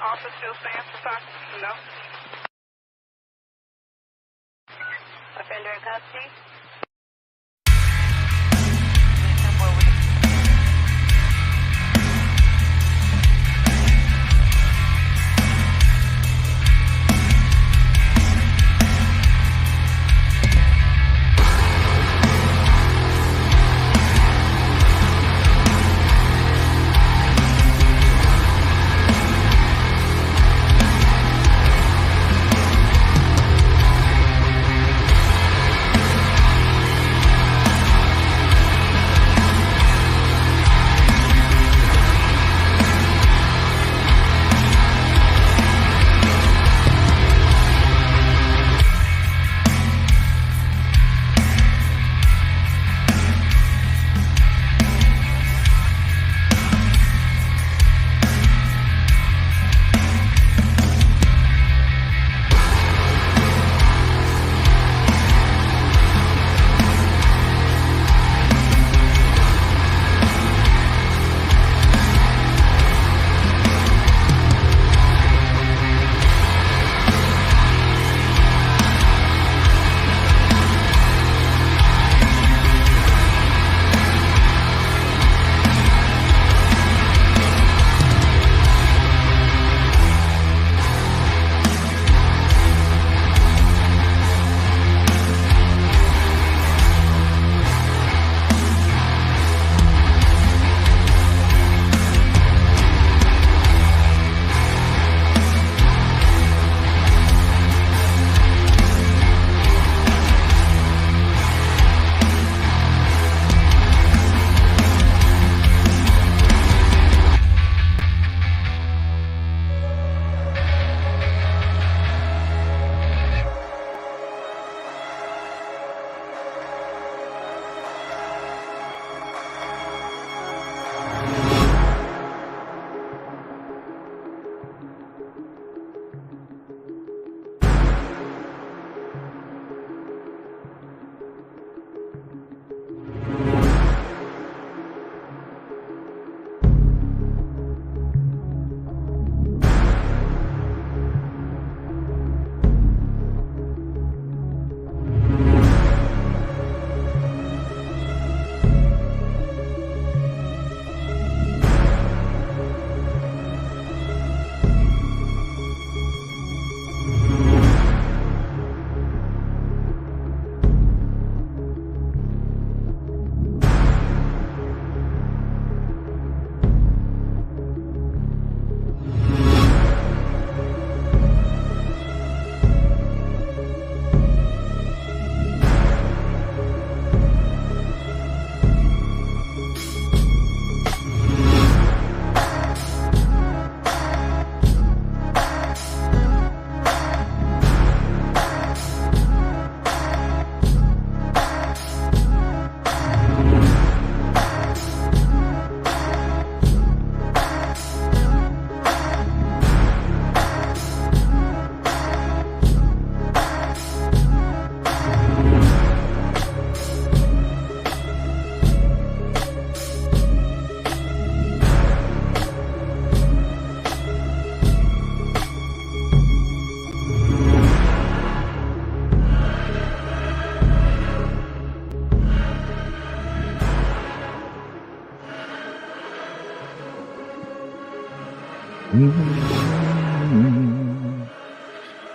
Office still stands for talk? No. Offender in custody?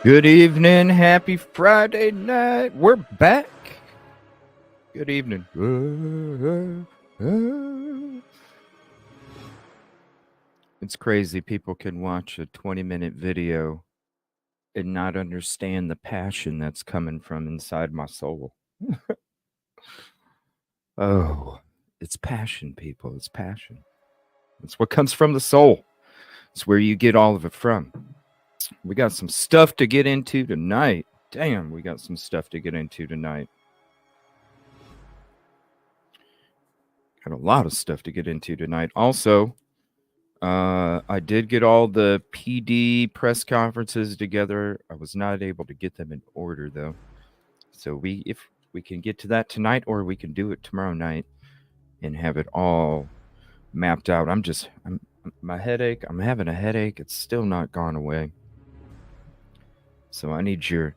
Good evening, happy Friday night. We're back. Good evening. It's crazy. People can watch a 20-minute video and not understand the passion that's coming from inside my soul. Oh, it's passion, people. It's passion. It's what comes from the soul. It's where you get all of it from. We got some stuff to get into tonight. Damn, we got some stuff to get into tonight. Got a lot of stuff to get into tonight. Also, I did get all the PD press conferences together. I was not able to get them in order, though. So if we can get to that tonight, or we can do it tomorrow night. and have it all mapped out. I'm my headache. I'm having a headache. It's still not gone away. So I need your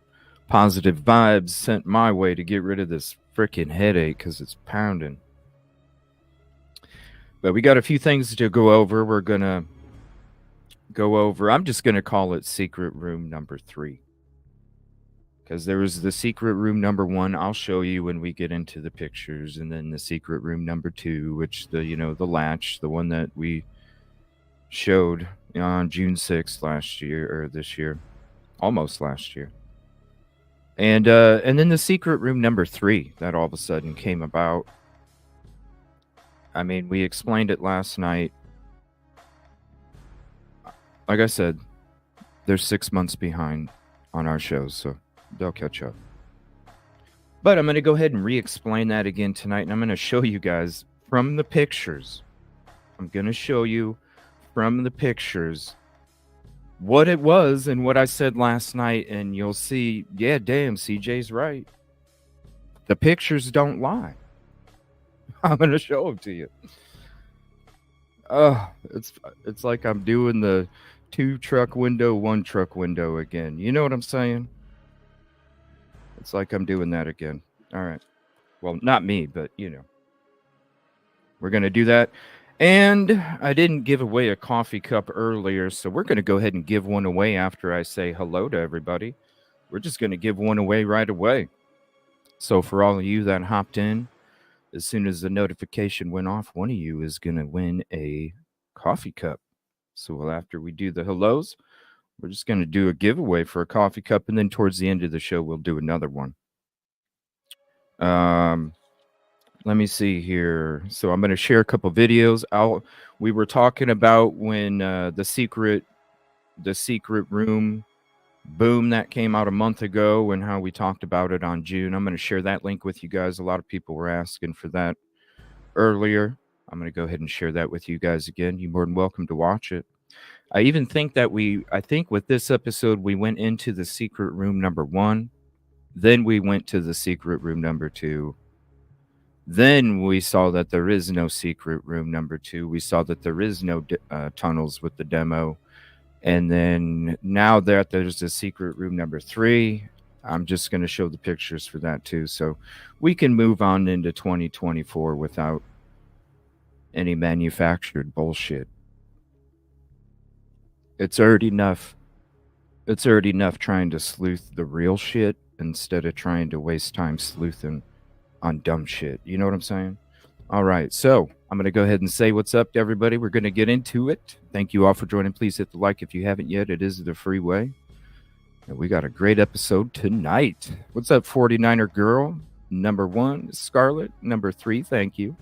positive vibes sent my way to get rid of this freaking headache because it's pounding. But we got a few things to go over. We're going to go over, I'm just going to call it secret room number 3. Because there was the secret room number 1. I'll show you when we get into the pictures. And then the secret room number 2, which the latch, the one that we showed on June 6th last year, or this year, almost last year. And then the secret room number 3 that all of a sudden came about. I mean, we explained it last night. Like I said, they're 6 months behind on our shows, so they'll catch up. But I'm going to go ahead and re-explain that again tonight, and I'm going to show you guys from the pictures. I'm going to show you from the pictures what it was and what I said last night, and you'll see, yeah, damn, CJ's right. The pictures don't lie. I'm going to show them to you. It's like I'm doing the 2 truck window, 1 truck window again. You know what I'm saying? It's like I'm doing that again. All right. Well, not me, but we're going to do that. And I didn't give away a coffee cup earlier, so we're going to go ahead and give one away after I say hello to everybody. We're just going to give one away right away. So for all of you that hopped in, as soon as the notification went off, one of you is going to win a coffee cup. So after we do the hellos, we're just going to do a giveaway for a coffee cup, and then towards the end of the show, we'll do another one. Let me see here. So I'm going to share a couple videos. We were talking about when the secret room boom that came out a month ago and how we talked about it on June. I'm going to share that link with you guys. A lot of people were asking for that earlier. I'm going to go ahead and share that with you guys again. You're more than welcome to watch it. I even think that I think with this episode, we went into the secret room number 1. Then we went to the secret room number 2. Then we saw that there is no secret room number 2. We saw that there is no tunnels with the demo. And then now that there's a secret room number 3, I'm just going to show the pictures for that too. So we can move on into 2024 without any manufactured bullshit. It's already enough. It's already enough trying to sleuth the real shit instead of trying to waste time sleuthing on dumb shit. You know what I'm saying? All right. So I'm going to go ahead and say what's up to everybody. We're going to get into it. Thank you all for joining. Please hit the like if you haven't yet. It is the free way. And we got a great episode tonight. What's up, 49er girl? Number 1, Scarlett. Number 3, thank you.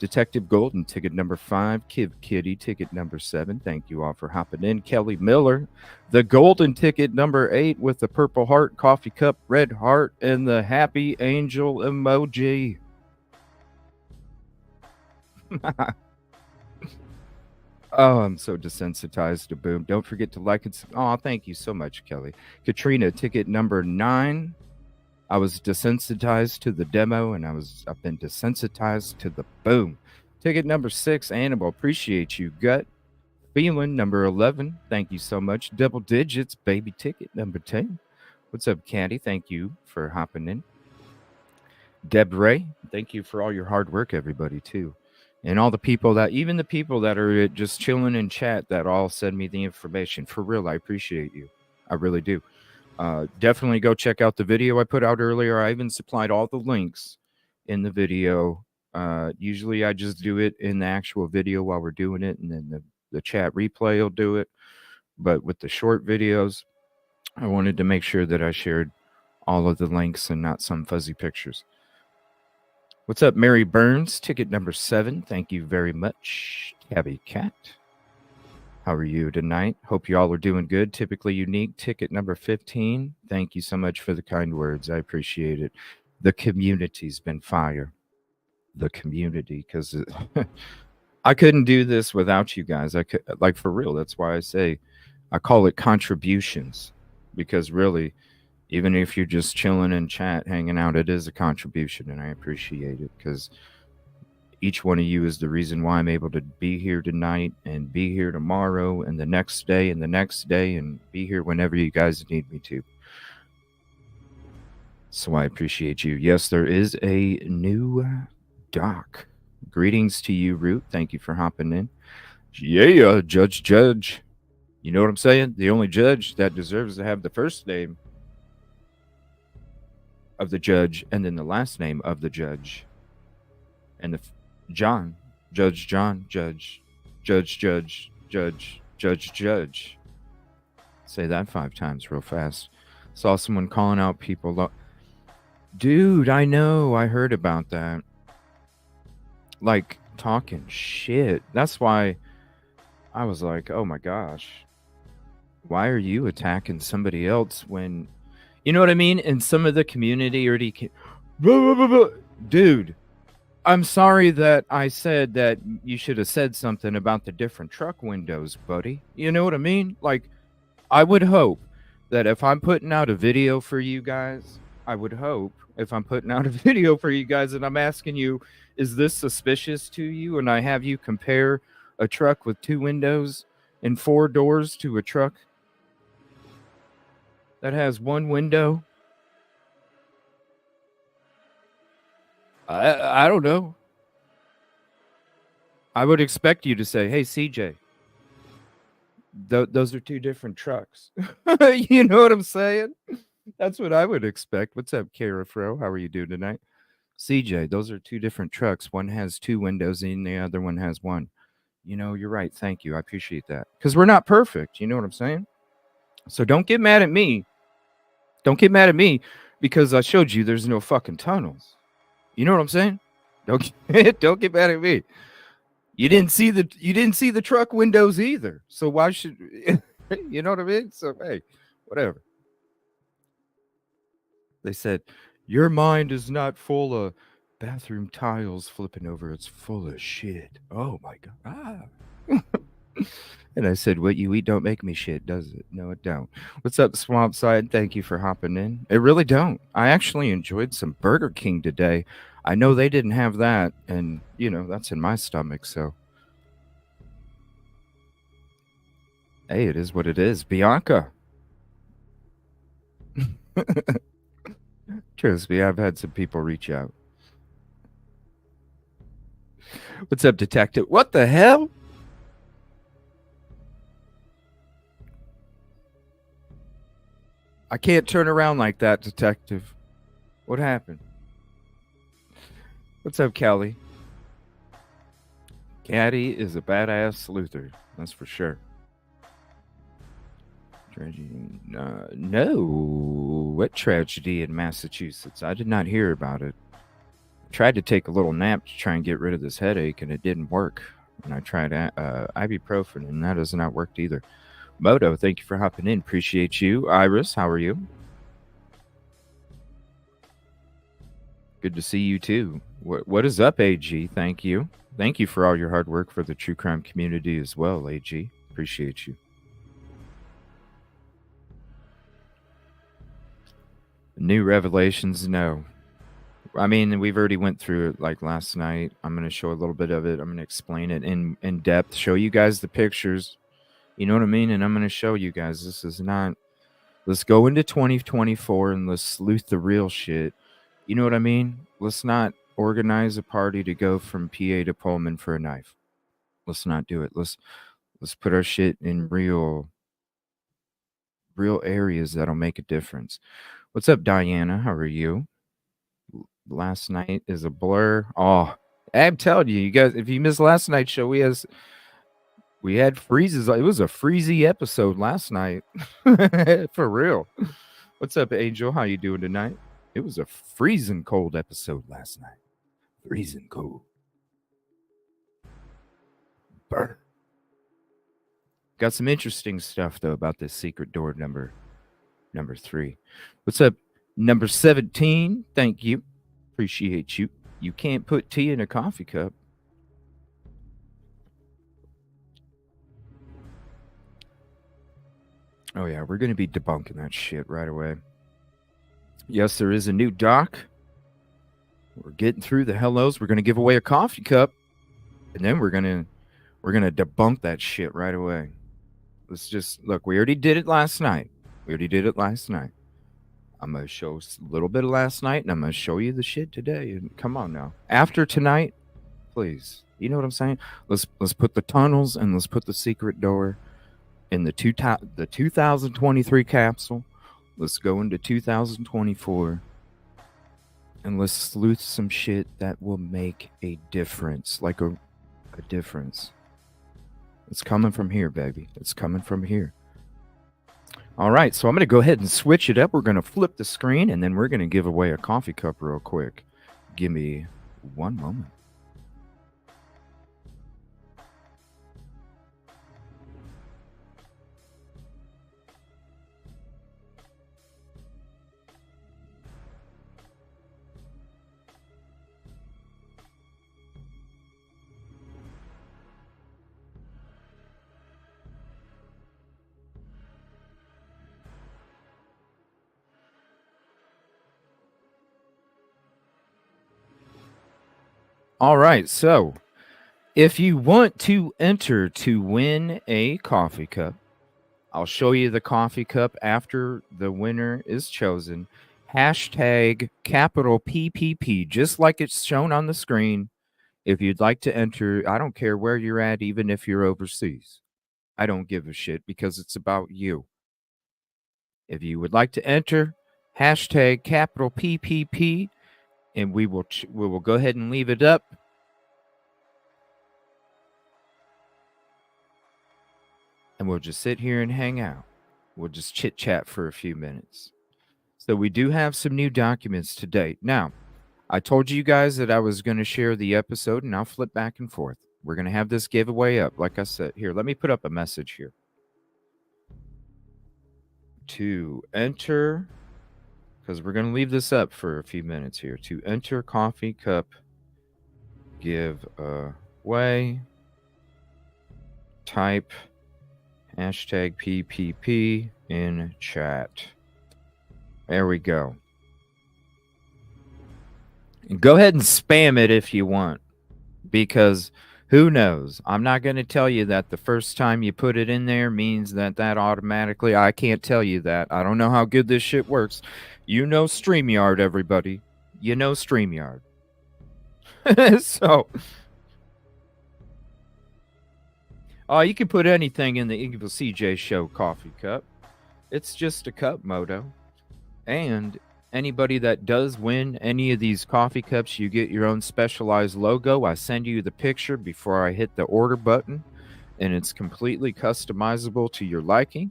Detective Golden, ticket number 5. Kiv Kitty, ticket number 7. Thank you all for hopping in. Kelly Miller, the golden ticket number 8 with the purple heart, coffee cup, red heart, and the happy angel emoji. Oh, I'm so desensitized to boom. Don't forget to like it. Oh, thank you so much, Kelly. Katrina, ticket number 9. I was desensitized to the demo, and I've been desensitized to the boom. Ticket number 6, Animal, appreciate you. Gut Feeling, number 11, thank you so much. Double digits, baby, ticket number 10. What's up, Candy? Thank you for hopping in. Deb Ray, thank you for all your hard work, everybody, too. And all the people even the people that are just chilling in chat that all send me the information. For real, I appreciate you. I really do. Definitely go check out the video I put out earlier. I even supplied all the links in the video. Usually I just do it in the actual video while we're doing it, and then the chat replay will do it. But with the short videos, I wanted to make sure that I shared all of the links and not some fuzzy pictures. What's up, Mary Burns? Ticket number 7. Thank you very much. Tabby Cat. How are you tonight? Hope you all are doing good. Typically Unique, ticket number 15. Thank you so much for the kind words. I appreciate it. The community's been fire. The community, because I couldn't do this without you guys. I could, like, for real. That's why I say I call it contributions, because really, even if you're just chilling in chat, hanging out, it is a contribution, and I appreciate it, because Each one of you is the reason why I'm able to be here tonight and be here tomorrow and the next day and the next day and be here whenever you guys need me to. So I appreciate you. Yes, there is a new doc. Greetings to you, Root. Thank you for hopping in. Yeah, Judge. You know what I'm saying? The only judge that deserves to have the first name of the judge and then the last name of the judge. And the John, Judge John, Judge. Say that 5 times real fast. Saw someone calling out people. Dude, I know. I heard about that. Like, talking shit. That's why I was like, oh my gosh. Why are you attacking somebody else when... You know what I mean? And some of the community already... Dude, I'm sorry that I said that you should have said something about the different truck windows, buddy. You know what I mean? Like, I would hope that if I'm putting out a video for you guys, and I'm asking you, is this suspicious to you? And I have you compare a truck with 2 windows and 4 doors to a truck that has 1 window. I don't know. I would expect you to say, hey, CJ, those are 2 different trucks. You know what I'm saying? That's what I would expect. What's up, Kara Fro? How are you doing tonight? CJ, those are 2 different trucks. One has 2 windows and the other one has 1. You know, you're right. Thank you. I appreciate that. Because we're not perfect. You know what I'm saying? So don't get mad at me. Don't get mad at me because I showed you there's no fucking tunnels. You know what I'm saying? Don't get mad at me. You didn't see the truck windows either. So why should you know what I mean? So hey, whatever. They said your mind is not full of bathroom tiles flipping over. It's full of shit. Oh my god. And I said, what you eat don't make me shit, does it? No, it don't. What's up, Swamp Side? Thank you for hopping in. It really don't. I actually enjoyed some Burger King today. I know they didn't have that, and, you know, that's in my stomach, so. Hey, it is what it is. Bianca. Trust me, I've had some people reach out. What's up, Detective? What the hell? I can't turn around like that, Detective. What happened? What's up, Kelly? Caddy is a badass sleuther. That's for sure. Tragedy? No. What tragedy in Massachusetts? I did not hear about it. I tried to take a little nap to try and get rid of this headache, and it didn't work. And I tried ibuprofen, and that has not worked either. Moto, thank you for hopping in. Appreciate you. Iris, how are you? Good to see you too. What is up, AG? Thank you. Thank you for all your hard work for the true crime community as well, AG. Appreciate you. New revelations? No. I mean, we've already went through it like last night. I'm going to show a little bit of it. I'm going to explain it in depth, show you guys the pictures. You know what I mean? And I'm going to show you guys this is not... Let's go into 2024 and let's sleuth the real shit. You know what I mean? Let's not organize a party to go from PA to Pullman for a knife. Let's not do it. Let's put our shit in real areas that'll make a difference. What's up, Diana? How are you? Last night is a blur. Oh, I'm telling you, you guys, if you missed last night's show, we had freezes. It was a freezy episode last night. For real. What's up, Angel? How you doing tonight? It was a freezing cold episode last night. Freezing cold. Burn. Got some interesting stuff though about this secret door number 3. What's up, number 17? Thank you. Appreciate you. You can't put tea in a coffee cup. Oh yeah, we're going to be debunking that shit right away. Yes, there is a new doc. We're getting through the hellos. We're going to give away a coffee cup, and then we're going to debunk that shit right away. Let's just look. We already did it last night. I'm going to show a little bit of last night, and I'm going to show you the shit today. And come on now. After tonight, please. You know what I'm saying? Let's put the tunnels and let's put the secret door in the 2023 capsule. Let's go into 2024. And let's sleuth some shit that will make a difference. Like a difference. It's coming from here, baby. It's coming from here. All right, so I'm going to go ahead and switch it up. We're going to flip the screen, and then we're going to give away a coffee cup real quick. Give me one moment. All right, so if you want to enter to win a coffee cup, I'll show you the coffee cup after the winner is chosen. Hashtag capital PPP, just like it's shown on the screen. If you'd like to enter, I don't care where you're at, even if you're overseas. I don't give a shit because it's about you. If you would like to enter, hashtag capital PPP, and we will go ahead and leave it up. And we'll just sit here and hang out. We'll just chit chat for a few minutes. So we do have some new documents to date. Now, I told you guys that I was going to share the episode, and I'll flip back and forth. We're going to have this giveaway up. Like I said, here, let me put up a message here. To enter, because we're going to leave this up for a few minutes here. To enter coffee cup giveaway, type hashtag PPP in chat. There we go. And go ahead and spam it if you want, because who knows? I'm not going to tell you that the first time you put it in there means that automatically, I can't tell you that. I don't know how good this shit works. You know StreamYard, everybody. You know StreamYard. So, you can put anything in the Evil CJ Show coffee cup. It's just a cup, Moto. And anybody that does win any of these coffee cups, you get your own specialized logo. I send you the picture before I hit the order button, and it's completely customizable to your liking.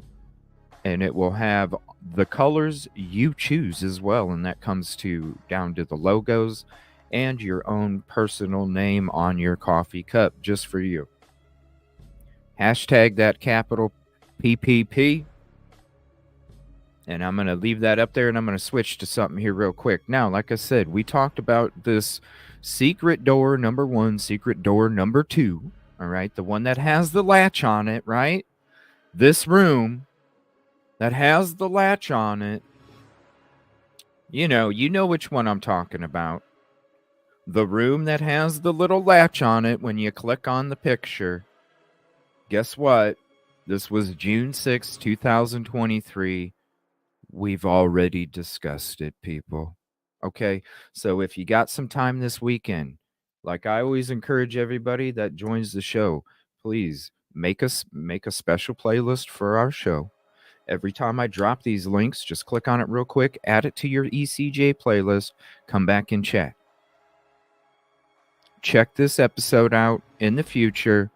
And it will have the colors you choose as well, and that comes down to the logos and your own personal name on your coffee cup just for you. Hashtag that capital PPP. And I'm going to leave that up there, and I'm going to switch to something here real quick. Now, like I said, we talked about this secret door number 1, secret door number 2, all right? The one that has the latch on it, right? This room that has the latch on it, you know which one I'm talking about. The room that has the little latch on it when you click on the picture. Guess what? This was June 6, 2023. We've already discussed it, people. Okay, so if you got some time this weekend, like I always encourage everybody that joins the show, please make a special playlist for our show. Every time I drop these links, just click on it real quick, add it to your ECJ playlist, come back and chat. Check this episode out in the future.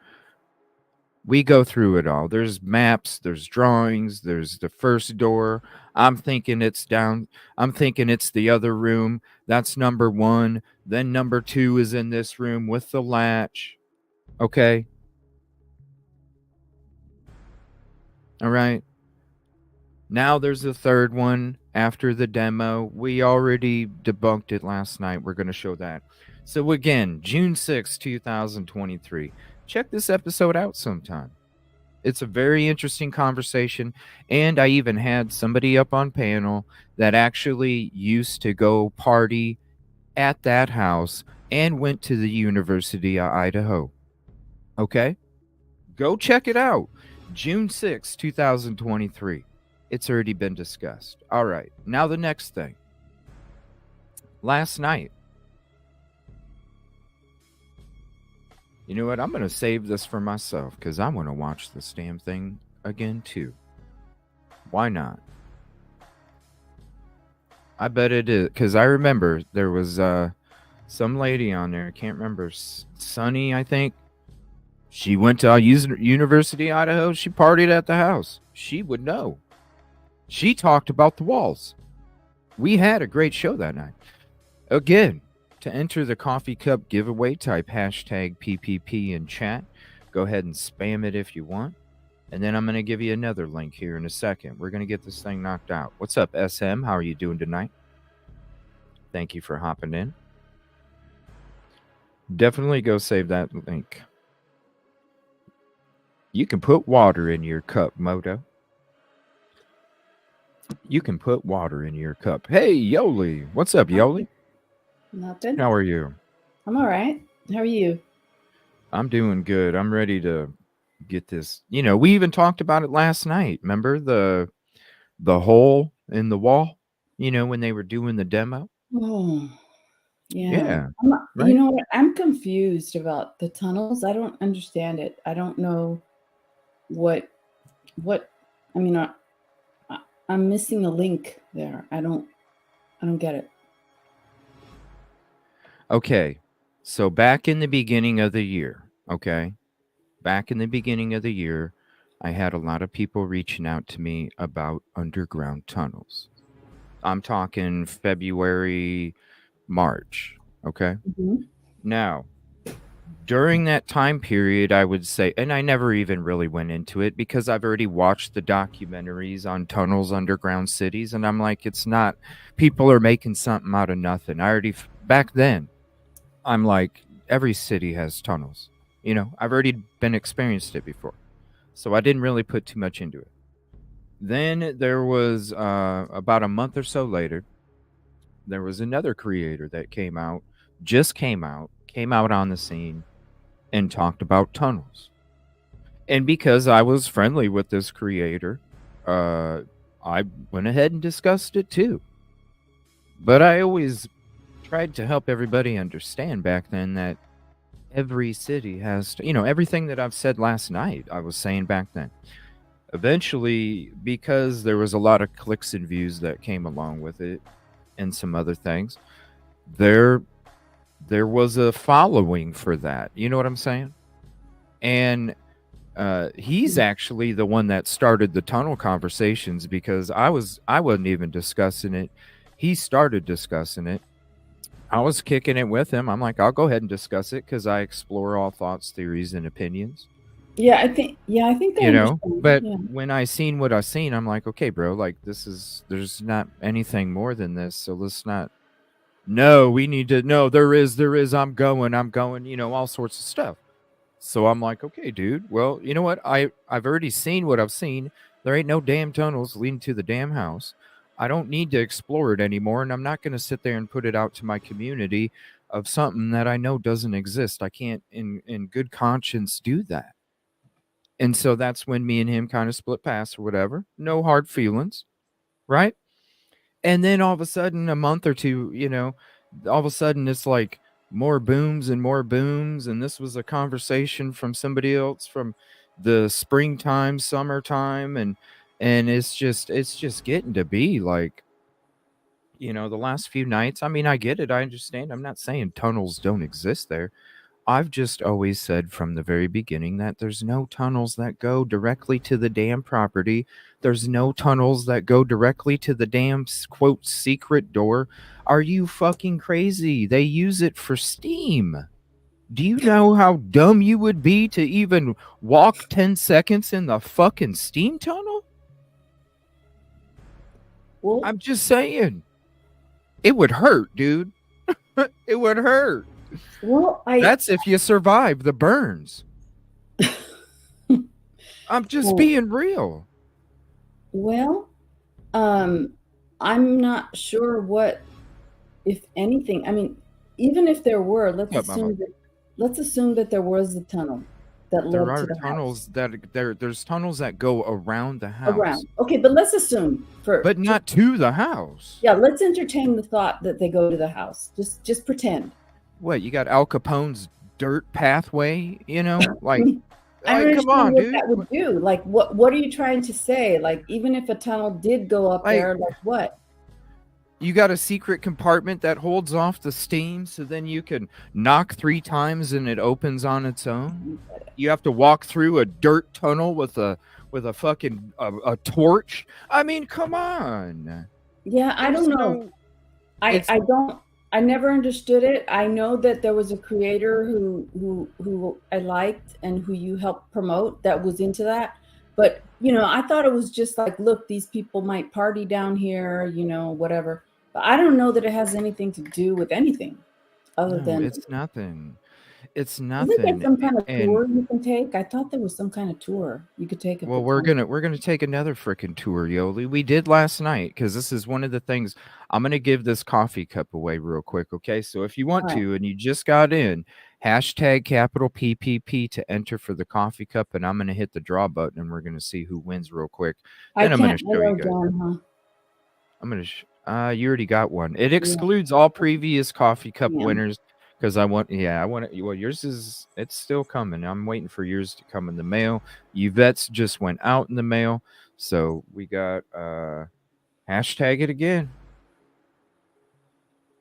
We go through it all. There's maps, there's drawings, there's the first door. I'm thinking it's down. I'm thinking it's the other room. That's number 1. Then number 2 is in this room with the latch. Okay. All right. Now there's the third one after the demo. We already debunked it last night. We're going to show that. So again, June 6, 2023. Check this episode out sometime. It's a very interesting conversation, and I even had somebody up on panel that actually used to go party at that house and went to the University of Idaho. Okay? Go check it out. June 6, 2023. It's already been discussed. All right. Now, the next thing. Last night. You know what? I'm going to save this for myself because I want to watch this damn thing again, too. Why not? I bet it is. Because I remember there was some lady on there. I can't remember. Sunny, I think. She went to University of Idaho. She partied at the house. She would know. She talked about the walls. We had a great show that night. Again, to enter the coffee cup giveaway, type hashtag PPP in chat. Go ahead and spam it if you want. And then I'm going to give you another link here in a second. We're going to get this thing knocked out. What's up, SM? How are you doing tonight? Thank you for hopping in. Definitely go save that link. You can put water in your cup, Moto. You can put water in your cup. Hey, Yolie. What's up, Yolie? Nothing. How are you? I'm all right. How are you? I'm doing good. I'm ready to get this. You know, we even talked about it last night. Remember the hole in the wall? You know, when they were doing the demo? Oh, Yeah. right? You know what? I'm confused about the tunnels. I don't understand it. I don't know what I mean, I'm missing the link there. I don't get it. Okay. So back in the beginning of the year, okay? Back in the beginning of the year, I had a lot of people reaching out to me about underground tunnels. I'm talking February, March, okay? Mm-hmm. Now, during that time period, I would say, and I never even really went into it because I've already watched the documentaries on tunnels, underground cities, and I'm like, it's not, people are making something out of nothing. I already, back then, I'm like, every city has tunnels. You know, I've already experienced it before. So I didn't really put too much into it. Then there was, about a month or so later, there was another creator that came out on the scene and talked about tunnels. And because I was friendly with this creator, I went ahead and discussed it too. But I always tried to help everybody understand back then that every city has, you know, everything that I've said last night, I was saying back then. Eventually, because there was a lot of clicks and views that came along with it and some other things, there was a following for that. You know what I'm saying? And he's actually the one that started the tunnel conversations because I wasn't even discussing it. He started discussing it. I was kicking it with him. I'm like, I'll go ahead and discuss it because I explore all thoughts, theories, and opinions. Yeah, I think that, you know. But when I seen what I seen, I'm like, okay, bro, like there's not anything more than this. So let's not. No, we need to. No, there is. I'm going. You know, all sorts of stuff. So I'm like, okay, dude. Well, you know what? I've already seen what I've seen. There ain't no damn tunnels leading to the damn house. I don't need to explore it anymore, and I'm not going to sit there and put it out to my community of something that I know doesn't exist. I can't, in good conscience, do that. And so that's when me and him kind of split paths or whatever. No hard feelings, right? And then all of a sudden, a month or two, you know, all of a sudden it's like more booms and more booms. And this was a conversation from somebody else from the springtime, summertime, and it's just getting to be like, you know, the last few nights. I mean, I get it, I understand. I'm not saying tunnels don't exist there. I've just always said from the very beginning that there's no tunnels that go directly to the damn property. There's no tunnels that go directly to the damn, quote, secret door. Are you fucking crazy? They use it for steam. Do you know how dumb you would be to even walk 10 seconds in the fucking steam tunnel? Well, I'm just saying. It would hurt, dude. It would hurt. Well, that's if you survive the burns. I'm just being real. Well, I'm not sure what, if anything. I mean, even if there were, let's Yep, Mama. assume that there was a tunnel that There led to are the tunnels house. there's tunnels that go around the house, Around. Okay, but let's assume but not to the house. yeah, let's entertain the thought that they go to the house. Just pretend. What, you got Al Capone's dirt pathway, you know? Like, I don't come understand on, what dude. that would do. Like, what are you trying to say? Like, even if a tunnel did go up Like, there, like what? you got a secret compartment that holds off the steam, so then you can knock 3 times and it opens on its own. You have to walk through a dirt tunnel with a fucking a torch. I mean, come on. Yeah, I There's don't know. I never understood it. I know that there was a creator who I liked and who you helped promote that was into that. But, I thought it was just like, look, these people might party down here, whatever. But I don't know that it has anything to do with anything other No, than, it's nothing. It's isn't there nothing. some kind of And tour you can take? I thought there was some kind of tour you could take. well, we're gonna take another freaking tour, Yolie. We did last night because this is one of the things. I'm gonna give this coffee cup away real quick, okay? So if you want All right. to, and you just got in, hashtag capital PPP to enter for the coffee cup, and I'm gonna hit the draw button, and we're gonna see who wins real quick. Then I'm gonna show you guys. Down, huh? I'm gonna. You already got one. It excludes all previous coffee cup winners. Because I want it. Well, yours it's still coming. I'm waiting for yours to come in the mail. Yvette's just went out in the mail. So we got hashtag it again.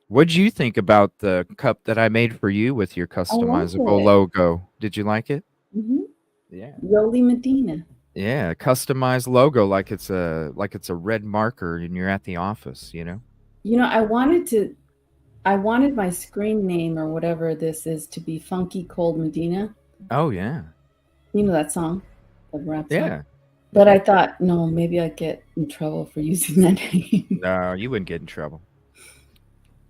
What'd you think about the cup that I made for you with your customizable logo? Did you like it? Mm-hmm. Yeah. Yolie Medina. Yeah, customized logo like it's a red marker and you're at the office, you know? I wanted my screen name or whatever this is to be Funky Cold Medina. Oh, yeah. You know that song? The rap song? Yeah. But I thought, no, maybe I'd get in trouble for using that name. No, you wouldn't get in trouble.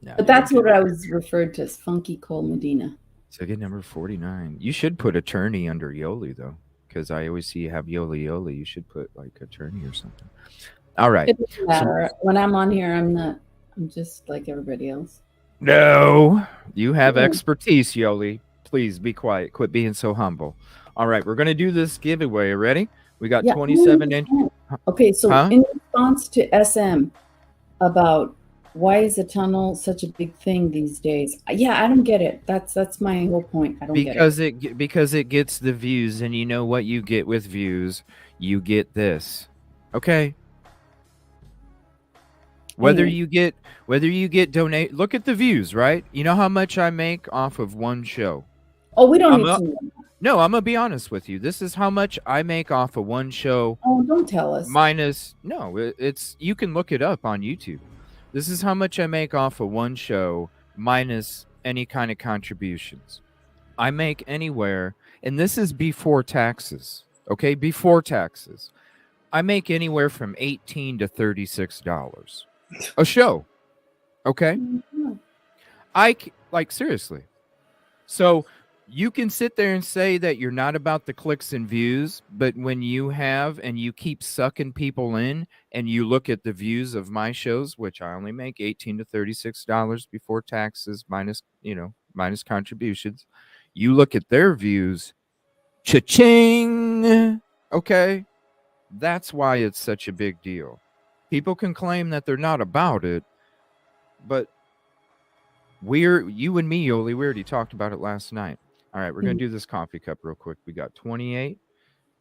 No, but that's what I was referred to as Funky Cold Medina. Ticket number 49. You should put attorney under Yolie, though, because I always see you have Yolie. You should put, like, attorney or something. All right. It doesn't matter. When I'm on here, I'm just like everybody else. No, you have expertise, Yolie. Please be quiet. Quit being so humble. All right, we're going to do this giveaway. Ready? We got 27 inch. Okay, so in response to SM about why is a tunnel such a big thing these days? Yeah, I don't get it. That's my whole point. I don't get it. Because it gets the views, and you know what you get with views? You get this. Okay? Whether you get donate, look at the views, right? You know how much I make off of one show. Oh, we don't need to know. No, I'm gonna be honest with you. This is how much I make off of one show. Oh, don't tell us. It's you can look it up on YouTube. This is how much I make off of one show minus any kind of contributions. I make anywhere, and this is before taxes. Okay, before taxes, I make anywhere from $18 to $36 a show. Okay, seriously. So you can sit there and say that you're not about the clicks and views, but when you have and you keep sucking people in and you look at the views of my shows, which I only make $18 to $36 before taxes minus contributions, you look at their views, cha-ching. Okay, that's why it's such a big deal. People can claim that they're not about it, but you and me, Yolie, we already talked about it last night. All right, we're going to do this coffee cup real quick. We got 28,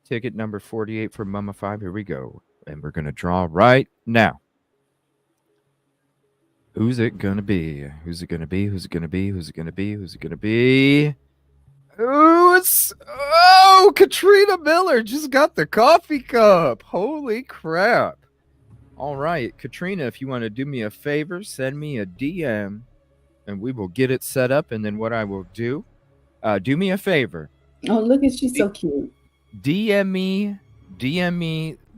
ticket number 48 for Mama 5. Here we go. And we're going to draw right now. Who's it going to be? Who's it going to be? Who's it going to be? Who's it going to be? Who's it going to be? Katrina Miller just got the coffee cup. Holy crap. All right, Katrina, if you want to do me a favor, send me a DM and we will get it set up. And then what I will do me a favor. Oh, look at she's so cute. DM me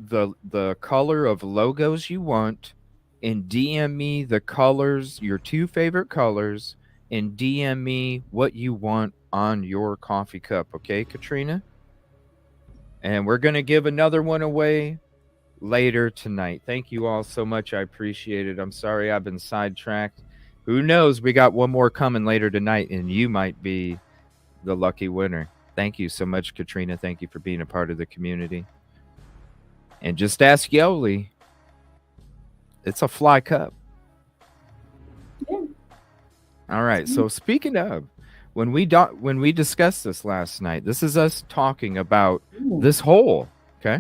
the color of logos you want, and DM me the colors, your 2 favorite colors, and DM me what you want on your coffee cup. Okay, Katrina? And we're going to give another one away later tonight. Thank you all so much. I appreciate it. I'm sorry I've been sidetracked. Who knows? We got one more coming later tonight, and you might be the lucky winner. Thank you so much, Katrina. Thank you for being a part of the community. And just ask Yolie. It's a fly cup. Yeah. All right. So speaking of, when we discussed this last night, this is us talking about this hole. Okay.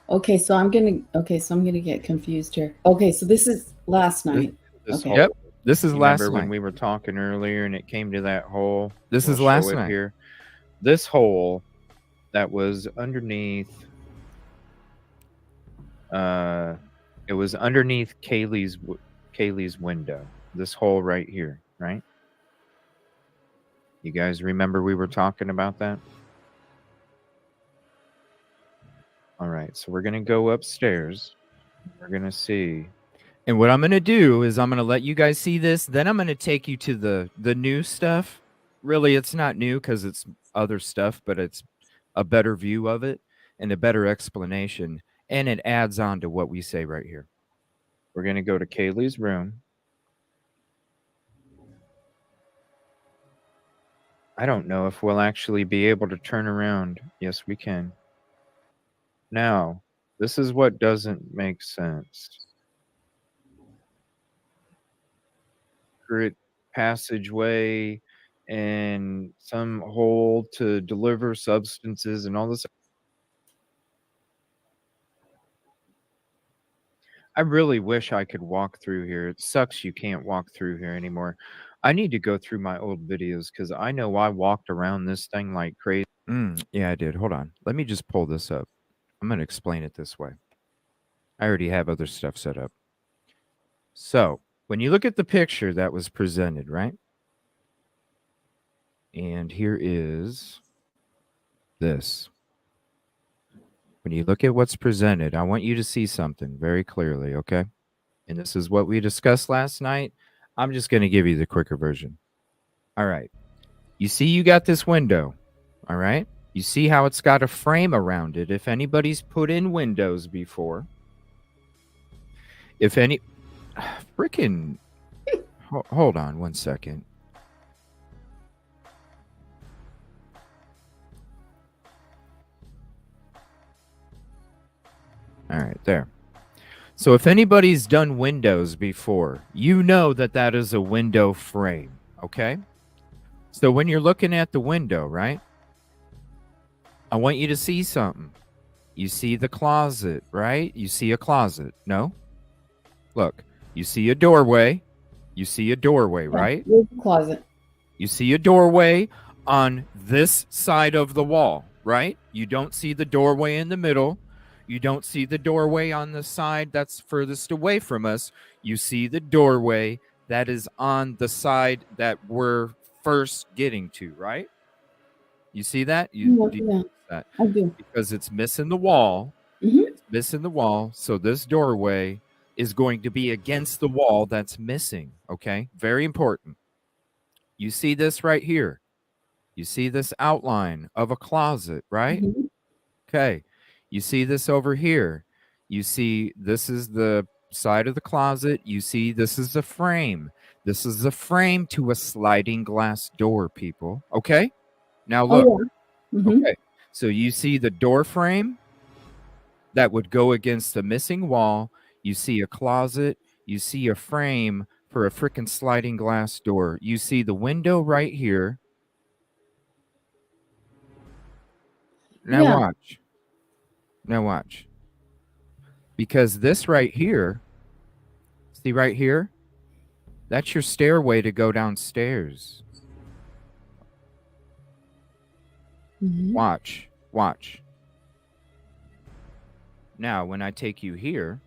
Okay, so I'm gonna get confused here. Okay, so this is last night. This Okay. hole. Yep. This is last Remember night. when we were talking earlier and it came to that hole? This We'll is last show it night. here. This hole that was underneath. It was underneath Kaylee's window. This hole right here, right? You guys remember we were talking about that? All right, so we're gonna go upstairs. We're gonna see. And what I'm going to do is I'm going to let you guys see this. Then I'm going to take you to the new stuff. Really, it's not new because it's other stuff, but it's a better view of it and a better explanation. And it adds on to what we say right here. We're going to go to Kaylee's room. I don't know if we'll actually be able to turn around. Yes, we can. Now, this is what doesn't make sense. Secret passageway and some hole to deliver substances and all this. I really wish I could walk through here. It sucks you can't walk through here anymore. I need to go through my old videos because I know I walked around this thing like crazy. Yeah, I did. Hold on. Let me just pull this up. I'm going to explain it this way. I already have other stuff set up. So when you look at the picture that was presented, right? And here is this. When you look at what's presented, I want you to see something very clearly, okay? And this is what we discussed last night. I'm just going to give you the quicker version. All right. You see you got this window, all right? You see how it's got a frame around it. If anybody's put in windows before, if any... Freaking... Hold on one second. All right, there. So if anybody's done windows before, you know that that is a window frame, okay? So when you're looking at the window, right? I want you to see something. You see the closet, right? You see a closet. No? Look, you see a doorway. You see a doorway, right? Where's the closet? You see a doorway on this side of the wall, right? You don't see the doorway in the middle. You don't see the doorway on the side that's furthest away from us. You see the doorway that is on the side that we're first getting to, right? You see that? You Yeah, that? I do. Because it's missing the wall. Mhm. It's missing the wall. So this doorway is going to be against the wall that's missing, okay? Very important. You see this right here. You see this outline of a closet, right? Mhm. Okay. You see this over here. You see this is the side of the closet. You see this is the frame. This is the frame to a sliding glass door, people. Okay? Now look. Oh, yeah. Mhm. Okay. So you see the door frame that would go against the missing wall. You see a closet. You see a frame for a freaking sliding glass door. You see the window right here. Now Yeah. watch. Now watch. Because this right here, see right here? That's your stairway to go downstairs. Mhm. Watch. Watch. Now, when I take you here,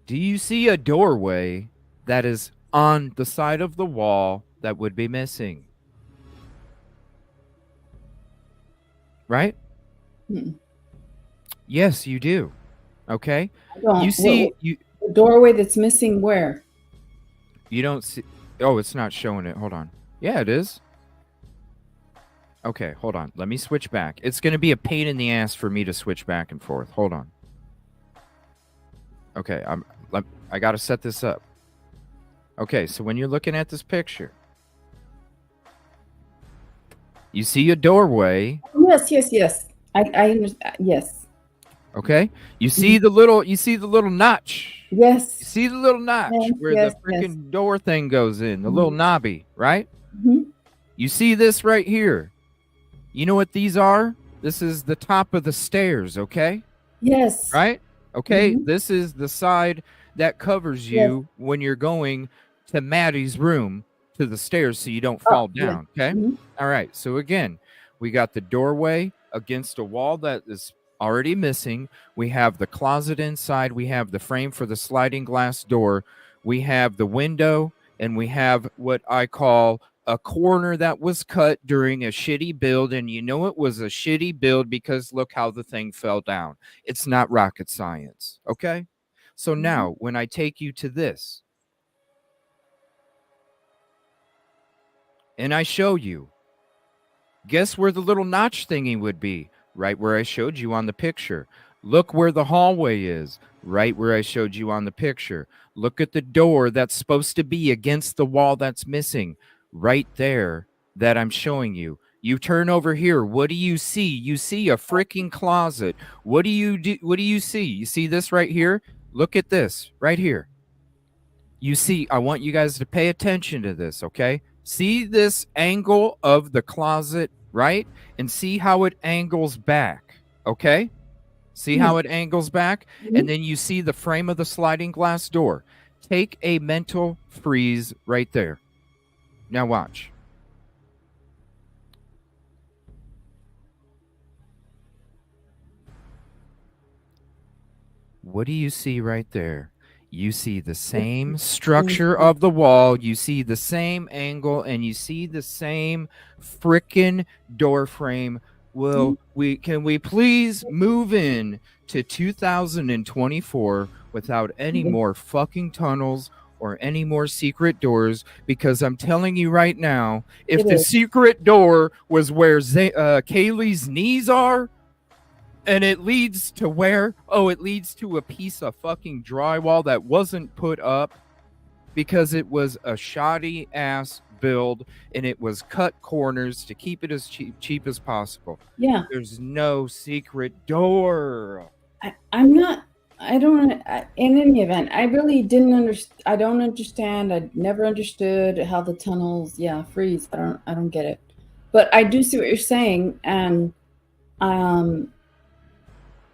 do you see a doorway that is on the side of the wall that would be missing? Right? Mm-mm. Yes, you do. Okay? I don't. You see What- the doorway that's missing where? you don't see. Oh, it's not showing it. Hold on. Yeah, it is. Okay, hold on. Let me switch back. It's going to be a pain in the ass for me to switch back and forth. Hold on. Okay, I got to set this up. Okay, so when you're looking at this picture, you see a doorway. Yes. I understand. Yes. Okay, you see the little notch. Yes. You see the little notch where the freaking door thing goes in, the little knobby, right? You see this right here. You know what these are? This is the top of the stairs, okay? Yes. Right? Okay, this is the side that covers you when you're going to Maddie's room to the stairs so you don't fall down, okay? All right, so again, we got the doorway against a wall that is already missing. We have the closet inside. We have the frame for the sliding glass door. We have the window, and we have what I call a corner that was cut during a shitty build, and you know it was a shitty build because look how the thing fell down. It's not rocket science, okay? So now, when I take you to this, and I show you, guess where the little notch thingy would be? Right where I showed you on the picture. Look where the hallway is. Right where I showed you on the picture. Look at the door that's supposed to be against the wall that's missing. Right there that I'm showing you. You turn over here. What do you see? You see a freaking closet. What do you do? What do you see? You see this right here? Look at this right here. You see, I want you guys to pay attention to this, okay? See this angle of the closet, right? And see how it angles back, okay? See how it angles back? And then you see the frame of the sliding glass door. Take a mental freeze right there. Now watch. What do you see right there? You see the same structure of the wall, you see the same angle, and you see the same frickin' door frame. Well, can we please move in to 2024 without any more fucking tunnels or any more secret doors? Because I'm telling you right now, if the secret door was where Kaylee's knees are, and it leads to where? Oh, it leads to a piece of fucking drywall that wasn't put up because it was a shoddy ass build and it was cut corners to keep it as cheap as possible. Yeah. There's no secret door. I'm not. I don't. In any event, I really didn't understand. I don't understand. I never understood how the tunnels. Freeze. I don't get it. But I do see what you're saying, and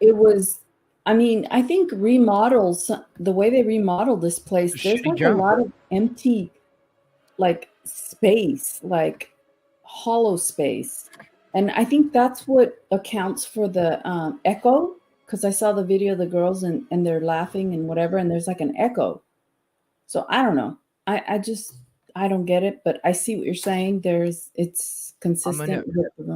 it was. I mean, I think remodels, the way they remodeled this place, there's like a lot of empty, like space, like hollow space, and I think that's what accounts for the echo. Because I saw the video of the girls and they're laughing and whatever, and there's like an echo. So I don't know. I don't get it, but I see what you're saying. It's consistent.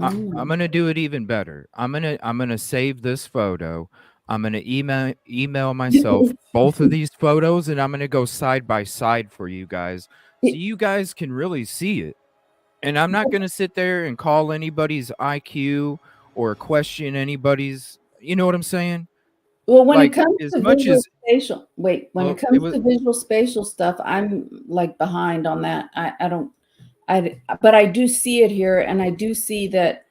I'm gonna do it even better. I'm gonna save this photo. I'm gonna email myself both of these photos, and I'm gonna go side by side for you guys, so you guys can really see it. And I'm not gonna sit there and call anybody's IQ or question anybody's. You know what I'm saying? Well, when it comes to visual spatial, to visual spatial stuff, I'm like behind on that. But I do see it here, and I do see that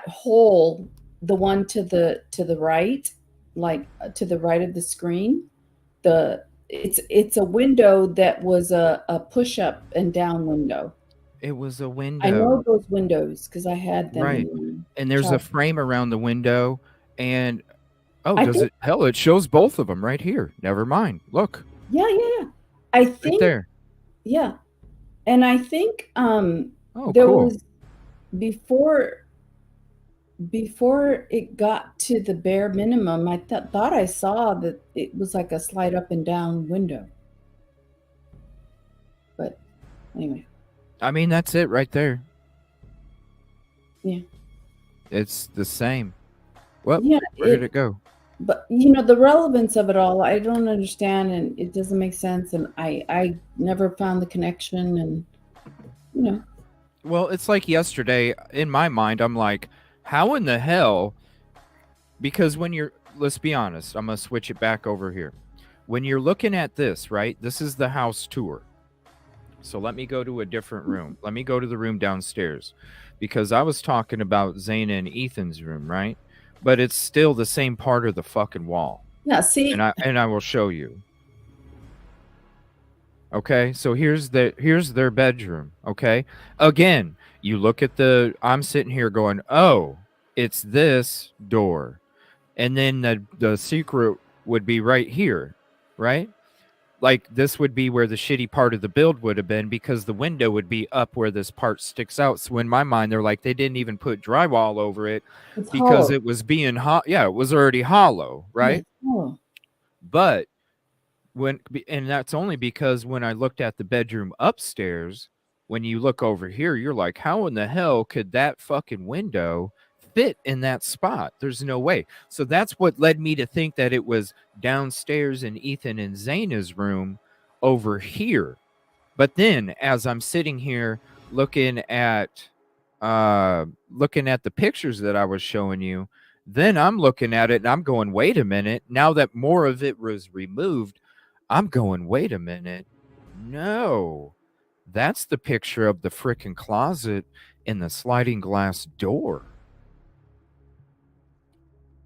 hole, the one to the right, like to the right of the screen, it's a window that was a push up and down window. It was a window. I know those windows because I had them. Right, and there's a frame around the window. And it shows both of them right here. Never mind. Look. Yeah. I think right there. Yeah. And I think there cool. was before it got to the bare minimum, I thought I saw that it was like a slide up and down window. But anyway. I mean, that's it right there. Yeah. It's the same. Well, yeah, where did it go? But the relevance of it all, I don't understand, and it doesn't make sense, and I never found the connection, and Well, it's like yesterday in my mind. I'm like, how in the hell? Because when you're, let's be honest, I'm gonna switch it back over here. When you're looking at this, right? This is the house tour. So let me go to a different room. Let me go to the room downstairs, because I was talking about Zaina and Ethan's room, right? But it's still the same part of the fucking wall, Yeah, see, and I will show you. Okay, so here's their bedroom. Okay, again, you look at the. I'm sitting here going, oh, it's this door, and then the secret would be right here, right? Like this would be where the shitty part of the build would have been, because the window would be up where this part sticks out. So in my mind, they're like, they didn't even put drywall over it it's because hollow. it was being hot. Yeah, it was already hollow, Yeah, right? it's hollow. But and that's only because when I looked at the bedroom upstairs, when you look over here, you're like, how in the hell could that fucking window fit in that spot? There's no way. So that's what led me to think that it was downstairs in Ethan and Zaina's room over here. But then as I'm sitting here looking at the pictures that I was showing you, then I'm looking at it and I'm going, wait a minute, now that more of it was removed, I'm going, wait a minute. No, that's the picture of the frickin' closet and the sliding glass door.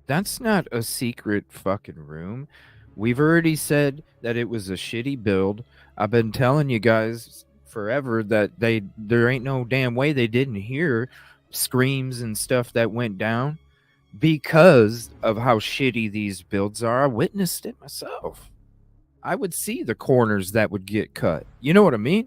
That's not a secret fucking room. We've already said that it was a shitty build. I've been telling you guys forever that there ain't no damn way they didn't hear screams and stuff that went down because of how shitty these builds are. I witnessed it myself. I would see the corners that would get cut. You know what I mean?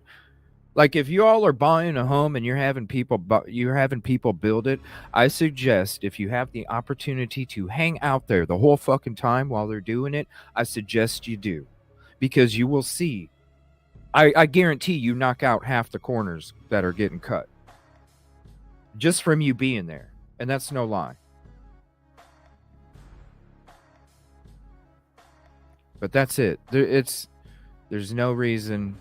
Like if you all are buying a home and you're having people build it, I suggest if you have the opportunity to hang out there the whole fucking time while they're doing it, I suggest you do, because you will see. I guarantee you knock out half the corners that are getting cut just from you being there, and that's no lie. But that's it. There's no reason.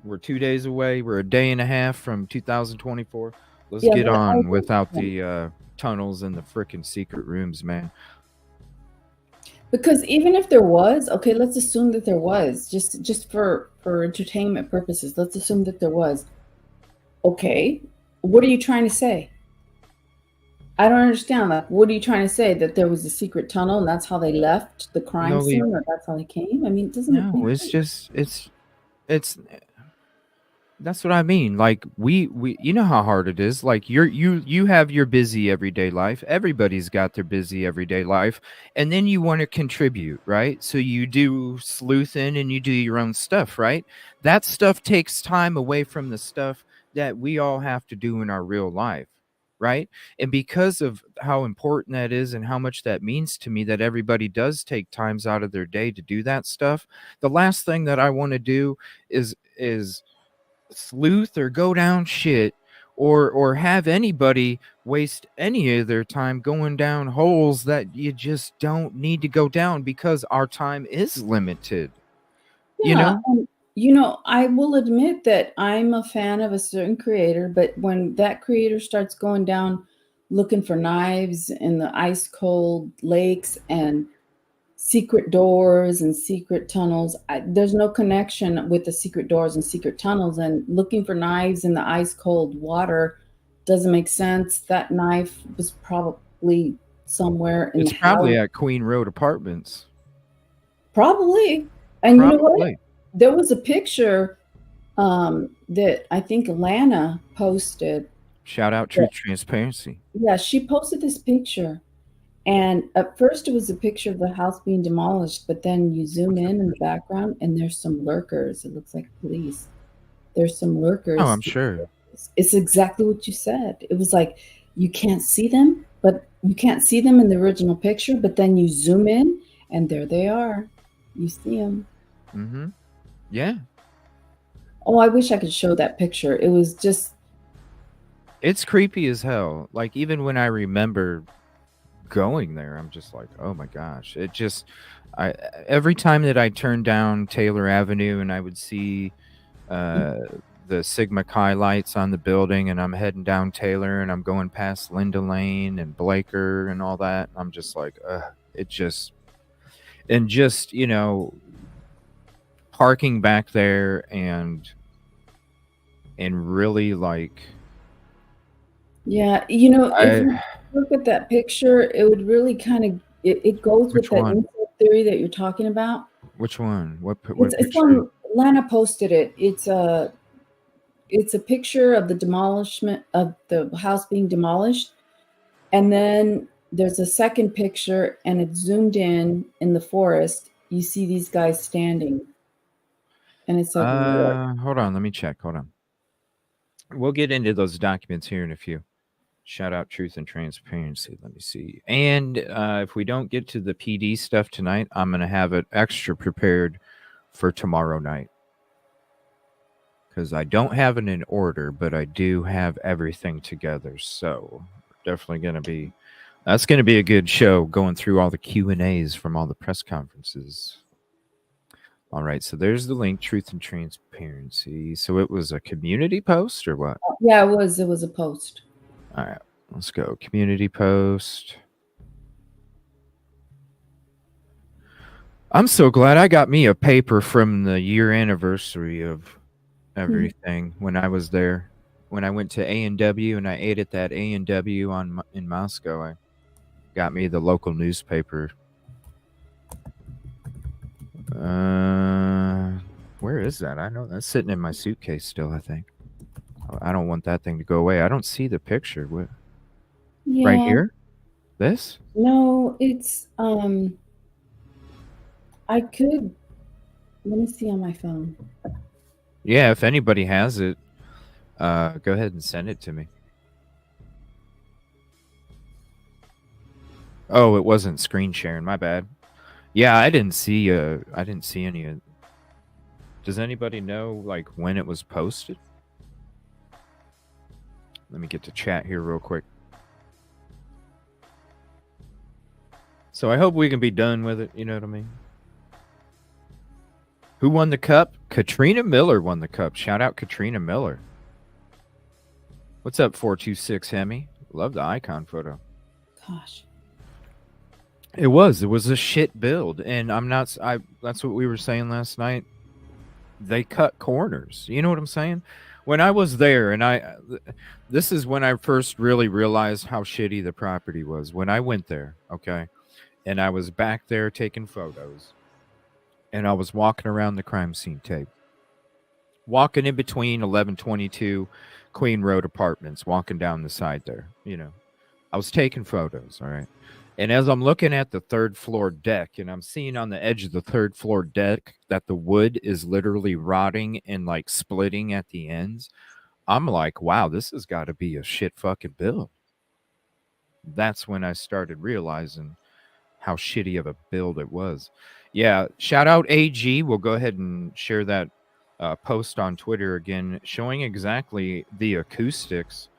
We're 2 days away. We're a day and a half from 2024. Let's Yeah, get but on without the tunnels and the freaking secret rooms, man. because even if there was, okay, let's assume that there was, just for entertainment purposes, let's assume that there was. Okay, what are you trying to say? I don't understand. Like, what are you trying to say? That there was a secret tunnel and that's how they left the crime Yolie, scene, or that's how they came? I mean, it doesn't make no, any it's sense. just it's that's what I mean. Like we you know how hard it is. Like you have your busy everyday life. Everybody's got their busy everyday life, and then you want to contribute, right? So you do sleuthing and you do your own stuff, right? That stuff takes time away from the stuff that we all have to do in our real life, right? And because of how important that is and how much that means to me, that everybody does take times out of their day to do that stuff, the last thing that I want to do is sleuth or go down shit, or have anybody waste any of their time going down holes that you just don't need to go down, because our time is limited. You Yeah, know? and I will admit that I'm a fan of a certain creator, but when that creator starts going down looking for knives in the ice cold lakes and secret doors and secret tunnels, there's no connection with the secret doors and secret tunnels, and looking for knives in the ice cold water doesn't make sense. That knife was probably somewhere in It's the house. probably at Queen Road Apartments. Probably. And you know what? Probably. There was a picture that I think Lana posted. Shout out Truth Transparency. Yeah, she posted this picture. And at first it was a picture of the house being demolished, but then you zoom in the background and there's some lurkers. It looks like police. There's some lurkers. Oh, I'm sure. It's exactly what you said. It was like you can't see them, but you can't see them in the original picture, but then you zoom in and there they are. You see them. Mm-hmm. Yeah. Oh, I wish I could show that picture. It was just... It's creepy as hell. Like, even when I remember going there, I'm just like, oh my gosh. It just, every time that I turned down Taylor Avenue and I would see the Sigma Chi lights on the building, and I'm heading down Taylor, and I'm going past Linda Lane and Blaker and all that. I'm just like, it just, and just, you know, parking back there and really like, Yeah, you know, if I, you look at that picture, it would really kind of it goes Which with that one? insect theory that you're talking about. which one? What It's picture? on Lana posted it. It's a picture of the demolishment of the house being demolished, and then there's a second picture, and it's zoomed in the forest. You see these guys standing, and it's like, what? Hold on, let me check. Hold on. We'll get into those documents here in a few. Shout out Truth and Transparency. Let me see. And if we don't get to the PD stuff tonight, I'm going to have it extra prepared for tomorrow night. Because I don't have it in order, but I do have everything together. So definitely going to be, that's going to be a good show, going through all the Q&As from all the press conferences. All right, so there's the link, Truth and Transparency. So it was a community post or what? Yeah, it was a post. All right, let's go. Community post. I'm so glad I got me a paper from the year anniversary of everything when I was there. When I went to A&W and I ate at that A&W in Moscow, I got me the local newspaper. Where is that? I know that's sitting in my suitcase still, I think. I don't want that thing to go away. I don't see the picture. What? Yeah. Right here? This? No, it's I could, let me see on my phone. Yeah, if anybody has it, go ahead and send it to me. Oh, it wasn't screen sharing. My bad. Yeah, I didn't see any. Does anybody know like when it was posted? Let me get to chat here real quick. So I hope we can be done with it. You know what I mean? Who won the cup? Katrina Miller won the cup. Shout out Katrina Miller. What's up, 426 Hemi? Love the icon photo. Gosh. It was a shit build, and that's what we were saying last night. They cut corners. You know what I'm saying? When I was there, and this is when I first really realized how shitty the property was. When I went there, okay, and I was back there taking photos, and I was walking around the crime scene tape, walking in between 1122 Queen Road apartments, walking down the side there. You know, I was taking photos, all right. And as I'm looking at the third floor deck, and I'm seeing on the edge of the third floor deck that the wood is literally rotting and like splitting at the ends, I'm like, wow, this has got to be a shit fucking build. That's when I started realizing how shitty of a build it was. Yeah, shout out AG. We'll go ahead and share that post on Twitter again, showing exactly the acoustics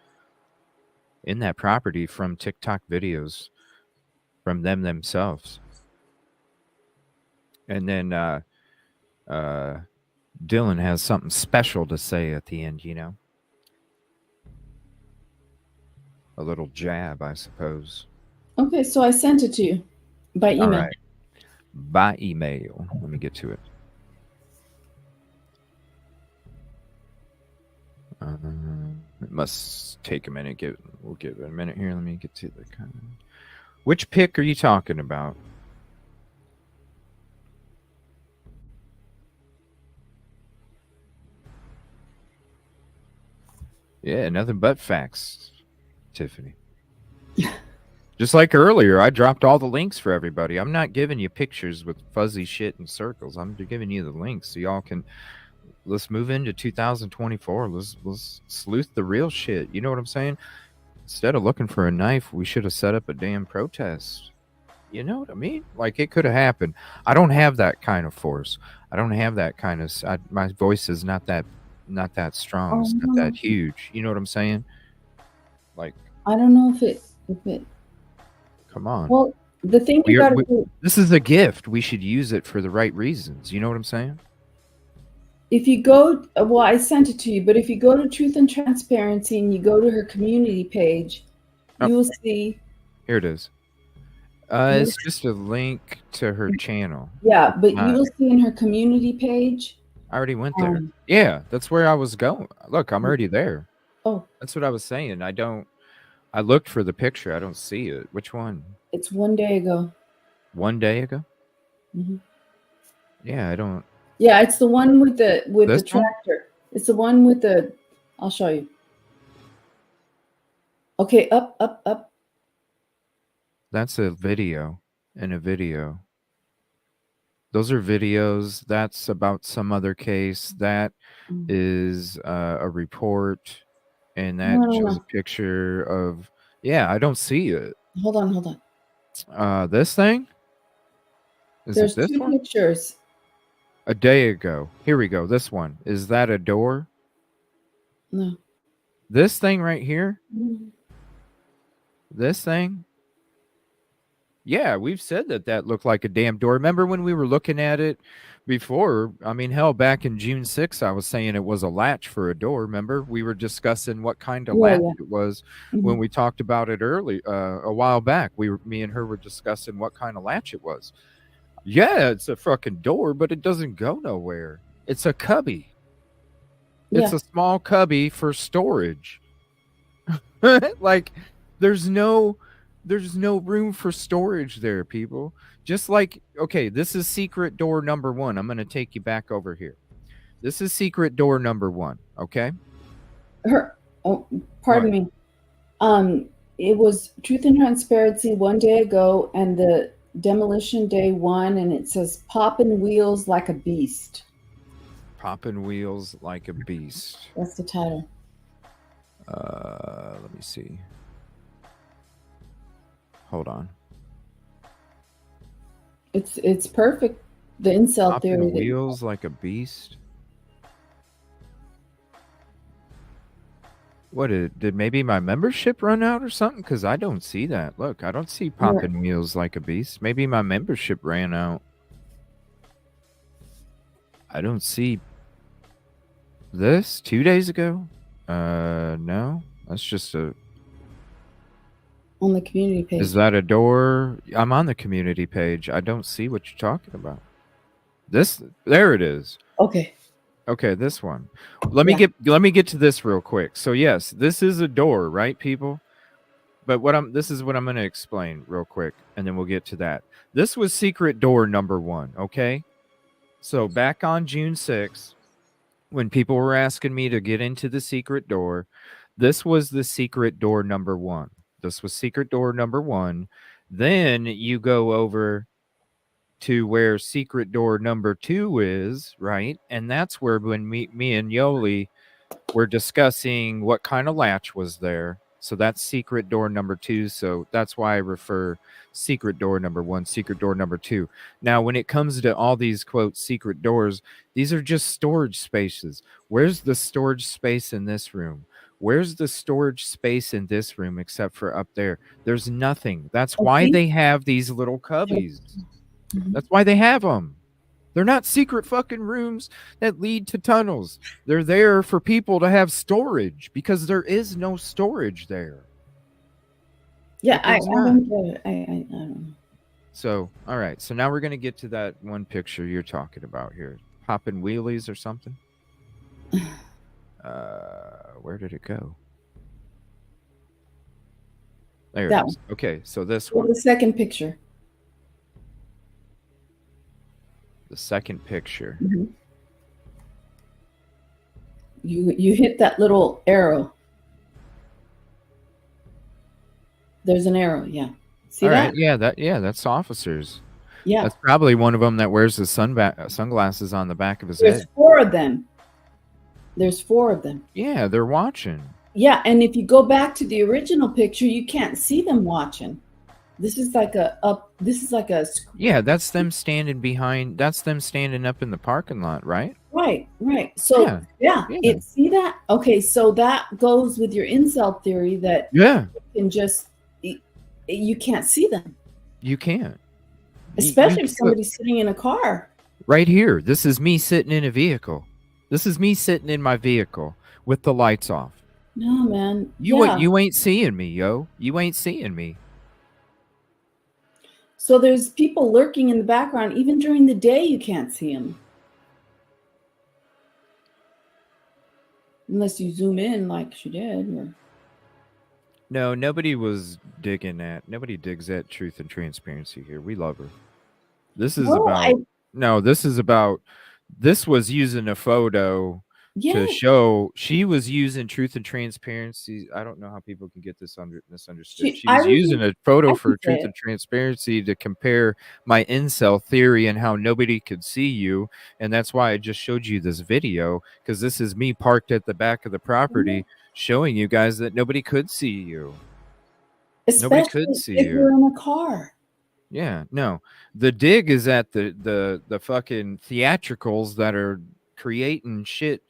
in that property from TikTok videos from them themselves. And then Dylan has something special to say at the end, you know. A little jab, I suppose. Okay, so I sent it to you by email. All right. By email. Let me get to it. It must take a minute. We'll give it a minute here. Let me get to the kind of... Which pic are you talking about? Yeah, nothing but facts, Tiffany. Just like earlier, I dropped all the links for everybody. I'm not giving you pictures with fuzzy shit and circles. I'm giving you the links so y'all can... Let's move into 2024. Let's sleuth the real shit. You know what I'm saying? Instead of looking for a knife, we should have set up a damn protest. You know what I mean? Like, it could have happened. I don't have that kind of force. I don't have that kind of... my voice is not that strong. It's not that huge. You know what I'm saying? Like, I don't know if it... Come on. Well, the thing you got to do... This is a gift. We should use it for the right reasons. You know what I'm saying? if you go, well, I sent it to you, but if you go to Truth and Transparency and you go to her community page, you will see. Here it is. It's just a link to her channel. Yeah, but you will see in her community page. I already went there. Yeah, that's where I was going. Look, I'm already there. Oh, that's what I was saying. I looked for the picture. I don't see it. Which one? It's 1 day ago. 1 day ago? Mm-hmm. Yeah, I don't. Yeah, it's the one with the tractor. It's the one with the. I'll show you. Okay, up. That's a video and a video. Those are videos. That's about some other case. That is a report, and that shows a picture of. Yeah, I don't see it. Hold on. This thing. There's this 2 pictures. A day ago. Here we go. This one. Is that a door? No. This thing right here. This thing. Yeah, we've said that looked like a damn door. Remember when we were looking at it before? I mean, hell, back in June 6th, I was saying it was a latch for a door. Remember? We were discussing what kind of latch it was when we talked about it early, a while back. Me and her were discussing what kind of latch it was. Yeah, it's a fucking door, but it doesn't go nowhere. It's a cubby. It's a small cubby for storage. Like, there's no room for storage there, people. Just like, okay, this is secret door number 1. I'm going to take you back over here. This is secret door number 1, okay? Pardon me. It was Truth and Transparency 1 day ago, and the demolition day 1, and it says poppin' wheels like a beast. Poppin' wheels like a beast. That's the title. Let me see. Hold on. It's perfect. The incel Poppin' theory. Wheels like a beast. What did maybe my membership run out or something? Because I don't see that. Look, I don't see Poppin' Wheels like a beast. Maybe my membership ran out. I don't see this 2 days ago. No, that's just a. On the community page. Is that a door? I'm on the community page. I don't see what you're talking about. There it is. Okay. Okay, this one. Let me get to this real quick. So yes, this is a door, right, people? But this is what I'm going to explain real quick, and then we'll get to that. This was secret door number 1, okay? So back on June 6th, when people were asking me to get into the secret door, this was the secret door number 1. This was secret door number 1. Then you go over to where secret door number 2 is, right? And that's where when me and Yolie were discussing what kind of latch was there. So that's secret door number 2. So that's why I refer secret door number 1, secret door number 2. Now, when it comes to all these, quote, secret doors, these are just storage spaces. Where's the storage space in this room? Where's the storage space in this room except for up there? There's nothing. That's why they have these little cubbies. That's why they have them. They're not secret fucking rooms that lead to tunnels. They're there for people to have storage because there is no storage there. Yeah, I don't get it. I don't know. So, all right. So now we're going to get to that one picture you're talking about here. Popping wheelies or something. Where did it go? There it is. Okay, so this one. The second picture. The second picture. Mm-hmm. You hit that little arrow. There's an arrow, yeah. See all that? Right, yeah, that's officers. Yeah. That's probably one of them that wears the sunglasses on the back of his head. There's 4 of them. There's 4 of them. Yeah, they're watching. Yeah, and if you go back to the original picture, you can't see them watching. This is like a Yeah, that's them standing behind. That's them standing up in the parking lot, right? Right. So yeah. See that? Okay, so that goes with your incel theory that you can just you can't see them. You can't. Especially if somebody's sitting in a car. Right here. This is me sitting in a vehicle. This is me sitting in my vehicle with the lights off. No, man. You ain't seeing me, yo. You ain't seeing me. So there's people lurking in the background. Even during the day, you can't see them. Unless you zoom in like she did. Or... No, nobody was digging that. Nobody digs that truth and transparency here. We love her. This is this was using a photo to show she was using truth and transparency. I don't know how people can get this misunderstood. She was using a photo for truth and transparency to compare my incel theory and how nobody could see you. And that's why I just showed you this video, because this is me parked at the back of the property showing you guys that nobody could see you. Especially nobody could see if you. you're in a car. Yeah, no. The dig is at the fucking theatricals that are creating shit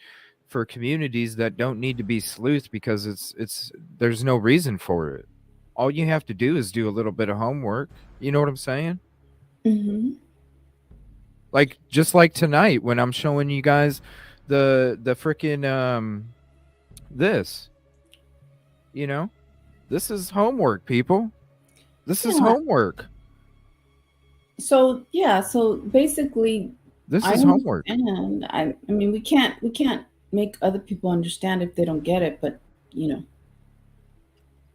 for communities that don't need to be sleuthed, because it's there's no reason for it. All you have to do is do a little bit of homework. You know what I'm saying? Mm-hmm. Like, just like tonight when I'm showing you guys the freaking this. You know? This is homework, people. This is homework. So basically, this is homework. And I mean, we can't make other people understand if they don't get it, but you know.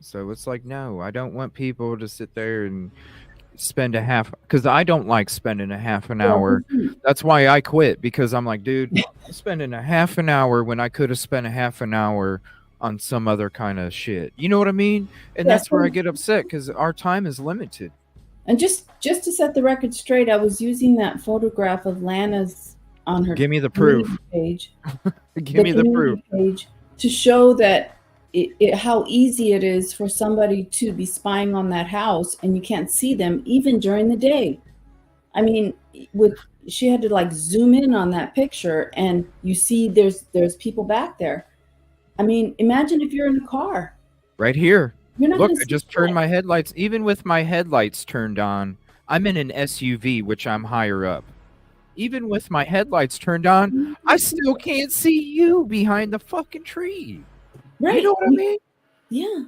So it's like, no, I don't want people to sit there and spend a half, because I don't like spending a half an hour. That's why I quit, because I'm like, dude, I'm spending a half an hour when I could have spent a half an hour on some other kind of shit. You know what I mean? And that's where I get upset, because our time is limited. And just to set the record straight, I was using that photograph of Lana's on her. Give me the proof. Page. Give me the proof. Page to show that how easy it is for somebody to be spying on that house, and you can't see them even during the day. I mean, she had to like zoom in on that picture, and you see there's people back there. I mean, imagine if you're in a car. Right here. Look, I just turned my headlights. Even with my headlights turned on, I'm in an SUV, which I'm higher up. Even with my headlights turned on, I still can't see you behind the fucking tree. Right. You know what I mean? Yeah.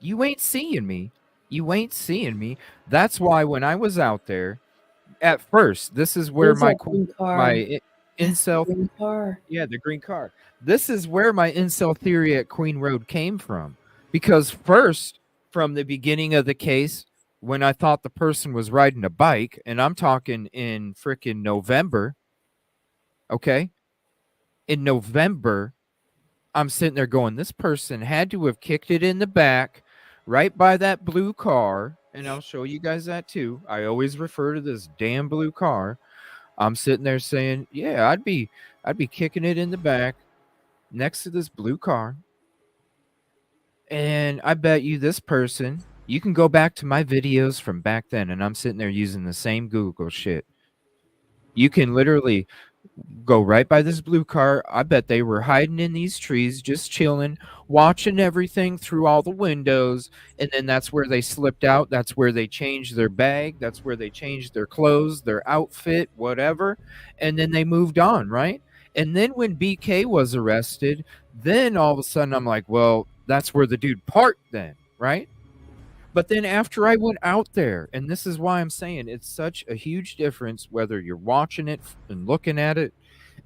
You ain't seeing me. You ain't seeing me. That's why when I was out there, at first, this is where my incel green car. Yeah, the green car. This is where my incel theory at Queen Road came from. Because first, from the beginning of the case, when I thought the person was riding a bike, and I'm talking in freaking November, okay? In November, I'm sitting there going, this person had to have kicked it in the back right by that blue car, and I'll show you guys that too. I always refer to this damn blue car. I'm sitting there saying, yeah, I'd be kicking it in the back next to this blue car. And I bet you this person, you can go back to my videos from back then, and I'm sitting there using the same Google shit. You can literally go right by this blue car. I bet they were hiding in these trees, just chilling, watching everything through all the windows. And then that's where they slipped out. That's where they changed their bag. That's where they changed their clothes, their outfit, whatever. And then they moved on, right? And then when BK was arrested, then all of a sudden I'm like, well, that's where the dude parked then, right? But then after I went out there, and this is why I'm saying it's such a huge difference whether you're watching it and looking at it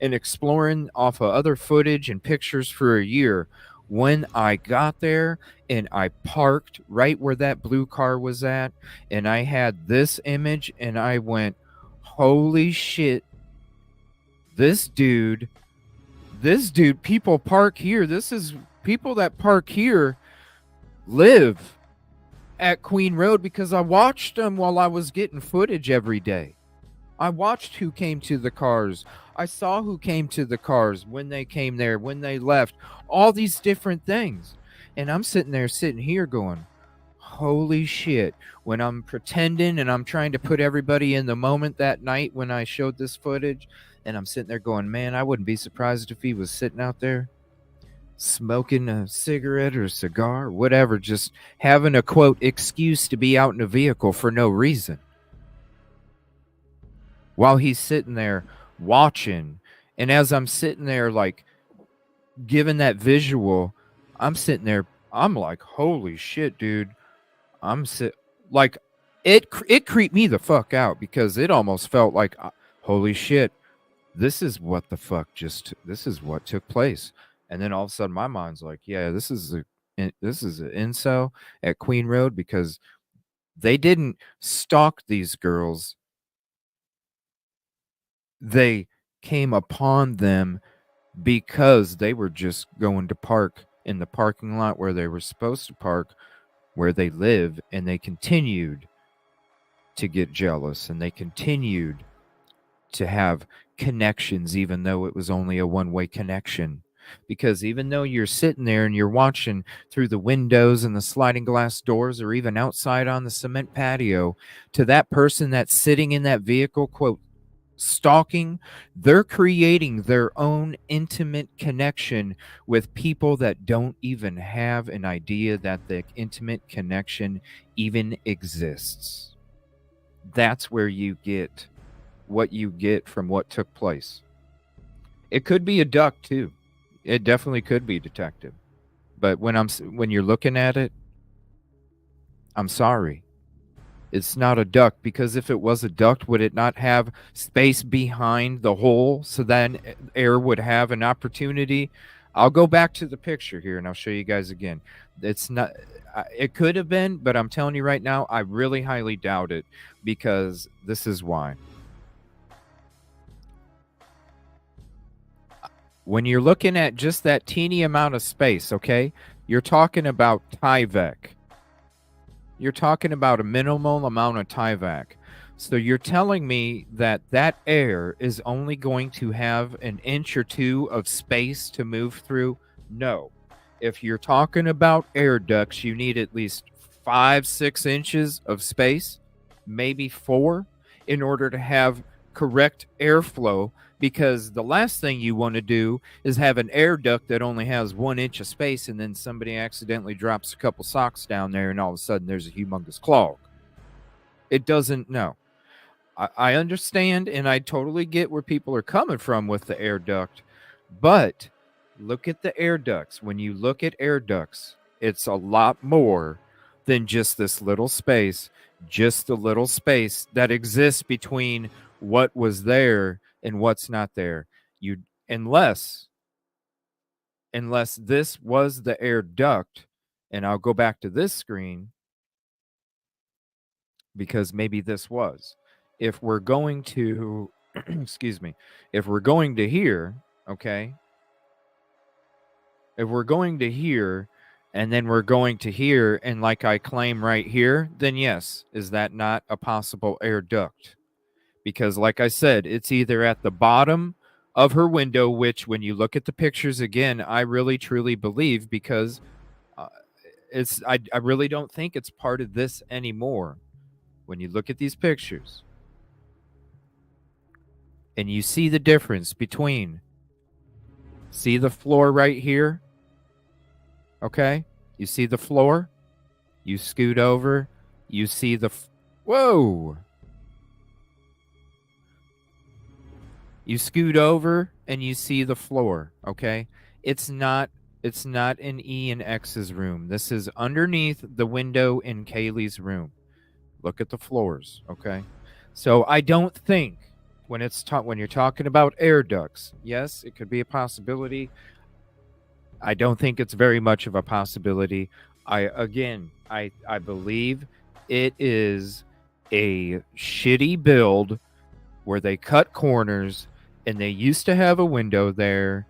and exploring off of other footage and pictures for a year. When I got there and I parked right where that blue car was at, and I had this image, and I went, holy shit, this dude, people park here. This is people that park here live at Queen Road, because I watched them while I was getting footage every day. I watched who came to the cars. I saw who came to the cars, when they came there, when they left, all these different things. And I'm sitting here going, holy shit. When I'm pretending and I'm trying to put everybody in the moment that night when I showed this footage, and I'm sitting there going, man, I wouldn't be surprised if he was sitting out there smoking a cigarette or a cigar, whatever, just having a quote excuse to be out in a vehicle for no reason, while he's sitting there watching And as I'm sitting there, like, given that visual, I'm sitting there, I'm like, holy shit, dude. Like, it creeped me the fuck out, because it almost felt like, holy shit, this is what took place. And then all of a sudden my mind's like, yeah, this is an incel at Queen Road, because they didn't stalk these girls. They came upon them because they were just going to park in the parking lot where they were supposed to park, where they live, and they continued to get jealous, and they continued to have connections, even though it was only a one-way connection. Because even though you're sitting there and you're watching through the windows and the sliding glass doors, or even outside on the cement patio, to that person that's sitting in that vehicle, quote, stalking, they're creating their own intimate connection with people that don't even have an idea that the intimate connection even exists. That's where you get what you get from what took place. It could be a duck too. It definitely could be, detective. But when you're looking at it, I'm sorry. It's not a duct, because if it was a duct, would it not have space behind the hole so then air would have an opportunity? I'll go back to the picture here and I'll show you guys again. It's not. It could have been, but I'm telling you right now, I really highly doubt it, because this is why. When you're looking at just that teeny amount of space, okay, you're talking about Tyvek. You're talking about a minimal amount of Tyvek. So you're telling me that that air is only going to have an inch or two of space to move through? No. If you're talking about air ducts, you need at least 5-6 inches of space, maybe 4, in order to have correct airflow, because the last thing you want to do is have an air duct that only has 1 inch of space, and then somebody accidentally drops a couple socks down there and all of a sudden there's a humongous clog. It doesn't. No. I understand, and I totally get where people are coming from with the air duct, but look at the air ducts. When you look at air ducts, it's a lot more than just this little space, just the little space that exists between what was there and what's not there. Unless this was the air duct, and I'll go back to this screen, because maybe this was. If we're going to excuse me, if we're going to here, okay? If we're going to here and then we're going to here, and like I claim right here, then yes, is that not a possible air duct? Because like I said, it's either at the bottom of her window, which when you look at the pictures again, I really truly believe, because I really don't think it's part of this anymore. When you look at these pictures and you see the difference between, see the floor right here? Okay? You see the floor? You scoot over, you see whoa! You scoot over and you see the floor, okay? It's not in E and X's room. This is underneath the window in Kaylee's room. Look at the floors, okay? So I don't think when you're talking about air ducts, yes, it could be a possibility. I don't think it's very much of a possibility. I believe it is a shitty build where they cut corners, and they used to have a window there,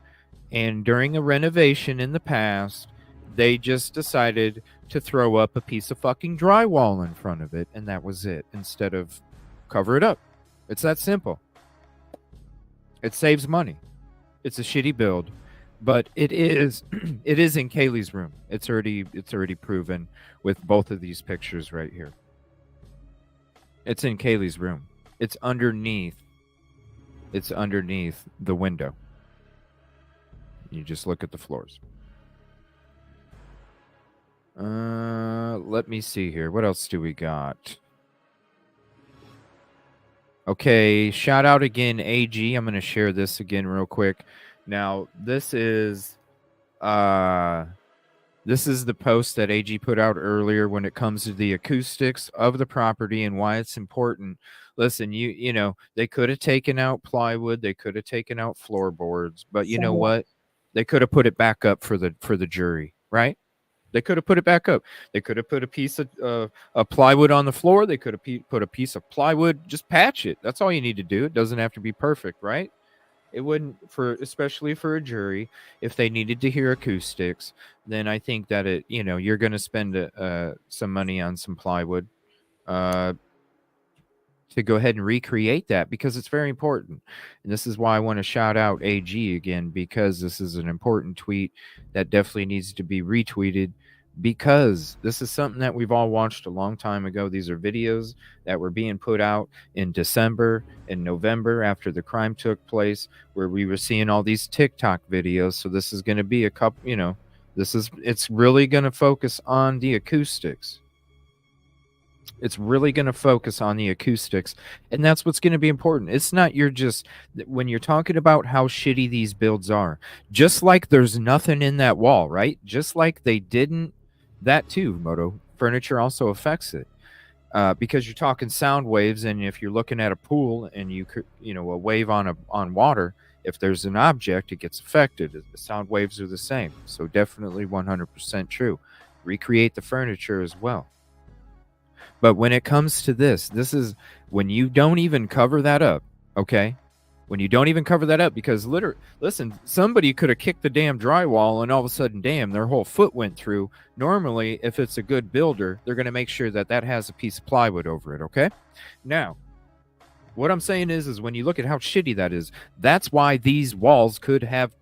and during a renovation in the past, they just decided to throw up a piece of fucking drywall in front of it, and that was it, instead of cover it up. It's that simple. It saves money. It's a shitty build, but it is it is in Kaylee's room. It's already proven with both of these pictures right here. It's in Kaylee's room. It's underneath the window. You just look at the floors. Let me see here. What else do we got? Okay, shout out again, AG. I'm going to share this again real quick. Now, this is the post that AG put out earlier when it comes to the acoustics of the property and why it's important. Listen, you know, they could have taken out plywood, they could have taken out floorboards, but you know what? They could have put it back up for the jury, right? They could have put it back up. They could have put a piece of plywood on the floor. They could have put a piece of plywood. Just patch it. That's all you need to do. It doesn't have to be perfect, right? It wouldn't, especially for a jury, if they needed to hear acoustics. Then I think that you're going to spend some money on some plywood to go ahead and recreate that, because it's very important. And this is why I want to shout out AG again, because this is an important tweet that definitely needs to be retweeted, because this is something that we've all watched a long time ago. These are videos that were being put out in December and November after the crime took place, where we were seeing all these TikTok videos. So this is going to be a couple, it's really going to focus on the acoustics. It's really going to focus on the acoustics, and that's what's going to be important. It's not when you're talking about how shitty these builds are, just like there's nothing in that wall, right? Just like they didn't, that too, Moto, furniture also affects it. Because you're talking sound waves, and if you're looking at a pool and a wave on water, if there's an object, it gets affected. The sound waves are the same. So definitely 100% true. Recreate the furniture as well. But when it comes to this is when you don't even cover that up, okay? When you don't even cover that up, because listen, somebody could have kicked the damn drywall and all of a sudden, damn, their whole foot went through. Normally, if it's a good builder, they're going to make sure that has a piece of plywood over it, okay? Now, what I'm saying is when you look at how shitty that is, that's why these walls could have,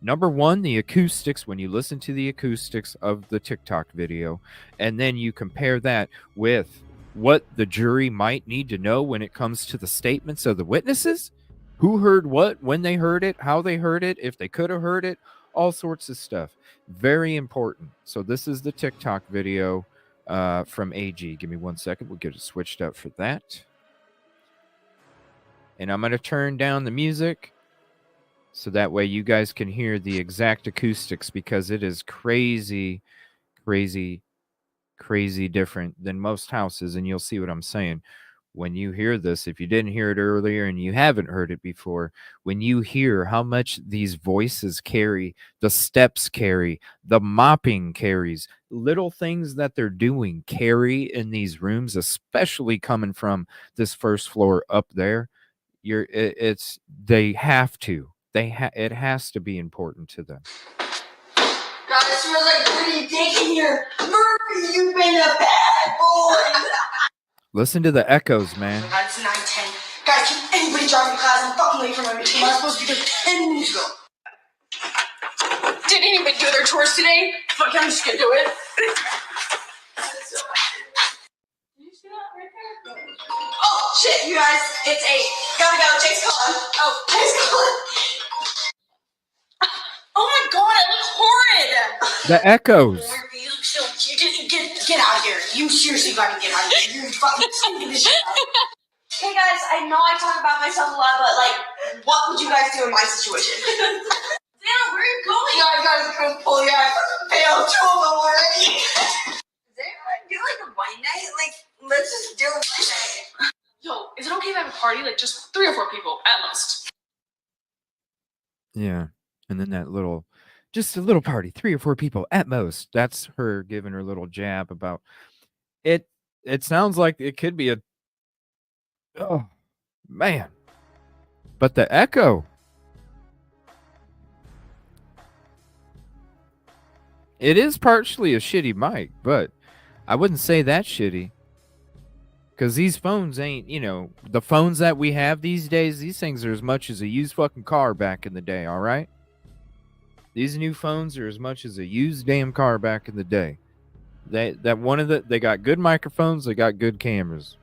number one, the acoustics, when you listen to the acoustics of the TikTok video, and then you compare that with what the jury might need to know when it comes to the statements of the witnesses, who heard what, when they heard it, how they heard it, if they could have heard it, all sorts of stuff. Very important. So this is the TikTok video from AG. Give me 1 second. We'll get it switched up for that. And I'm going to turn down the music, so that way you guys can hear the exact acoustics, because it is crazy, crazy, crazy different than most houses. And you'll see what I'm saying when you hear this. If you didn't hear it earlier and you haven't heard it before, when you hear how much these voices carry, the steps carry, the mopping carries, little things that they're doing carry in these rooms, especially coming from this first floor up there, they have to. It has to be important to them. God, it smells like pretty dick in here. Murphy, you've been a bad boy. Listen to the echoes, man. God, it's 9:10. Guys, can anybody drive me class? I'm fucking late for my meeting. I was supposed to be there 10 minutes ago. Did anybody do their chores today? Fuck, I'm just gonna do it. Oh, shit, you guys. It's 8. Gotta go. Jake's calling. Oh, Jake's calling. Oh my god, I look horrid! The echoes. You look so cute. Get out of here. You seriously gotta get out of here. You're fucking stinking this shit out. Hey guys, I know I talk about myself a lot, but what would you guys do in my situation? Damn, where are you going? Yeah, I gotta go pull you out. Failed 2 of them already. Does anyone do a wine night? Let's just do a wine night. Yo, is it okay if I have a party? Just 3 or 4 people at most. Yeah. And then just a little party, 3 or 4 people at most. That's her giving her little jab about it. It sounds like it could be oh, man. But the echo. It is partially a shitty mic, but I wouldn't say that shitty. Because these phones ain't, the phones that we have these days, these things are as much as a used fucking car back in the day, all right? These new phones are as much as a used damn car back in the day. They got good microphones, they got good cameras.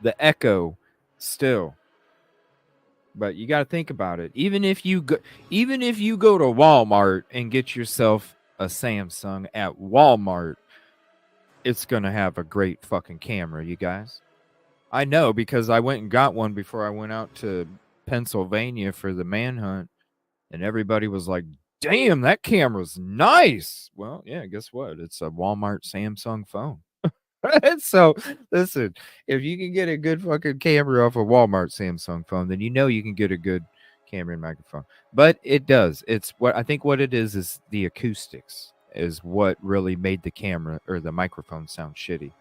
The echo still. But you got to think about it. Even if you go to Walmart and get yourself a Samsung at Walmart, it's going to have a great fucking camera, you guys. I know because I went and got one before I went out to Pennsylvania for the manhunt, and everybody was like, "Damn, that camera's nice." Well, yeah, guess what? It's a Walmart Samsung phone. So, listen, if you can get a good fucking camera off a Walmart Samsung phone, then you know you can get a good camera and microphone. But it does. It's what I think what it is the acoustics is what really made the camera or the microphone sound shitty.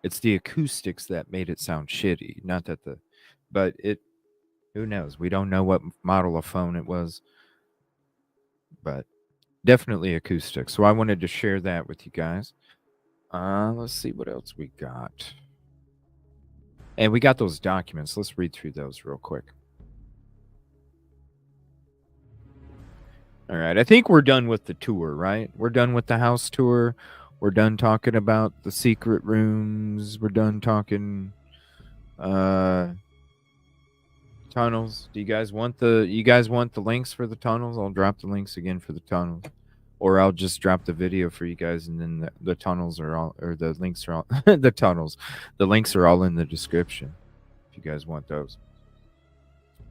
It's the acoustics that made it sound shitty, not that but who knows? We don't know what model of phone it was, but definitely acoustics. So I wanted to share that with you guys. Let's see what else we got. And we got those documents. Let's read through those real quick. All right. I think we're done with the tour, right? We're done with the house tour. We're done talking about the secret rooms. We're done talking tunnels. Do you guys want the links for the tunnels? I'll drop the links again for the tunnels. Or I'll just drop the video for you guys, and then the tunnels are all, or the links are all, the tunnels. The links are all in the description if you guys want those.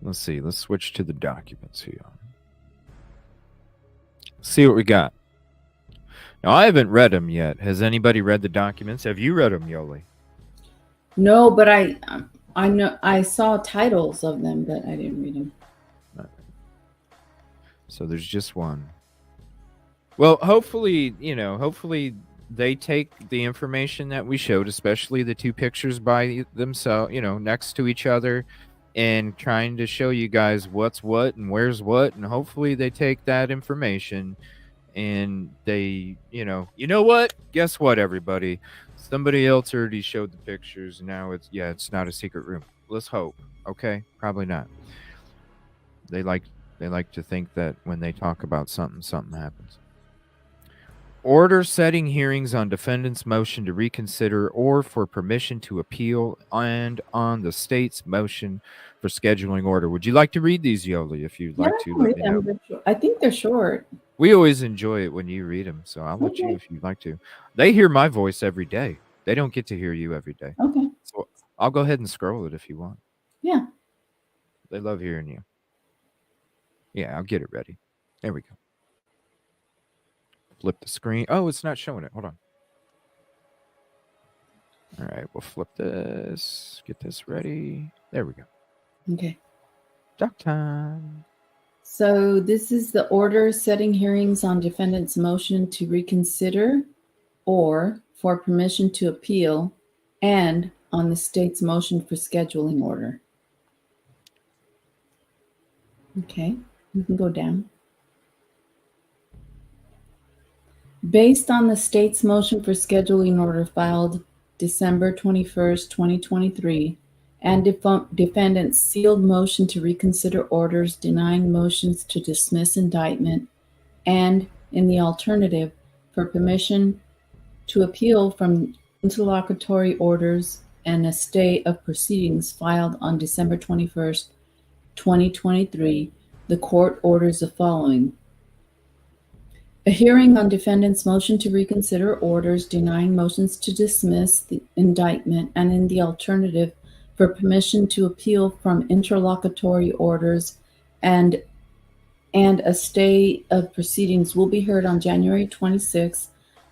Let's see. Let's switch to the documents here. See what we got. Now, I haven't read them yet. Has anybody read the documents? Have you read them, Yolie? No, but I know I saw titles of them, but I didn't read them. So there's just one. Well, hopefully they take the information that we showed, especially the two pictures by themselves, next to each other, and trying to show you guys what's what and where's what, and hopefully they take that information and they, you know what? Guess what, everybody? Somebody else already showed the pictures, and now it's not a secret room. Let's hope. Okay, probably not. They like to think that when they talk about something happens. Order setting hearings on defendant's motion to reconsider or for permission to appeal, and on the state's motion for scheduling order. Would you like to read these, Yolie? If you'd like to, let me know. I think they're short. We always enjoy it when you read them, so I'll let you if you'd like to. They hear my voice every day. They don't get to hear you every day. Okay. So I'll go ahead and scroll it if you want. Yeah. They love hearing you. Yeah, I'll get it ready. There we go. Flip the screen. Oh, it's not showing it. Hold on. All right, we'll flip this. Get this ready. There we go. Okay. Doc time. So this is the order setting hearings on defendant's motion to reconsider or for permission to appeal, and on the state's motion for scheduling order. Okay, you can go down. Based on the state's motion for scheduling order filed December 21st, 2023, and defendant's sealed motion to reconsider orders denying motions to dismiss indictment, and in the alternative, for permission to appeal from interlocutory orders and a stay of proceedings filed on December 21st, 2023, the court orders the following. A hearing on defendant's motion to reconsider orders denying motions to dismiss the indictment, and in the alternative, for permission to appeal from interlocutory orders and a stay of proceedings will be heard on January 26,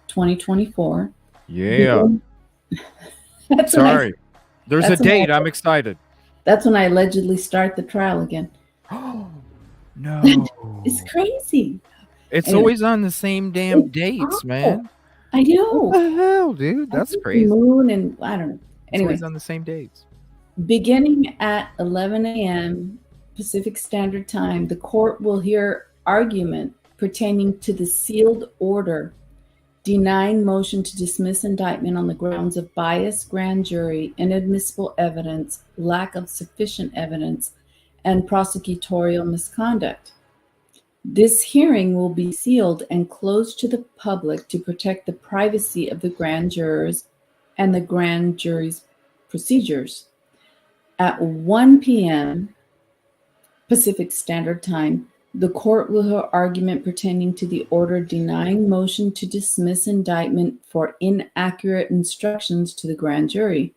2024. Yeah. Sorry. There's a date. I'm excited. That's when I allegedly start the trial again. Oh, no. It's crazy. It's Anyway. always on the same damn dates, man. I know. What the hell, dude? That's crazy. Moon and I don't know. Anyway, It's always on the same dates. beginning at 11 a.m. Pacific Standard Time, the court will hear argument pertaining to the sealed order denying motion to dismiss indictment on the grounds of bias, grand jury, inadmissible evidence, lack of sufficient evidence, and prosecutorial misconduct. This hearing will be sealed and closed to the public to protect the privacy of the grand jurors and the grand jury's procedures. At 1 p.m. Pacific Standard Time, the court will hear argument pertaining to the order denying motion to dismiss indictment for inaccurate instructions to the grand jury.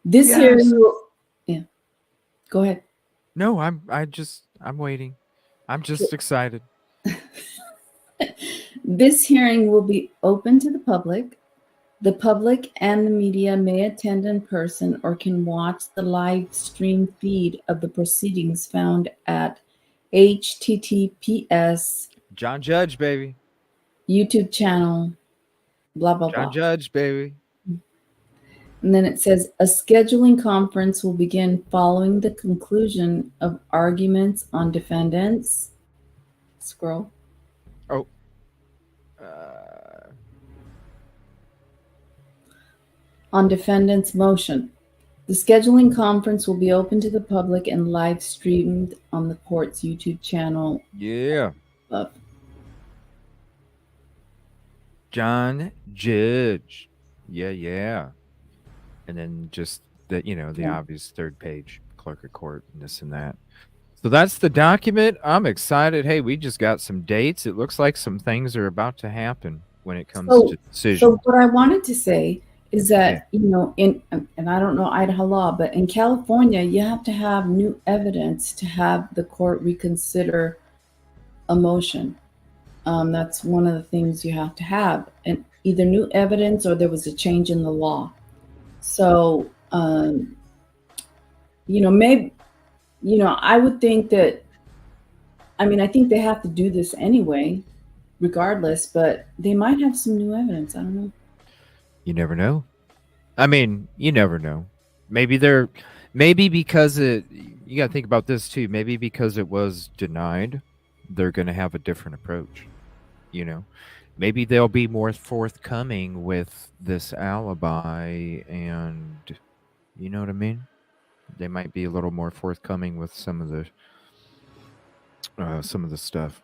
This Yes. hearing will, yeah, go ahead. No, I'm waiting. I'm just excited. This hearing will be open to the public. The public and the media may attend in person or can watch the live stream feed of the proceedings found at https John Judge, baby. YouTube channel, blah, blah, John blah. Judge, baby. And then it says a scheduling conference will begin following the conclusion of arguments on defendants. Scroll. Oh. On defendant's motion. The scheduling conference will be open to the public and live streamed on the court's YouTube channel. Yeah. Above. John Judge. Yeah. And then just the Yeah. obvious third page, clerk of court, and this and that. So that's the document. I'm excited. Hey, we just got some dates. It looks like some things are about to happen when it comes to decisions. So what I wanted to say is that, and I don't know Idaho law, but in California, you have to have new evidence to have the court reconsider a motion. That's one of the things you have to have, and either new evidence or there was a change in the law. So, maybe, I would think that, I think they have to do this anyway, regardless, but they might have some new evidence. I don't know. You never know. You never know. Maybe because you got to think about this too. Maybe because it was denied, they're going to have a different approach. Maybe they'll be more forthcoming with this alibi, and you know what I mean? They might be a little more forthcoming with some of the stuff.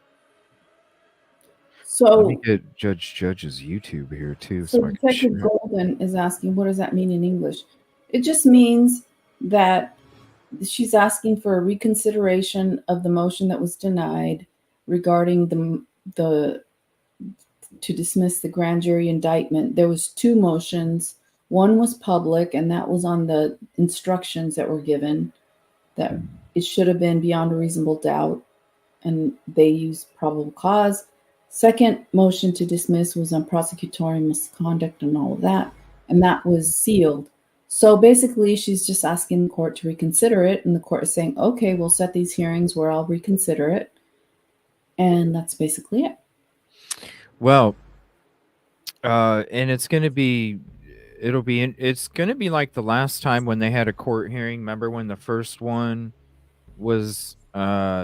So let me get Judge's YouTube here too. So Detective Golden is asking, what does that mean in English? It just means that she's asking for a reconsideration of the motion that was denied regarding the to dismiss the grand jury indictment. There was two motions. One was public, and that was on the instructions that were given that it should have been beyond a reasonable doubt, and they used probable cause. Second motion to dismiss was on prosecutorial misconduct and all of that, and that was sealed. So basically, she's just asking the court to reconsider it, and the court is saying, okay, we'll set these hearings where I'll reconsider it, and that's basically it. Well, and it's going to be like the last time when they had a court hearing. Remember when the first one was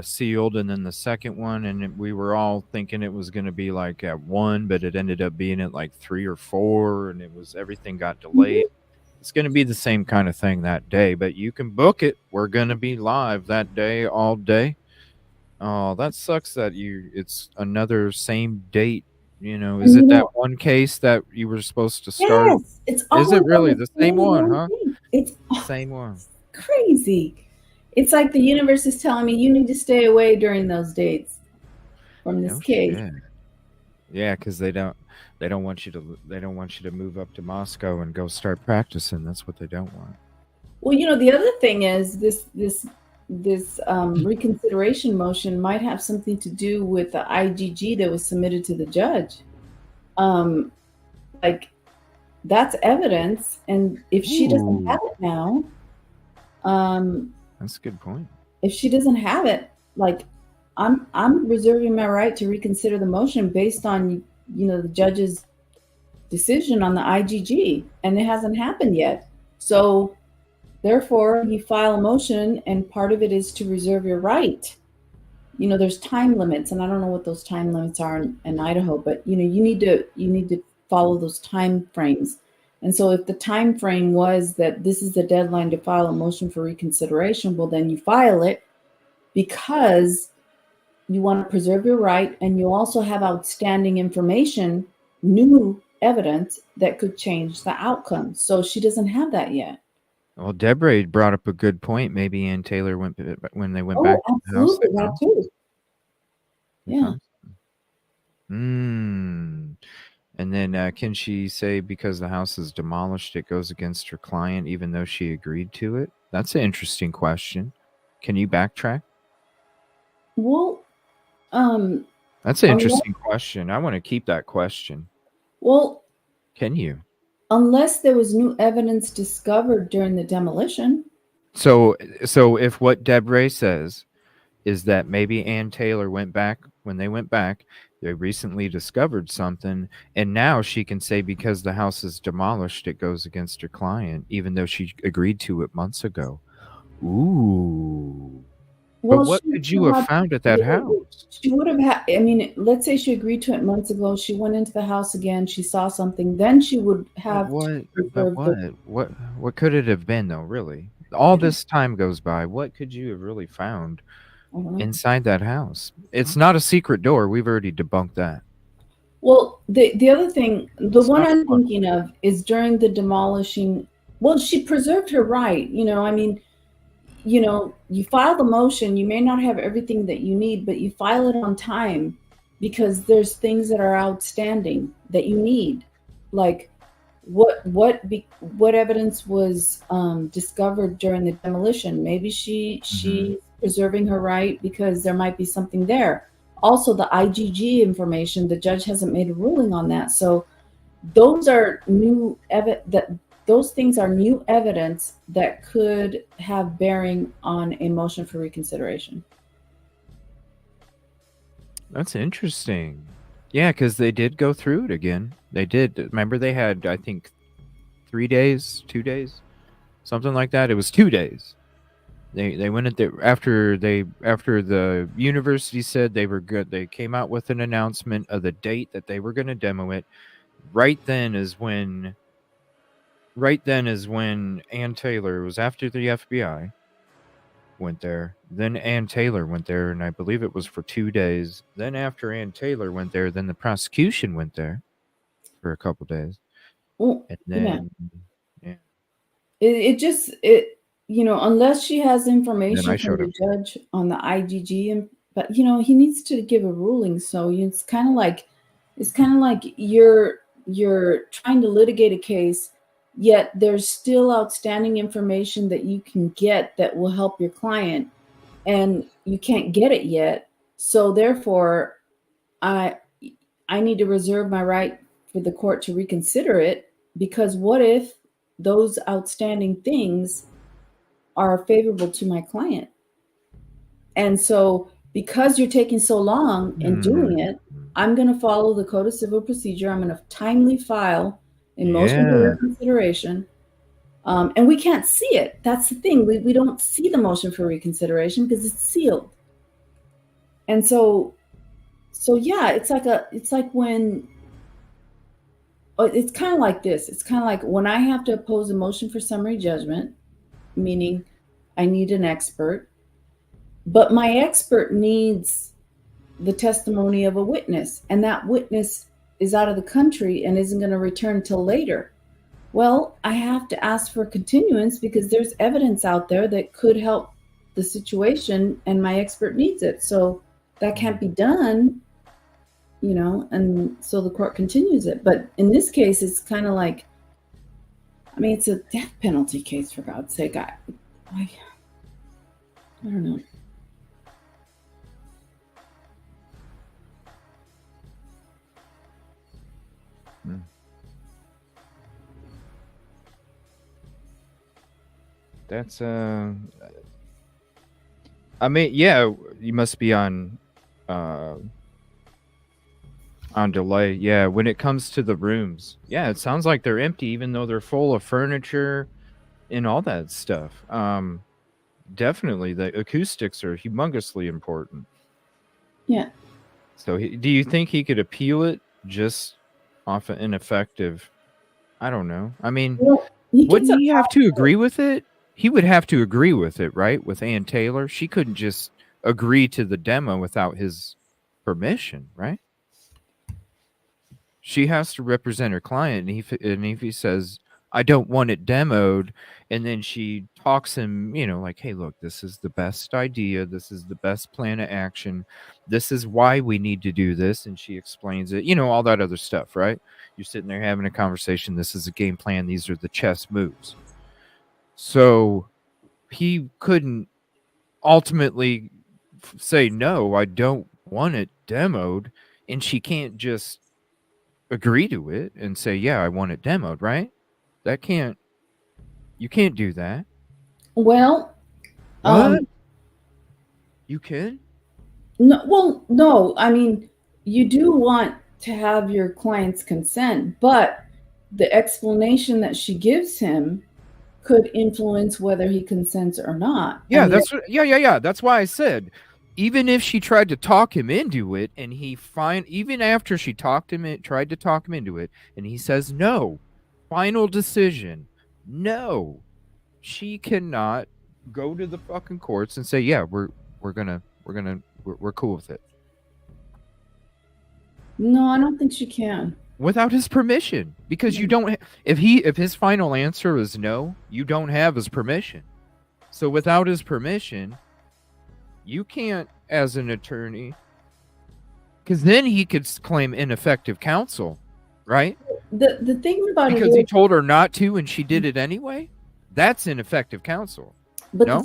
sealed, and then the second one, and we were all thinking it was going to be like at 1, but it ended up being at like 3 or 4, and everything got delayed. It's going to be the same kind of thing that day, but you can book it. We're going to be live that day, all day. Oh, that sucks that it's another same date. Is it that one case that you were supposed to start? Yes, it's is it really the same one, huh? It's the same one. Crazy. It's like the universe is telling me you need to stay away during those dates from this case. Yeah, because they don't want you to move up to Moscow and go start practicing. That's what they don't want. Well, the other thing is this reconsideration motion might have something to do with the IGG that was submitted to the judge. Like that's evidence, and if she doesn't have it now, that's a good point. If she doesn't have it, like I'm reserving my right to reconsider the motion based on the judge's decision on the IGG, and it hasn't happened yet. So therefore, you file a motion, and part of it is to reserve your right. There's time limits, and I don't know what those time limits are in Idaho, but you need to follow those time frames. And so if the time frame was that this is the deadline to file a motion for reconsideration, well, then you file it because you want to preserve your right, and you also have outstanding information, new evidence that could change the outcome. So she doesn't have that yet. Well, Deborah brought up a good point. Maybe Ann Taylor when they went back to the house. Absolutely, that too. Yeah. And then can she say because the house is demolished, it goes against her client, even though she agreed to it? That's an interesting question. Can you backtrack? Well, That's an unless, interesting question. I want to keep that question. well, Can you? unless there was new evidence discovered during the demolition. So if what Deb Ray says is that maybe Ann Taylor went back when they went back, they recently discovered something, and now she can say because the house is demolished, it goes against her client, even though she agreed to it months ago. Ooh. But Well, what she could you have found at that house? She would have had. I mean, let's say she agreed to it months ago. She went into the house again. She saw something. Then she would have to preserve the. What could it have been though? Really, all this time goes by. What could you have really found inside that house? It's not a secret door. We've already debunked that. Well, the other thing, the It's one not I'm fun. thinking of is during the demolishing. Well, she preserved her right. I mean, you file the motion, you may not have everything that you need, but you file it on time because there's things that are outstanding that you need. Like what evidence was discovered during the demolition? Maybe she's preserving her right because there might be something there. Also, the IGG information, the judge hasn't made a ruling on that. So those are new those things are new evidence that could have bearing on a motion for reconsideration. That's interesting. Yeah, because they did go through it again. They did. Remember, they had, I think, 3 days, 2 days, something like that. It was 2 days. They went at after the university said they were good. They came out with an announcement of the date that they were going to demo it. Right then is when Ann Taylor, was after the FBI went there. Then Ann Taylor went there, and I believe it was for 2 days. Then after Ann Taylor went there, then the prosecution went there for a couple days. Well, And then unless she has then I information from showed the up. judge on the IGG, but he needs to give a ruling. So it's kind of like you're trying to litigate a case, yet there's still outstanding information that you can get that will help your client, and you can't get it yet. So therefore, I need to reserve my right for the court to reconsider it, because what if those outstanding things are favorable to my client? And so because you're taking so long in doing it, I'm going to follow the Code of Civil Procedure. I'm going to timely file a motion for reconsideration. And we can't see it. That's the thing. We don't see the motion for reconsideration because it's sealed. And so yeah, it's kind of like this. It's kind of like when I have to oppose a motion for summary judgment, meaning I need an expert, but my expert needs the testimony of a witness, and that witness is out of the country and isn't going to return till later. Well, I have to ask for continuance because there's evidence out there that could help the situation, and my expert needs it. So that can't be done, and so the court continues it. But in this case, it's kind of like, I mean, it's a death penalty case, for God's sake. I don't know. That's I mean, yeah, you must be on delay. Yeah, when it comes to the rooms. Yeah, it sounds like they're empty even though they're full of furniture and all that stuff. Definitely the acoustics are humongously important. Yeah. So do you think he could appeal it just off an ineffective? I don't know. I mean, wouldn't he have to agree with it? He would have to agree with it, right? With Ann Taylor. She couldn't just agree to the demo without his permission, right? She has to represent her client. And if he says, I don't want it demoed. And then she talks him, like, hey, look, this is the best idea. This is the best plan of action. This is why we need to do this. And she explains it, all that other stuff, right? You're sitting there having a conversation. This is a game plan. These are the chess moves. So he couldn't ultimately say, no, I don't want it demoed. And she can't just agree to it and say, yeah, I want it demoed, right? You can't do that. Well, What? You can? no. I mean, you do want to have your client's consent, but the explanation that she gives him could influence whether he consents or not. Yeah, I mean, yeah. That's why I said, even if she tried to talk him into it, and even after she tried to talk him into it, and he says no, final decision, no, she cannot go to the fucking courts and say, yeah, we're cool with it. no, I don't think she can. Without his permission, because you don't. If his final answer is no, you don't have his permission. So without his permission, you can't, as an attorney, because then he could claim ineffective counsel, right? The thing about Because it he is, told her not to, and she did it anyway. That's ineffective counsel. but No? the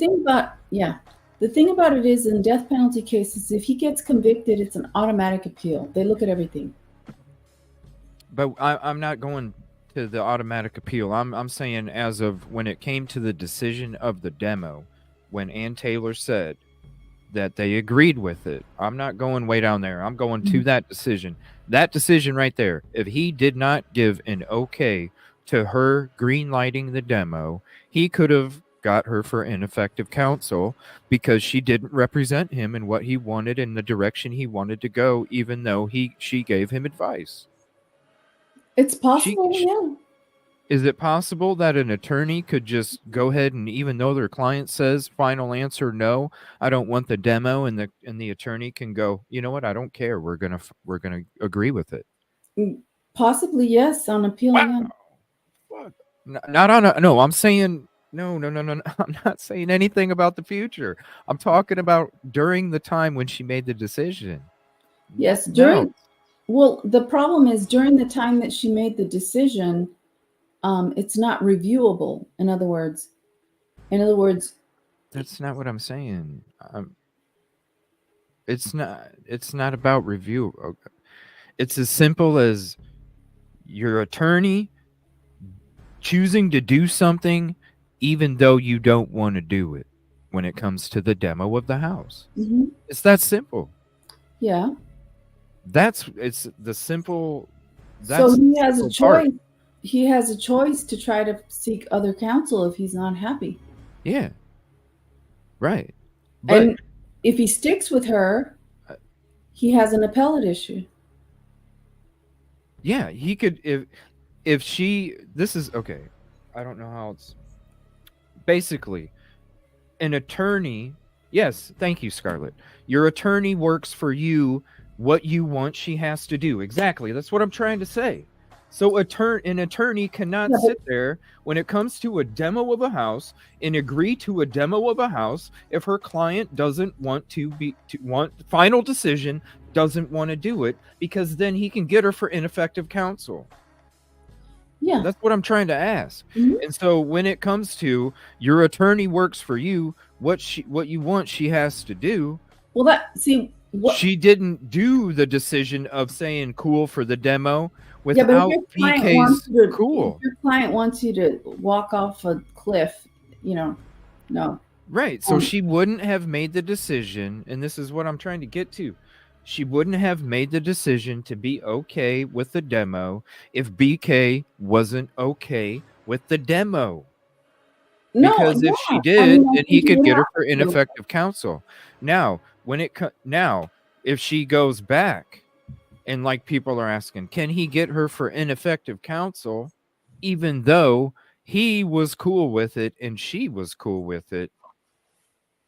thing about it is, in death penalty cases, if he gets convicted, it's an automatic appeal. They look at everything. But I'm not going to the automatic appeal. I'm saying, as of when it came to the decision of the demo, when Ann Taylor said that they agreed with it, I'm not going way down there. I'm going to that decision. That decision right there. If he did not give an okay to her green lighting the demo, he could have got her for ineffective counsel because she didn't represent him in what he wanted in the direction he wanted to go, even though she gave him advice. It's possible, yeah. Is it possible that an attorney could just go ahead and, even though their client says final answer no, I don't want the demo, and the attorney can go, you know what, I don't care, we're gonna agree with it? Possibly, yes, on appeal. Wow. Yeah. Not on a no. I'm saying no. I'm not saying anything about the future. I'm talking about during the time when she made the decision. Yes, No. well, the problem is during the time that she made the decision, it's not reviewable. In other words, That's not what I'm saying. It's not about review. It's as simple as your attorney choosing to do something even though you don't want to do it when it comes to the demo of the house. Mhm. It's that simple. Yeah. It's the simple. So he has a simple choice. part. He has a choice to try to seek other counsel if he's not happy. Yeah. Right. But And if he sticks with her, he has an appellate issue. yeah, he could if she this is okay. I don't know how it's basically an attorney. Yes, thank you, Scarlett. Your attorney works for you. What you want, she has to do. Exactly. That's what I'm trying to say. So an attorney cannot sit there when it comes to a demo of a house and agree to a demo of a house if her client doesn't want want final decision, doesn't want to do it, because then he can get her for ineffective counsel. Yeah. That's what I'm trying to ask. Mhm. And so when it comes to your attorney works for you, what you want, she has to do. Well, She didn't do the decision of saying cool for the demo but without if your client BK's cool. If your client wants you to walk off a cliff, no. Right. So she wouldn't have made the decision, and this is what I'm trying to get to. She wouldn't have made the decision to be okay with the demo if BK wasn't okay with the demo. No, Because if she yeah. did, I then he think could you get her have for to. ineffective counsel. Now, if she goes back, and like people are asking, can he get her for ineffective counsel, even though he was cool with it and she was cool with it,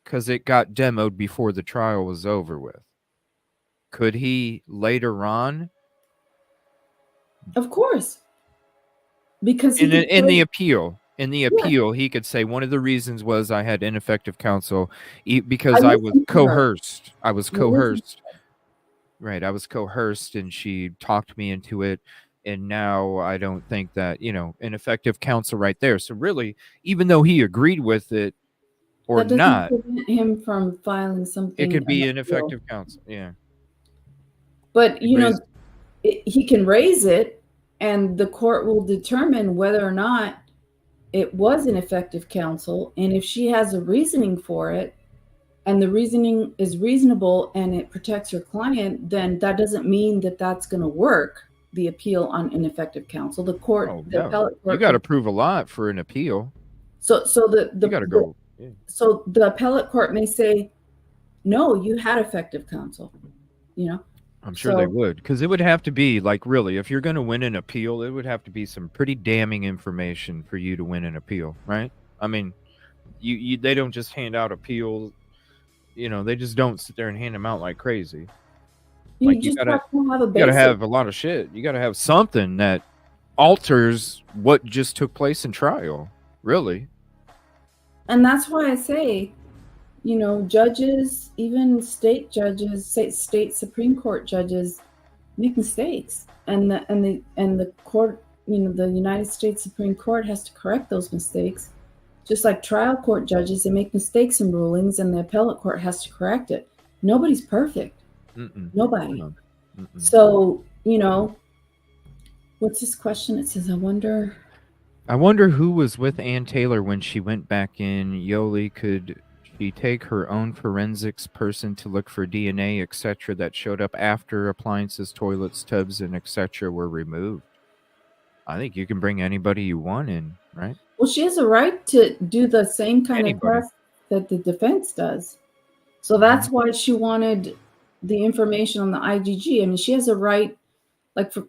because it got demoed before the trial was over with? Could he later on? Of course. because he could in the say- appeal. In the appeal, he could say one of the reasons was I had ineffective counsel because I I was listened to her. coerced. I was You listened coerced. Right. I was coerced and she talked me into it. And now I don't think that, ineffective counsel right there. So really, even though he agreed with it or that doesn't not, prevent him from filing something. it could be an appeal. ineffective counsel. Yeah. But He raised- he can raise it, and the court will determine whether or not it was ineffective counsel. And if she has a reasoning for it, and the reasoning is reasonable and it protects her client, then that doesn't mean that that's going to work. The appeal on ineffective counsel, the court, Oh, the no. appellate court. You got to prove a lot for an appeal. So the You got to go. Yeah. So the appellate court may say, no, you had effective counsel. I'm sure they So- would, because it would have to be like, really, if you're going to win an appeal, it would have to be some pretty damning information for you to win an appeal, right? I mean, they don't just hand out appeals. They just don't sit there and hand them out like crazy. You Like, you just gotta- have to have a You got to basis. have a lot of shit. You got to have something that alters what just took place in trial, really. And that's why I say, judges, even state judges, state Supreme Court judges make mistakes. And the court, the United States Supreme Court has to correct those mistakes. Just like trial court judges, they make mistakes in rulings and the appellate court has to correct it. Nobody's perfect. Mm-mm. Nobody. No. Mm-mm. So, what's this question? It says, I wonder who was with Ann Taylor when she went back in. Yolie, could she take her own forensics person to look for DNA, etc., that showed up after appliances, toilets, tubs, and etc. were removed? I think you can bring anybody you want in, right? Well, she has a right to do the same kind Anybody. of test that the defense does. So that's why she wanted the information on the IgG. I mean, she has a right, like, for,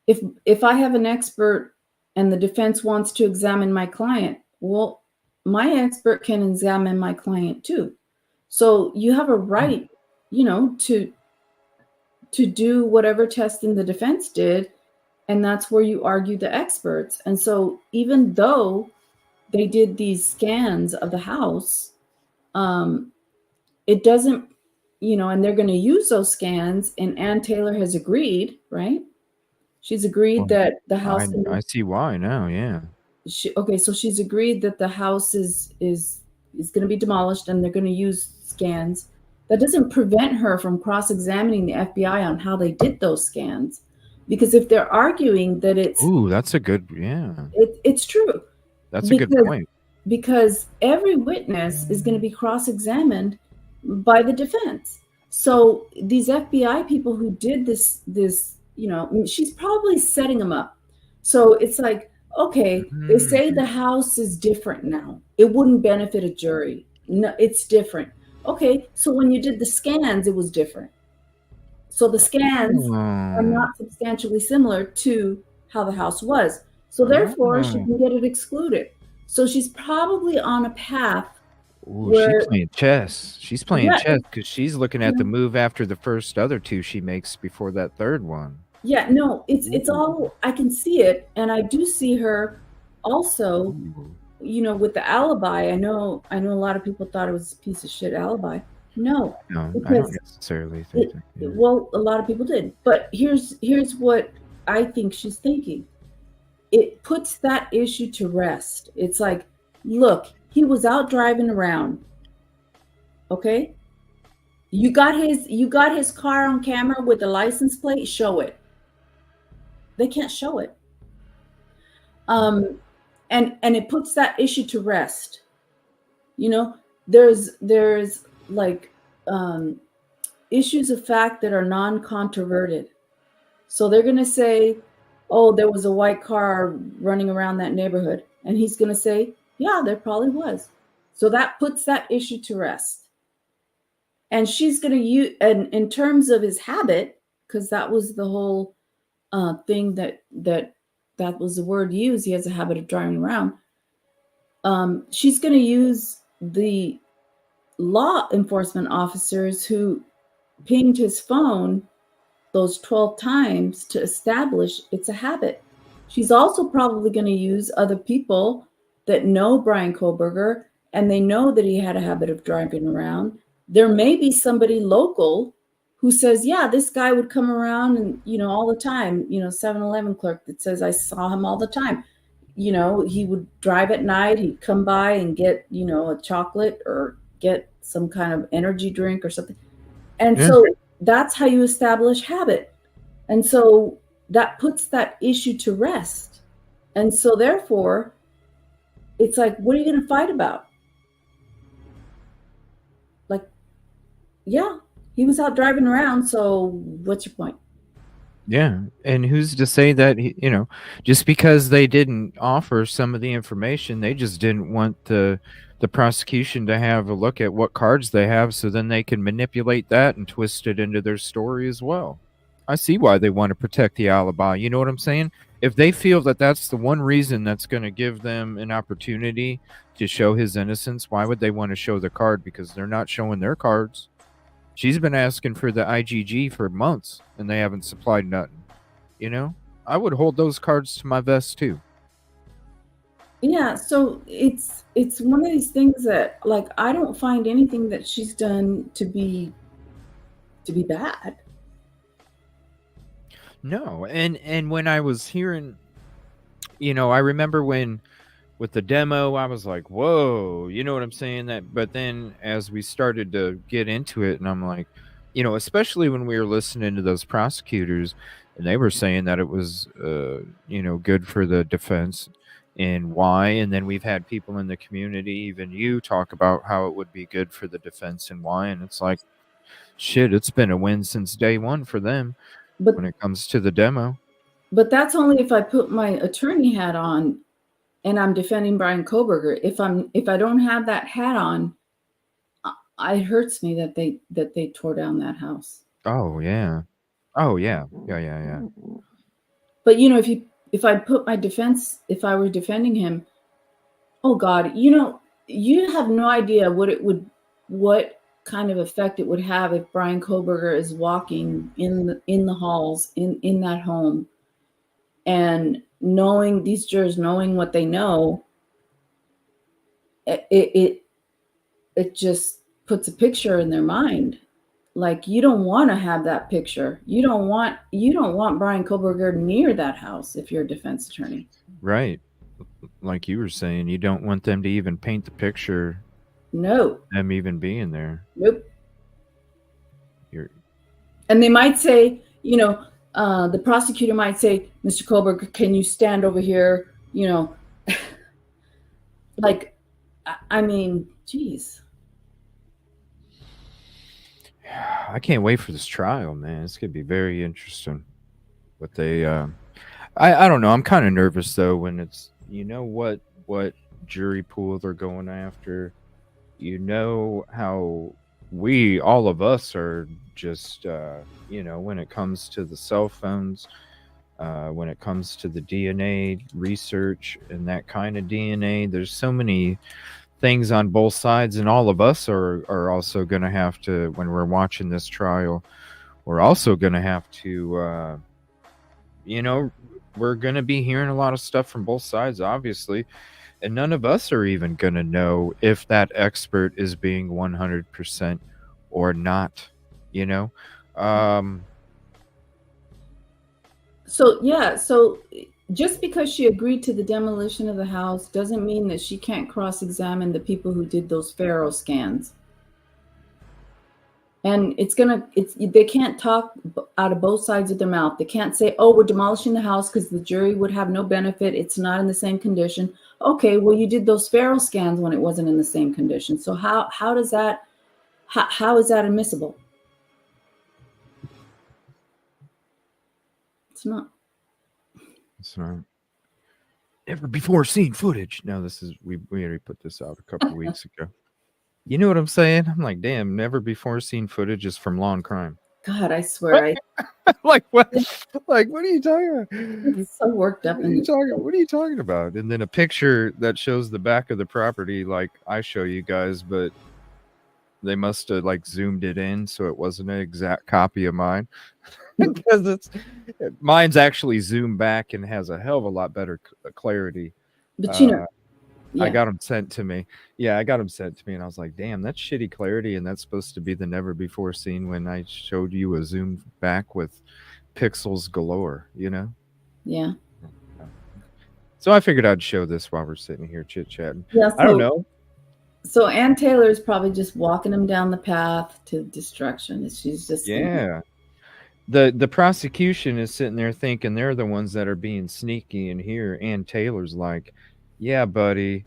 if I have an expert and the defense wants to examine my client, well, my expert can examine my client too. So you have a right, to do whatever testing the defense did. And that's where you argue the experts. And so even though they did these scans of the house, it doesn't, and they're going to use those scans, and Ann Taylor has agreed, right? She's agreed that the house. I see why now. Yeah. So she's agreed that the house is going to be demolished, and they're going to use scans. That doesn't prevent her from cross-examining the FBI on how they did those scans, because if they're arguing that it's that's a good. Yeah. It's true. That's a good point. Because every witness is going to be cross-examined by the defense. So these FBI people who did this, she's probably setting them up. So it's like, okay, they say the house is different now. It wouldn't benefit a jury. No, it's different. Okay, so when you did the scans, it was different. So the scans are not substantially similar to how the house was. So therefore, she can get it excluded. So she's probably on a path. Ooh, she's playing chess. She's playing chess because she's looking at the move after the first other two she makes before that third one. Yeah, no, it's all, I can see it. And I do see her also, with the alibi. I know a lot of people thought it was a piece of shit alibi. No, I don't necessarily think that. Yeah. Well, a lot of people did. But here's what I think she's thinking. It puts that issue to rest. It's like, look, he was out driving around. Okay? You got his car on camera with the license plate, show it. They can't show it. And it puts that issue to rest. There's like issues of fact that are non-controverted. So they're going to say, oh, there was a white car running around that neighborhood. And he's going to say, yeah, there probably was. So that puts that issue to rest. And she's going to use, and in terms of his habit, because that was the whole thing that was the word used. He has a habit of driving around. She's going to use the law enforcement officers who pinged his phone those 12 times to establish it's a habit. She's also probably going to use other people that know Brian Koberger and they know that he had a habit of driving around. There may be somebody local who says, yeah, this guy would come around and, all the time, 7-Eleven clerk that says, I saw him all the time. He would drive at night, he'd come by and get, a chocolate or get some kind of energy drink or something. And so that's how you establish habit. And so that puts that issue to rest. And so therefore, it's like, what are you going to fight about? Like, yeah, he was out driving around. So what's your point? Yeah. And who's to say that, just because they didn't offer some of the information, they just didn't want the prosecution to have a look at what cards they have so then they can manipulate that and twist it into their story as well. I see why they want to protect the alibi. You know what I'm saying? If they feel that that's the one reason that's going to give them an opportunity to show his innocence, why would they want to show the card? Because they're not showing their cards. She's been asking for the IgG for months, and they haven't supplied nothing. I would hold those cards to my vest too. Yeah, so it's one of these things that, like, I don't find anything that she's done to be bad. No, and when I was hearing, I remember when with the demo, I was like, whoa, you know what I'm saying? But then as we started to get into it, and I'm like, especially when we were listening to those prosecutors, and they were saying that it was, good for the defense and why. And then we've had people in the community, even you, talk about how it would be good for the defense and why. And it's like, shit, it's been a win since day one for them when it comes to the demo. But that's only if I put my attorney hat on and I'm defending Brian Koberger. If I don't have that hat on, it hurts me that they tore down that house. Oh yeah. Oh yeah. Yeah. But if I put my defense, if I were defending him, oh God, you have no idea what kind of effect it would have if Brian Koberger is walking in the halls in that home, and knowing these jurors, knowing what they know, it just puts a picture in their mind. Like, you don't want to have that picture. You don't want Brian Koberger near that house if you're a defense attorney. Right. Like you were saying, you don't want them to even paint the picture. No. Them even being there. Nope. And they might say, the prosecutor might say, Mr. Koberger, can you stand over here? Like, I mean, geez. I can't wait for this trial, man. It's gonna be very interesting. What they, I don't know. I'm kind of nervous though when it's, what jury pool they're going after. How all of us are just, when it comes to the cell phones, when it comes to the DNA research and that kind of DNA, there's so many things on both sides, and all of us are also going to have to, when we're watching this trial, we're also going to have to, we're going to be hearing a lot of stuff from both sides, obviously, and none of us are even going to know if that expert is being 100% or not, So just because she agreed to the demolition of the house doesn't mean that she can't cross-examine the people who did those Pharaoh scans. And they can't talk out of both sides of their mouth. They can't say, oh, we're demolishing the house because the jury would have no benefit. It's not in the same condition. Okay, well, you did those Pharaoh scans when it wasn't in the same condition. So how is that admissible? It's not. It's not. Never before seen footage. No, this is, we already put this out a couple of weeks ago. You know what I'm saying? I'm like, damn, never before seen footage is from Law and Crime. God, I swear. Like what? Like, what are you talking about? It's so worked up. What are you talking about? And then a picture that shows the back of the property, like I show you guys, but they must have like zoomed it in so it wasn't an exact copy of mine. Because mine's actually zoomed back and has a hell of a lot better clarity. But you know, I yeah, got them sent to me. Yeah, I got them sent to me, and I was like, "Damn, that's shitty clarity." And that's supposed to be the never before seen when I showed you a zoom back with pixels galore. You know. yeah, So I figured I'd show this while we're sitting here chit chatting. yeah. I don't know. So Ann Taylor is probably just walking him down the path to destruction. She's just thinking, Yeah. The prosecution is sitting there thinking they're the ones that are being sneaky, and here Ann Taylor's like, "Yeah, buddy,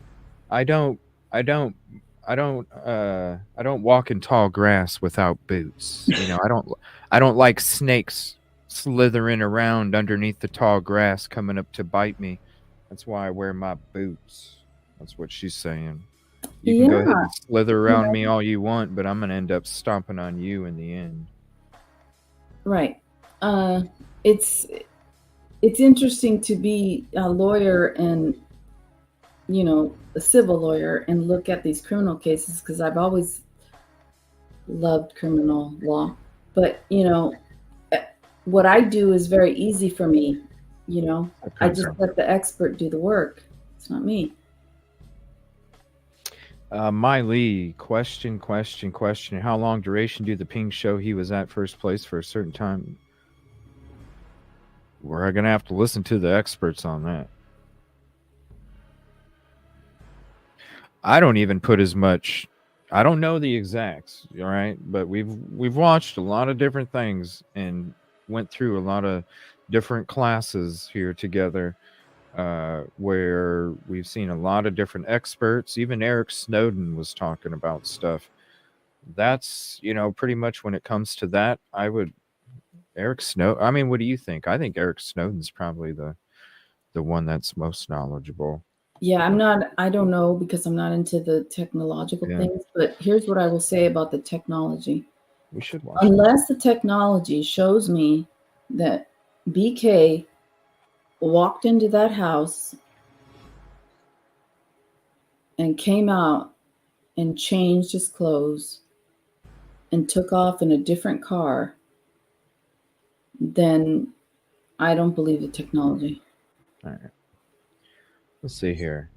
I don't I don't I don't walk in tall grass without boots. You know, I don't like snakes slithering around underneath the tall grass coming up to bite me. That's why I wear my boots." That's what she's saying. You can go ahead yeah, and slither around me all you want, but I'm gonna end up stomping on you in the end. right. It's interesting to be a lawyer and a civil lawyer and look at these criminal cases because I've always loved criminal law. But what I do is very easy for me. I just let the expert do the work. It's not me. My Lee, question. How long duration do the ping show he was at first place for a certain time? We're going to have to listen to the experts on that. I don't even put as much. I don't know the exacts, all right? But we've watched a lot of different things and went through a lot of different classes here together. Where we've seen a lot of different experts. Even Eric Snowden was talking about stuff. That's, pretty much when it comes to that, Eric Snowden. I mean, what do you think? I think Eric Snowden's probably the one that's most knowledgeable. Yeah, I don't know because I'm not into the technological things, but here's what I will say about the technology. We should watch Unless the technology shows me that BK walked into that house and came out and changed his clothes and took off in a different car, then I don't believe the technology. All right. Let's see here.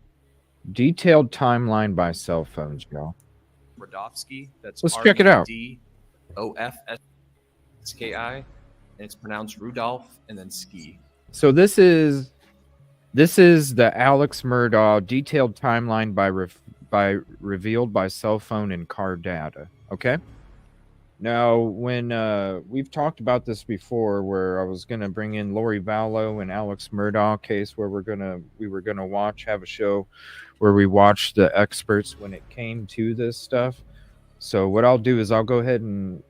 Detailed timeline by cell phones, y'all. Radofsky. That's Let's check it out. RUDOFSKI, and it's pronounced Rudolph and then ski. So this is the Alex Murdaugh detailed timeline by revealed by cell phone and car data. Okay. Now, when we've talked about this before, where I was gonna bring in Lori Vallow and Alex Murdaugh case, where we were gonna have a show where we watched the experts when it came to this stuff. So what I'll do is I'll go ahead and,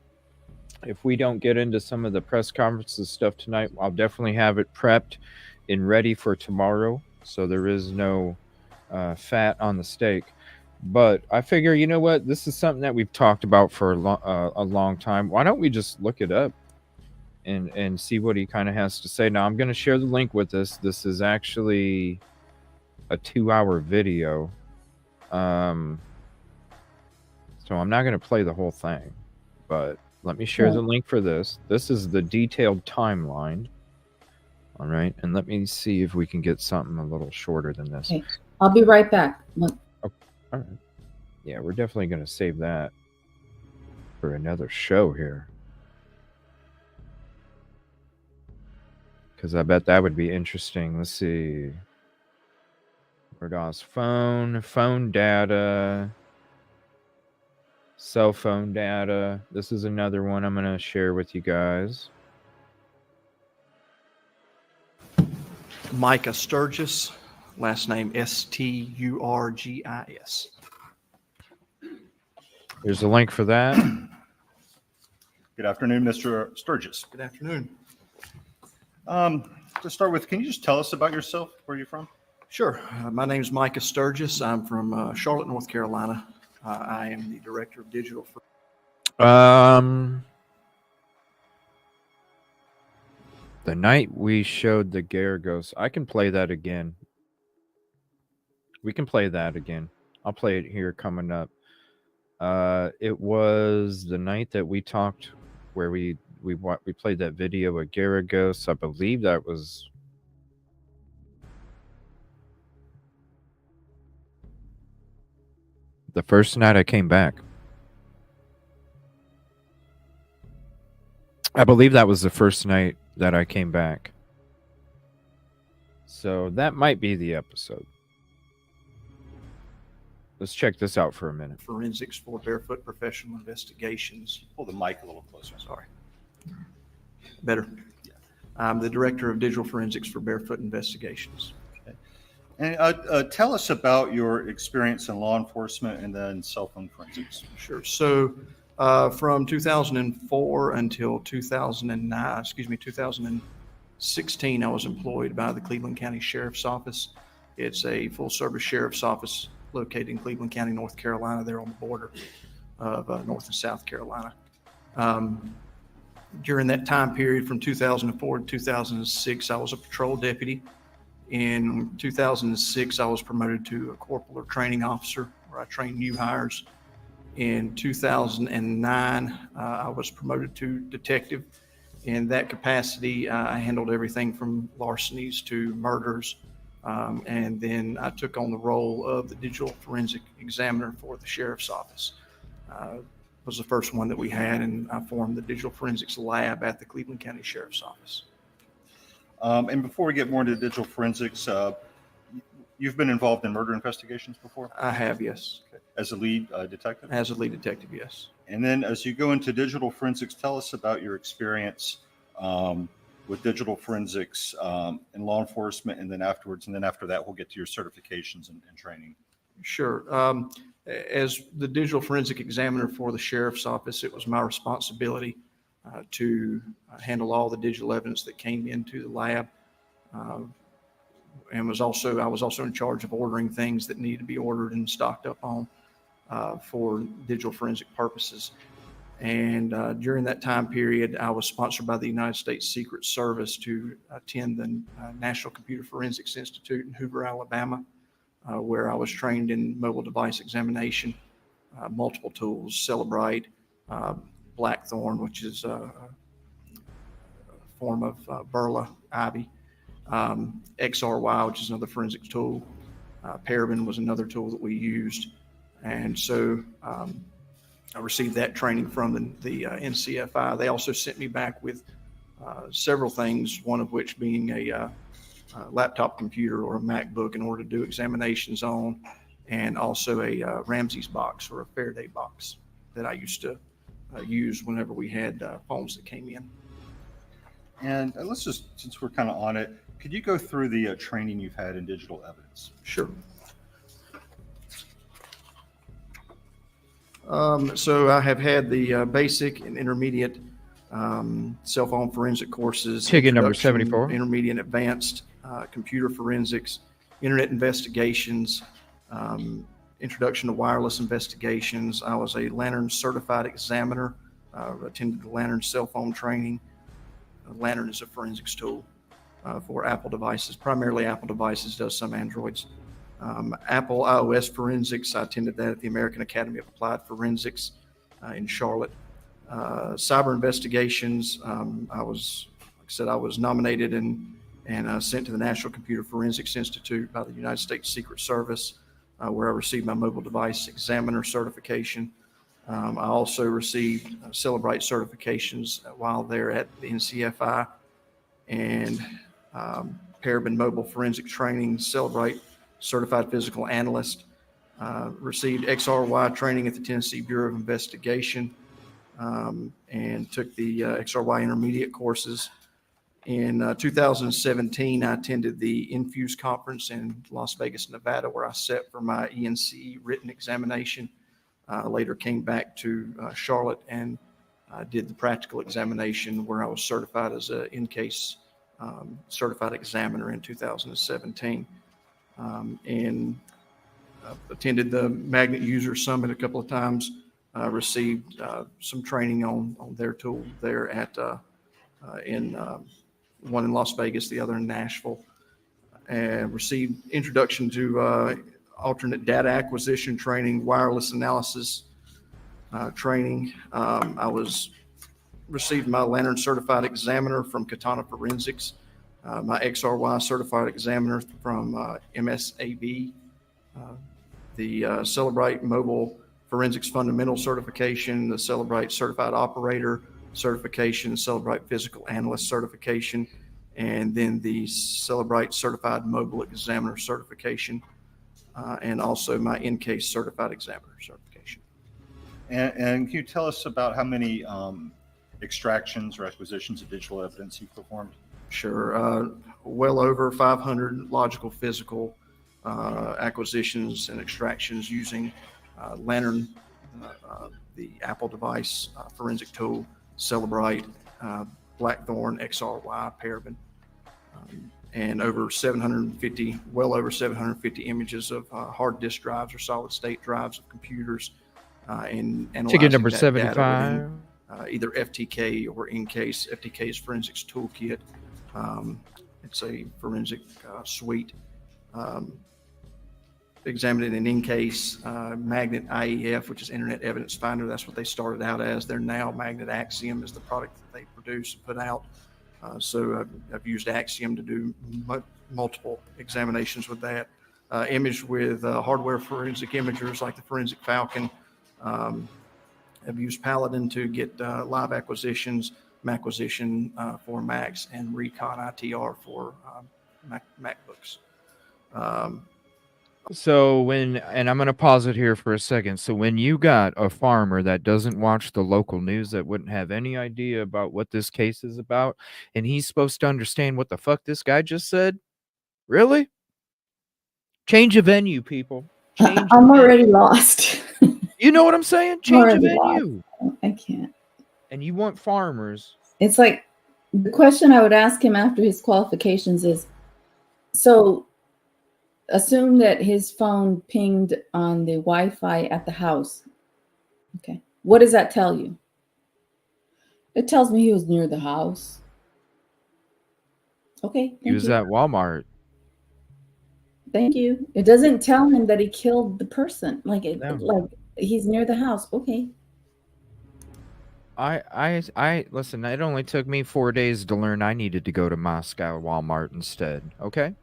if we don't get into some of the press conferences stuff tonight, I'll definitely have it prepped and ready for tomorrow, so there is no fat on the steak. But I figure, you know what? This is something that we've talked about for a long time. Why don't we just look it up and see what he kind of has to say? Now, I'm going to share the link with this. This is actually a 2-hour video. So I'm not going to play the whole thing, but let me share the link for this. This is the detailed timeline. All right. And let me see if we can get something a little shorter than this. Okay. I'll be right back. Look. All right. Yeah, we're definitely going to save that for another show here. Because I bet that would be interesting. Let's see. Murdaugh's phone data, cell phone data. This is another one I'm going to share with you guys. Micah Sturgis, last name Sturgis. There's a link for that. Good afternoon, Mr. Sturgis. Good afternoon. To start with, can you just tell us about yourself? Where are you from? Sure. My name is Micah Sturgis. I'm from Charlotte, North Carolina. I am the director of digital. The night we showed the Gare Ghost, I can play that again. We can play that again. I'll play it here coming up. It was the night that we talked where we we played that video at Garagos. I believe that was the first night I came back. I believe that was the first night that I came back. So that might be the episode. Let's check this out for a minute. Forensics for Barefoot Professional Investigations. Pull the mic a little closer. Sorry. Better. I'm the Director of Digital Forensics for Barefoot Investigations. And tell us about your experience in law enforcement and then cell phone forensics. Sure. So from 2004 until 2016, I was employed by the Cleveland County Sheriff's Office. It's a full-service sheriff's office located in Cleveland County, North Carolina, there on the border of North and South Carolina. During that time period from 2004 to 2006, I was a patrol deputy. In 2006, I was promoted to a corporal or training officer, where I trained new hires. In 2009, I was promoted to detective. In that capacity, I handled everything from larcenies to murders. And then I took on the role of the digital forensic examiner for the sheriff's office. Was the first one that we had, and I formed the digital forensics lab at the Cleveland County Sheriff's Office. And before we get more into digital forensics, you've been involved in murder investigations before? I have, yes. Okay. As a lead detective? As a lead detective, yes. And then as you go into digital forensics, tell us about your experience with digital forensics in law enforcement, and then afterwards, and then after that, we'll get to your certifications and training. Sure. As the digital forensic examiner for the sheriff's office, it was my responsibility to handle all the digital evidence that came into the lab, and I was also in charge of ordering things that needed to be ordered and stocked up on for digital forensic purposes. And during that time period, I was sponsored by the United States Secret Service to attend the National Computer Forensics Institute in Hoover, Alabama, where I was trained in mobile device examination, multiple tools, Celebrite, Blackthorn, which is a form of Burla, Ivy, XRY, which is another forensics tool. Paraben was another tool that we used. And so I received that training from the NCFI. They also sent me back with several things, one of which being a laptop computer or a MacBook in order to do examinations on, and also a Ramsey's box or a Faraday box that I used to use whenever we had phones that came in. And let's just, since we're kind of on it, could you go through the training you've had in digital evidence? Sure. So I have had the basic and intermediate cell phone forensic courses. Ticket number 74. Intermediate and advanced computer forensics, internet investigations, introduction to wireless investigations. I was a Lantern certified examiner, attended the Lantern cell phone training. Lantern is a forensics tool for Apple devices, primarily Apple devices, does some Androids. Apple iOS forensics, I attended that at the American Academy of Applied Forensics in Charlotte. Cyber investigations, I was nominated and sent to the National Computer Forensics Institute by the United States Secret Service, where I received my mobile device examiner certification. I also received Celebrite certifications while there at the NCFI, and Paraben mobile forensic training, Celebrite certified physical analyst, received XRY training at the Tennessee Bureau of Investigation, and took the XRY intermediate courses. In 2017, I attended the Infuse conference in Las Vegas, Nevada, where I sat for my ENCE written examination. Later came back to Charlotte and did the practical examination, where I was certified as an in-case certified examiner in 2017. And attended the Magnet User Summit a couple of times, received some training on their tool there at in one in Las Vegas, the other in Nashville, and received introduction to alternate data acquisition training, wireless analysis training. I was received my Lantern Certified Examiner from Katana Forensics, my XRY Certified Examiner from MSAB, the Celebrate Mobile Forensics Fundamental Certification, the Celebrate Certified Operator Certification, Celebrate Physical Analyst Certification, and then the Celebrate Certified Mobile Examiner Certification, and also my in-case Certified Examiner Certification. And can you tell us about how many extractions or acquisitions of digital evidence you performed? Sure. Well over 500 logical physical acquisitions and extractions using Lantern, the Apple device, forensic tool, Celebrate, Blackthorn, XRY, Paraben, and well over 750 images of hard disk drives or solid state drives of computers, and analyzing Ticket number that 75. data within, either FTK or in-case. FTK's Forensics Toolkit. It's a forensic suite. Examining an in-case Magnet IEF, which is Internet Evidence Finder. That's what they started out as. They're now Magnet Axiom is the product that they produce and put out. So I've used Axiom to do multiple examinations with that. Image with hardware forensic imagers like the Forensic Falcon. I've used Paladin to get live acquisitions, Macquisition for Macs, and Recon ITR for MacBooks. So and I'm going to pause it here for a second. So when you got a farmer that doesn't watch the local news, that wouldn't have any idea about what this case is about, and he's supposed to understand what the fuck this guy just said? Really? Change of venue, people. I'm already lost. You know what I'm saying? Change of venue. I can't. And you want farmers. It's like the question I would ask him after his qualifications is, so assume that his phone pinged on the Wi-Fi at the house. Okay. What does that tell you? It tells me he was near the house. Okay. He was at Walmart. Thank you. It doesn't tell him that he killed the person. Like he's near the house. Okay. I listen, it only took me 4 days to learn I needed to go to Moscow Walmart instead. Okay.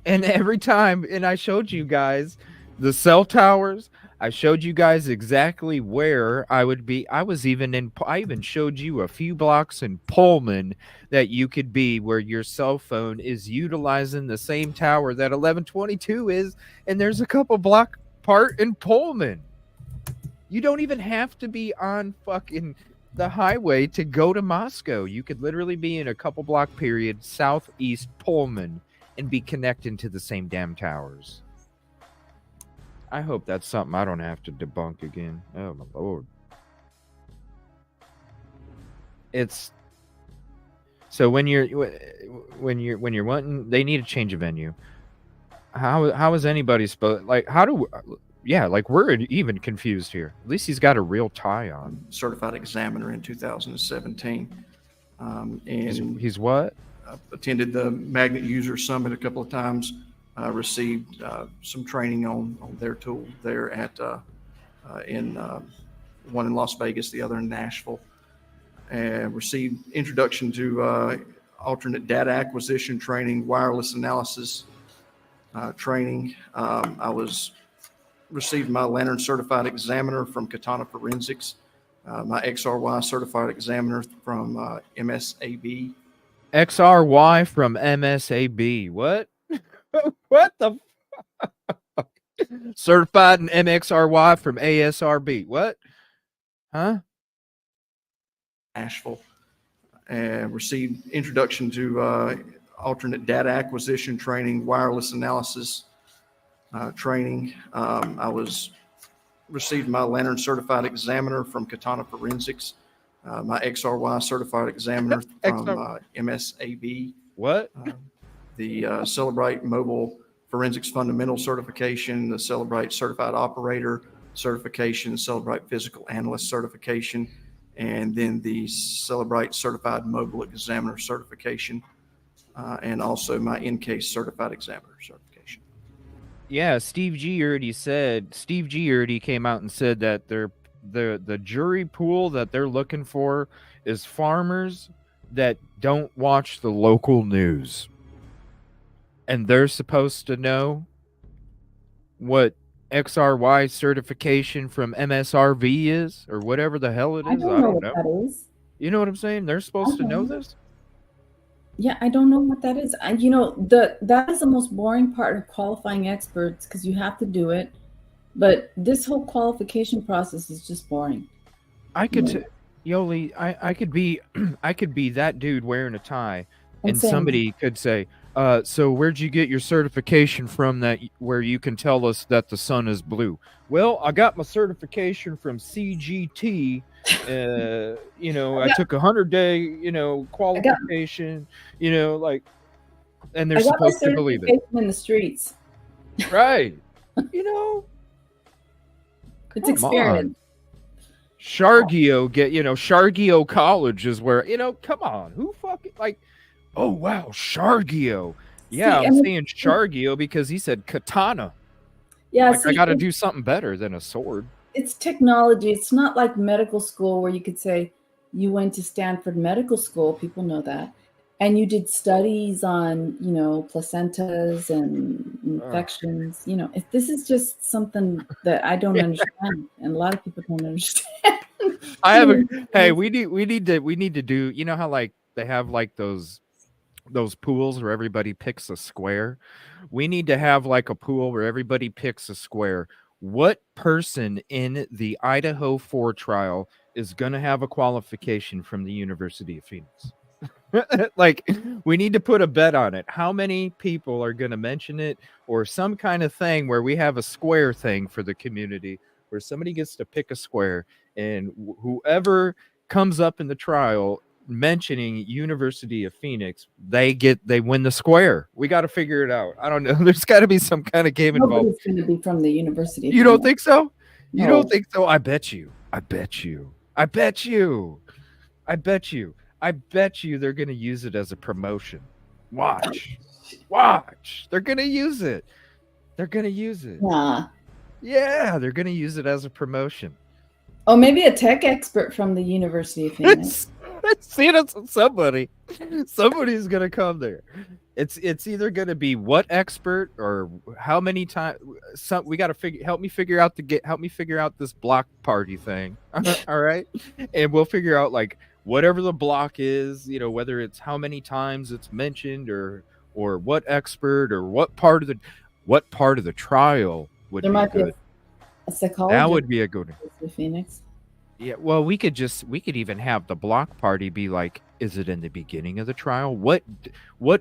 And every time, and I showed you guys the cell towers. I showed you guys exactly where I would be. I even showed you a few blocks in Pullman that you could be where your cell phone is utilizing the same tower that 1122 is. And there's a couple block part in Pullman. You don't even have to be on fucking the highway to go to Moscow. You could literally be in a couple block period southeast Pullman and be connecting to the same damn towers. I hope that's something I don't have to debunk again. Oh my lord. It's so when you're wanting, they need a change of venue. How is anybody supposed, like, we're even confused here. At least he's got a real tie on. Certified examiner in 2017. And he's what? Attended the Magnet User Summit a couple of times. Received some training on their tool there at one in Las Vegas, the other in Nashville. And received introduction to alternate data acquisition training, wireless analysis training. I received my Lantern Certified Examiner from Katana Forensics, my XRY Certified Examiner from MSAB. XRY from MSAB. What? What the fuck? Certified in MXRY from ASRB. What? Huh? Nashville. And received introduction to alternate data acquisition training, wireless analysis training. I received my Lantern Certified Examiner from Katana Forensics, my XRY Certified Examiner from MSAB. What? The Celebrate Mobile Forensics Fundamental Certification, the Celebrate Certified Operator Certification, Celebrate Physical Analyst Certification, and then the Celebrate Certified Mobile Examiner Certification, and also my in-case Certified Examiner Certification. Yeah, Steve G already came out and said that they're the jury pool that they're looking for is farmers that don't watch the local news, and they're supposed to know what XRY certification from MSRV is, or whatever the hell it I is. don't I know don't what know. that is. You know what I'm saying? They're supposed to know Okay. this. Yeah, I don't know what that is. You know, that is the most boring part of qualifying experts because you have to do it. But this whole qualification process is just boring. I could, Yeah. Yolie, I could be, I could be that dude wearing a tie, and Insane. somebody could say, "So where'd you get your certification from that where you can tell us that the sun is blue?" Well, I got my certification from CGT. You know, I took 100-day, you know, qualification. You know, like, and they're I got my supposed to believe it, certification in the streets. right? You know, It's come experience. on. Shargio Shargio College is where, come on, who fucking, like, oh wow, Shargio. Yeah, See, I'm saying Shargio because he said katana. Yeah, like, I gotta do something better than a sword. It's technology. It's not like medical school where you could say you went to Stanford Medical School, people know that, and you did studies on, you know, placentas and infections. You know, if this is just something that I don't understand, and a lot of people don't understand. I have a hey, we need to do, you know how like they have like those pools where everybody picks a square? We need to have like a pool where everybody picks a square. What person in the Idaho4 trial is going to have a qualification from the University of Phoenix? Like, we need to put a bet on it. How many people are going to mention it, or some kind of thing where we have a square thing for the community where somebody gets to pick a square, and whoever comes up in the trial mentioning University of Phoenix, they win the square. We got to figure it out. I don't know. There's got to be some kind of game involved. Nobody's going to be from the University of You Phoenix. don't think so? You No. don't think so? I bet you. I bet you. I bet you. I bet you. I bet you they're going to use it as a promotion. Watch. Watch. They're going to use it. They're going to use it. Nah. Yeah, they're going to use it as a promotion. Oh, maybe a tech expert from the University of Phoenix. See, that's somebody's going to come there. It's either going to be what expert or how many times. We got to help me figure out this block party thing. All right, and we'll figure out like whatever the block is. You know, whether it's how many times it's mentioned, or what expert, or what part of the trial would There be might good. be a psychologist. That would be a good one. Phoenix. Yeah, well, we could even have the block party be like, is it in the beginning of the trial? What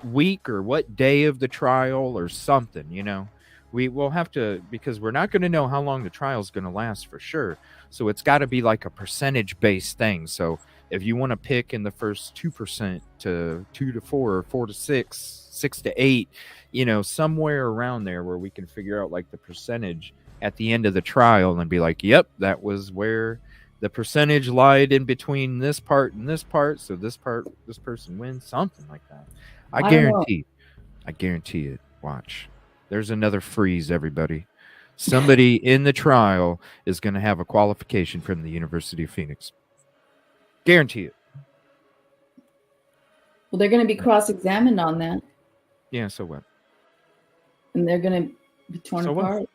week or what day of the trial or something, you know? We will have to, because we're not going to know how long the trial is going to last for sure. So it's got to be like a percentage-based thing. So if you want to pick in the first 2% to 2 to 4 or 4 to 6, 6 to 8, you know, somewhere around there where we can figure out like the percentage at the end of the trial and be like, yep, that was where the percentage lied in between this part and this part. So this person wins, something like that. I guarantee it. Watch. There's another freeze, everybody. Somebody in the trial is going to have a qualification from the University of Phoenix. Guarantee it. Well, they're going to be cross-examined on that. Yeah, so what? And they're going to be torn apart.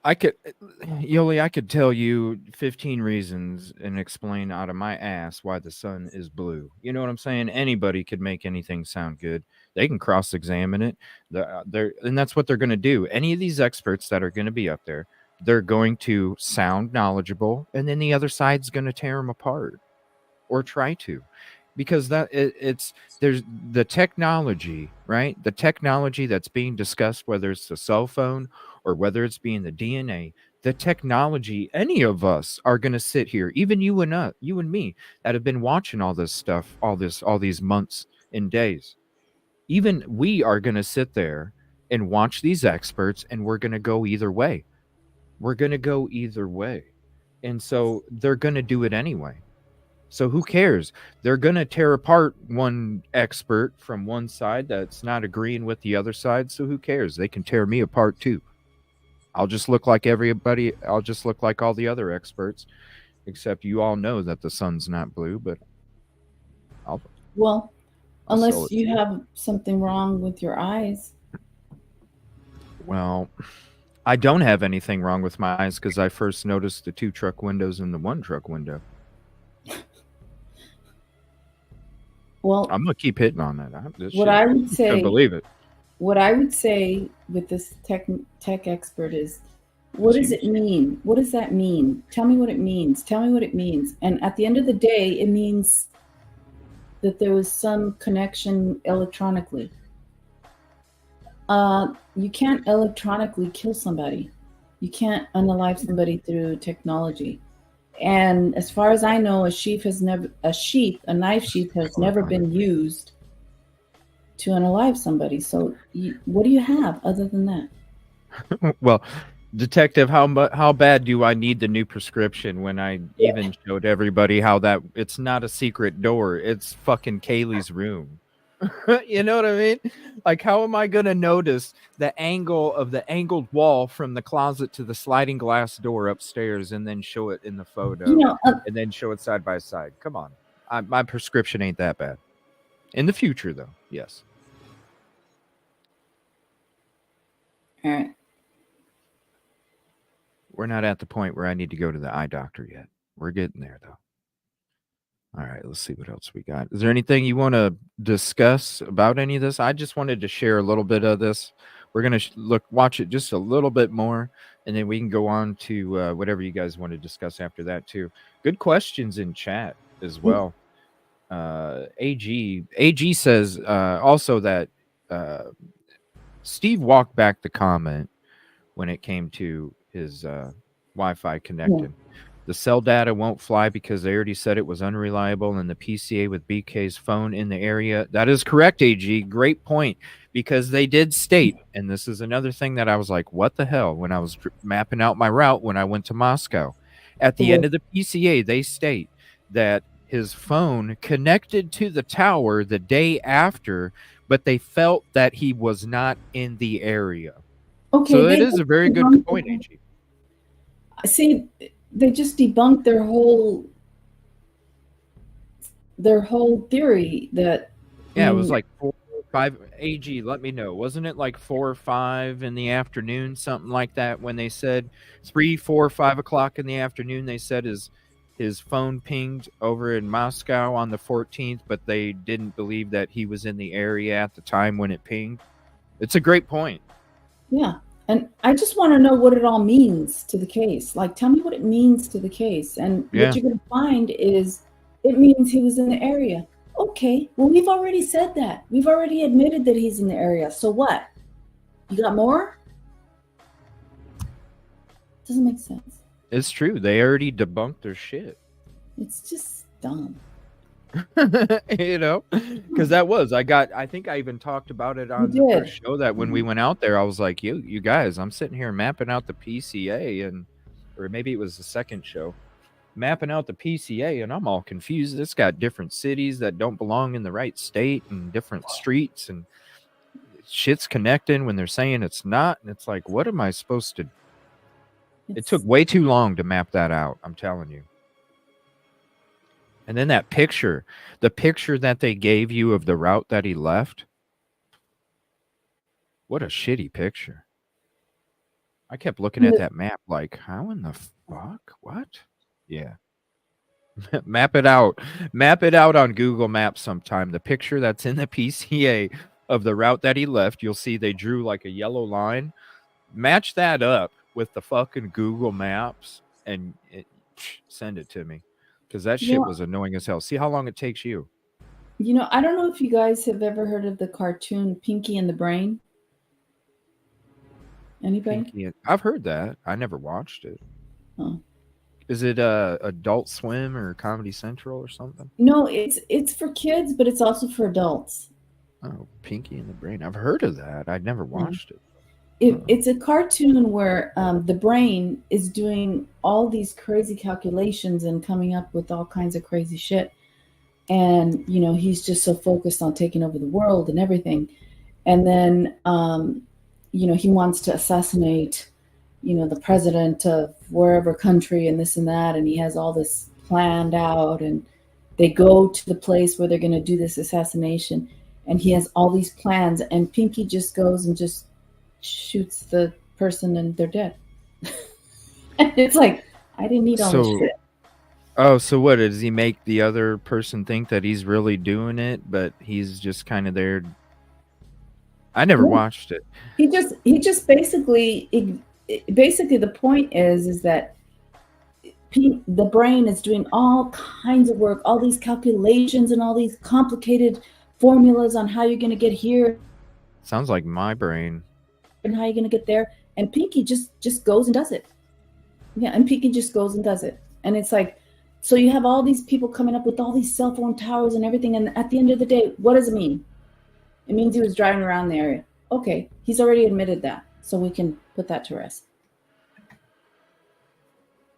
I could tell you 15 reasons and explain out of my ass why the sun is blue. You know what I'm saying? Anybody could make anything sound good. They can cross-examine it. And that's what they're going to do. Any of these experts that are going to be up there, they're going to sound knowledgeable, and then the other side's going to tear them apart or try to. Because there's the technology, right? The technology that's being discussed, whether it's the cell phone or whether it's being the DNA, the technology, any of us are going to sit here, even you and me, that have been watching all this stuff, all these months and days. Even we are going to sit there and watch these experts, and we're going to go either way. And so they're going to do it anyway. So who cares? They're going to tear apart one expert from one side that's not agreeing with the other side. So who cares? They can tear me apart too. I'll just look like everybody. I'll just look like all the other experts, except you all know that the sun's not blue. But Well, I'll sell unless it you to you. have something wrong with your eyes. Well, I don't have anything wrong with my eyes because I first noticed the 2 truck windows and the 1 truck window. Well, I'm gonna keep hitting on that. I would Couldn't say, believe it. what I would say with this tech expert is, what does it mean? What does that mean? Tell me what it means. Tell me what it means. And at the end of the day, it means that there was some connection electronically. You can't electronically kill somebody. You can't unalive somebody through technology. And as far as I know, a knife sheath has never been used to unalive somebody. So what do you have other than that? Well, detective, how bad do I need the new prescription when I even showed everybody how that it's not a secret door, it's fucking Kaylee's room. You know what I mean? Like, how am I gonna notice the angle of the angled wall from the closet to the sliding glass door upstairs and then show it in the photo and then show it side by side? Come on. My prescription ain't that bad. In the future, though, yes. All right. We're not at the point where I need to go to the eye doctor yet. We're getting there, though. All right, let's see what else we got. Is there anything you want to discuss about any of this? I just wanted to share a little bit of this. We're going to watch it just a little bit more, and then we can go on to whatever you guys want to discuss after that, too. Good questions in chat as well. AG says also that Steve walked back the comment when it came to his Wi-Fi connecting. Yeah. The cell data won't fly because they already said it was unreliable, and the PCA with BK's phone in the area. That is correct, AG. Great point, because they did state, and this is another thing that I was like, what the hell, when I was mapping out my route when I went to Moscow. At the end of the PCA, they state that his phone connected to the tower the day after, but they felt that he was not in the area. Okay, so it is a very good point, AG. See, they just debunked their whole theory that. Yeah, it was like 4 or 5. AG, let me know. Wasn't it like 4 or 5 in the afternoon, something like that? When they said 3, 4, 5 o'clock in the afternoon, they said his phone pinged over in Moscow on the 14th, but they didn't believe that he was in the area at the time when it pinged. It's a great point. Yeah. And I just want to know what it all means to the case. Like, tell me what it means to the case. And what you're going to find is it means he was in the area. Okay, well, we've already said that. We've already admitted that he's in the area. So what? You got more? Doesn't make sense. It's true. They already debunked their shit. It's just dumb. You know, because that was I think I even talked about it on the first show that when we went out there, I was like, you guys, I'm sitting here mapping out the PCA, or maybe it was the second show, mapping out the PCA, and I'm all confused. It's got different cities that don't belong in the right state and different streets, and shit's connecting when they're saying it's not, and it's like, what am I supposed to? It took way too long to map that out, I'm telling you. And then that picture, the picture that they gave you of the route that he left. What a shitty picture. I kept looking at that map like, how in the fuck? What? Yeah. Map it out. Map it out on Google Maps sometime. The picture that's in the PCA of the route that he left, you'll see they drew like a yellow line. Match that up with the fucking Google Maps and send it to me. Because that shit was annoying as hell. See how long it takes you. You know, I don't know if you guys have ever heard of the cartoon Pinky and the Brain. Anybody? I've heard that. I never watched it. Oh. Is it Adult Swim or Comedy Central or something? No, it's for kids, but it's also for adults. Oh, Pinky and the Brain. I've heard of that. I never watched it. It's a cartoon where the brain is doing all these crazy calculations and coming up with all kinds of crazy shit. And, you know, he's just so focused on taking over the world and everything. And then, you know, he wants to assassinate the president of wherever country and this and that, and he has all this planned out, and they go to the place where they're going to do this assassination, and he has all these plans, and Pinky just goes and just shoots the person and they're dead. And it's like, I didn't need all this shit. Oh, so what does he make the other person think that he's really doing it, but he's just kind of there? I never watched it. He just basically the point is that the brain is doing all kinds of work, all these calculations and all these complicated formulas on how you're going to get here. Sounds like my brain. And how you're going to get there. And Pinky just goes and does it. Yeah, and Pinky just goes and does it. And it's like, so you have all these people coming up with all these cell phone towers and everything. And at the end of the day, what does it mean? It means he was driving around the area. Okay, he's already admitted that. So we can put that to rest.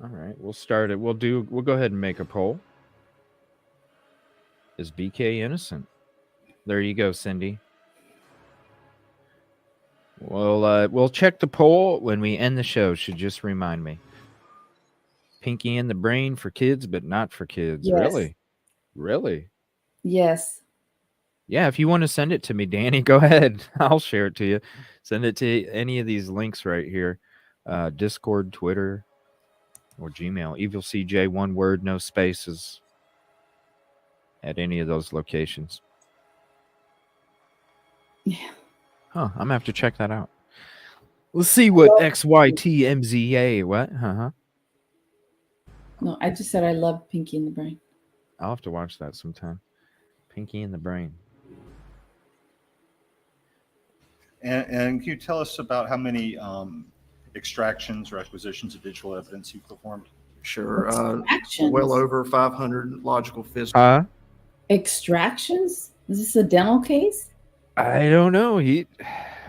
All right, we'll start it. We'll go ahead and make a poll. Is BK innocent? There you go, Cindy. We'll check the poll when we end the show. Should just remind me. Pinky in the brain for kids, but not for kids. Yes. Really? Yes. Yeah, if you want to send it to me, Danny, go ahead. I'll share it to you. Send it to any of these links right here. Discord, Twitter, or Gmail. Evil CJ, one word, no spaces. At any of those locations. Yeah. Huh, I'm going to have to check that out. Let's see what XYTMZA, what? No, I just said I love Pinky in the Brain. I'll have to watch that sometime. Pinky in the Brain. And can you tell us about how many extractions or acquisitions of digital evidence you performed? Sure. Well over 500 logical physical. Extractions? Is this a dental case? I don't know.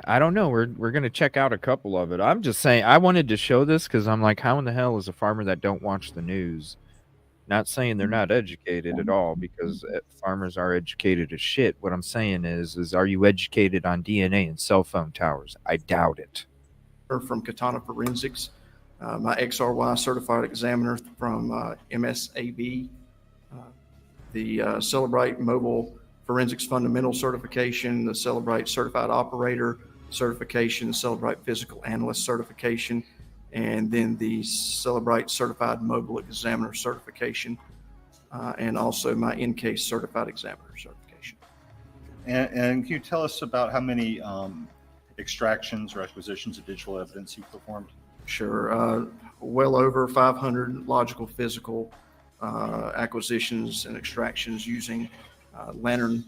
I don't know. We're gonna check out a couple of it. I'm just saying I wanted to show this because I'm like, how in the hell is a farmer that don't watch the news? Not saying they're not educated at all, because farmers are educated as shit. What I'm saying is are you educated on DNA and cell phone towers? I doubt it. From Katana Forensics, my XRY certified examiner from MSAB, the Celebrate Mobile Forensics Fundamental Certification, the Celebrate Certified Operator Certification, the Celebrate Physical Analyst Certification, and then the Celebrate Certified Mobile Examiner Certification, and also my in-case Certified Examiner Certification. And can you tell us about how many extractions or acquisitions of digital evidence you performed? Sure. Well over 500 logical physical acquisitions and extractions using Lantern,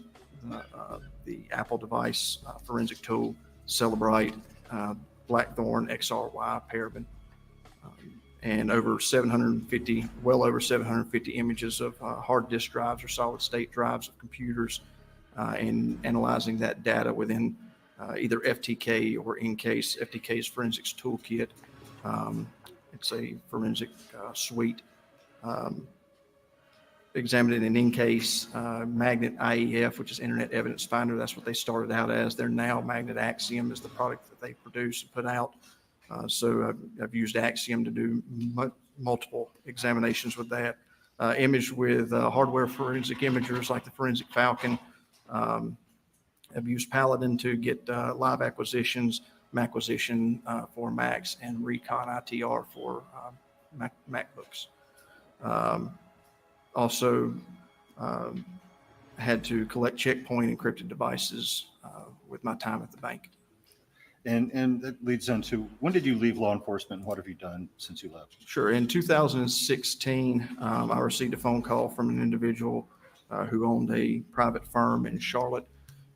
the Apple device forensic tool, Celebrate, Blackthorn, XRY, Paraben, and well over 750 images of hard disk drives or solid state drives of computers, and analyzing that data within either FTK or in-case. FTK's Forensics Toolkit. It's a forensic suite. Examined an in-case Magnet IEF, which is Internet Evidence Finder. That's what they started out as. They're now Magnet Axiom is the product that they produce and put out. So I've used Axiom to do multiple examinations with that. Image with hardware forensic imagers like the Forensic Falcon. I've used Paladin to get live acquisitions, Macquisition for Macs, and Recon ITR for MacBooks. Also had to collect checkpoint encrypted devices with my time at the bank. And that leads into, when did you leave law enforcement and what have you done since you left? Sure. In 2016, I received a phone call from an individual who owned a private firm in Charlotte,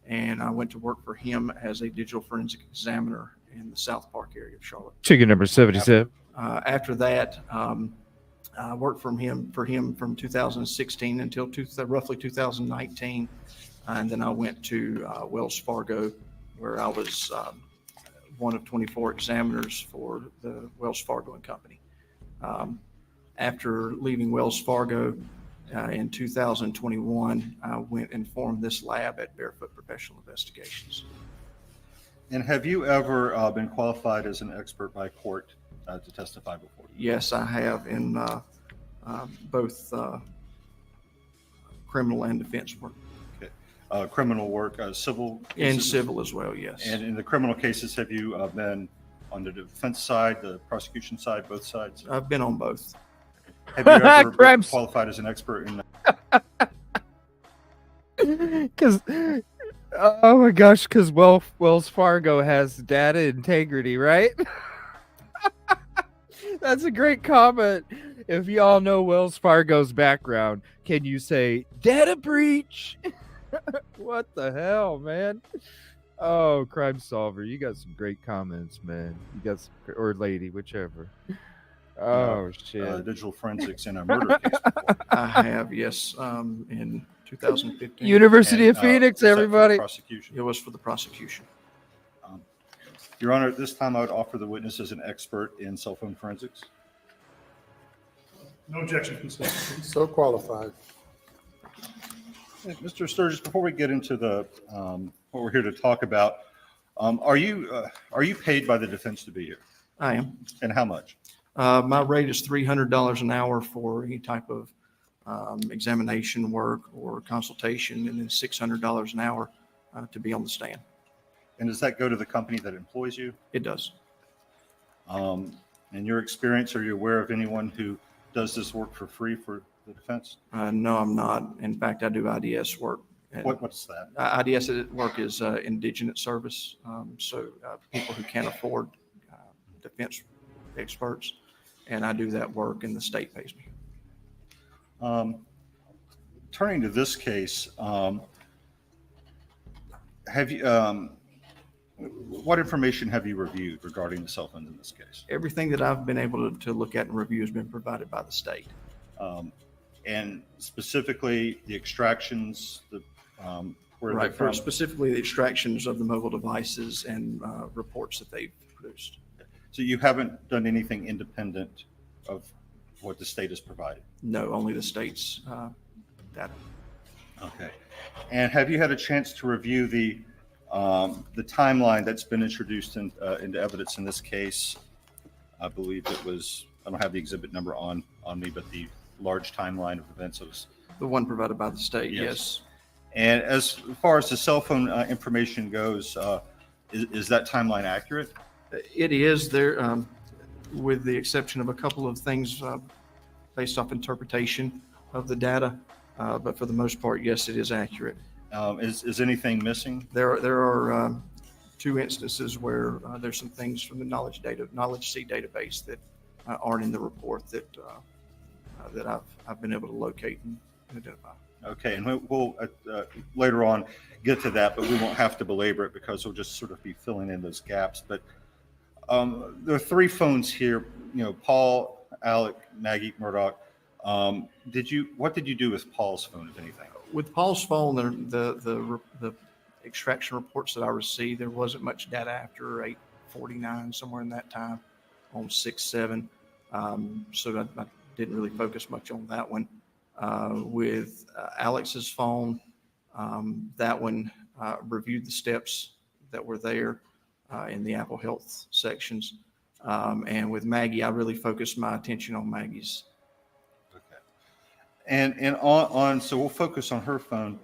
and I went to work for him as a digital forensic examiner in the South Park area of Charlotte. Ticket number 77. After that, I worked for him from 2016 until roughly 2019, and then I went to Wells Fargo, where I was one of 24 examiners for the Wells Fargo and Company. After leaving Wells Fargo in 2021, I went and formed this lab at Barefoot Professional Investigations. And have you ever been qualified as an expert by court to testify before you? Yes, I have in both criminal and defense work. Okay. Criminal work, civil And cases? civil as well, yes. And in the criminal cases, have you been on the defense side, the prosecution side, both sides? I've been on both. Have you ever been Crimes. qualified as an expert in Because, oh my gosh, because Wells Fargo has data integrity, right? That's a great comment. If y'all know Wells Fargo's background, can you say data breach? What the hell, man? Oh, crime solver, you got some great comments, man. You got some, or lady, whichever. Oh shit! digital forensics in a murder case before? I have, yes, in 2015. University And, of Phoenix, was that for the everybody. prosecution? It was for the prosecution. Your Honor, at this time, I would offer the witness as an expert in cell phone forensics. No objection, Mr. So qualified. Mr. Sturgis, before we get into the what we're here to talk about, are you paid by the defense to be here? I am. And how much? My rate is $300 an hour for any type of examination work or consultation, and then $600 an hour to be on the stand. And does that go to the company that employs you? It does. In your experience, are you aware of anyone who does this work for free for the defense? No, I'm not. In fact, I do IDS work. What's that? IDS work is indigent service. So people who can't afford defense experts, and I do that work, and the state pays me. Turning to this case, have you? What information have you reviewed regarding the cell phones in this case? Everything that I've been able to look at and review has been provided by the state. And specifically the extractions, where Right, they're from? specifically the extractions of the mobile devices and reports that they've produced. So you haven't done anything independent of what the state has provided? No, only the state's data. Okay. And have you had a chance to review the timeline that's been introduced into evidence in this case? I believe it was, I don't have the exhibit number on me, but the large timeline of events was The one provided by the state, yes. And as far as the cell phone information goes, is that timeline accurate? It is there, with the exception of a couple of things based off interpretation of the data. But for the most part, yes, it is accurate. Is anything missing? There are two instances where there's some things from the Knowledge C database that aren't in the report that I've been able to locate and identify. Okay, and we'll later on get to that, but we won't have to belabor it because we'll just sort of be filling in those gaps. But there are three phones here. You know, Paul, Alec, Maggie, Murdoch. What did you do with Paul's phone, if anything? With Paul's phone, the extraction reports that I received, there wasn't much data after 8:49, somewhere in that time, on 6/7. So I didn't really focus much on that one. With Alex's phone, that one reviewed the steps that were there in the Apple Health sections. And with Maggie, I really focused my attention on Maggie's. Okay. And so we'll focus on her phone.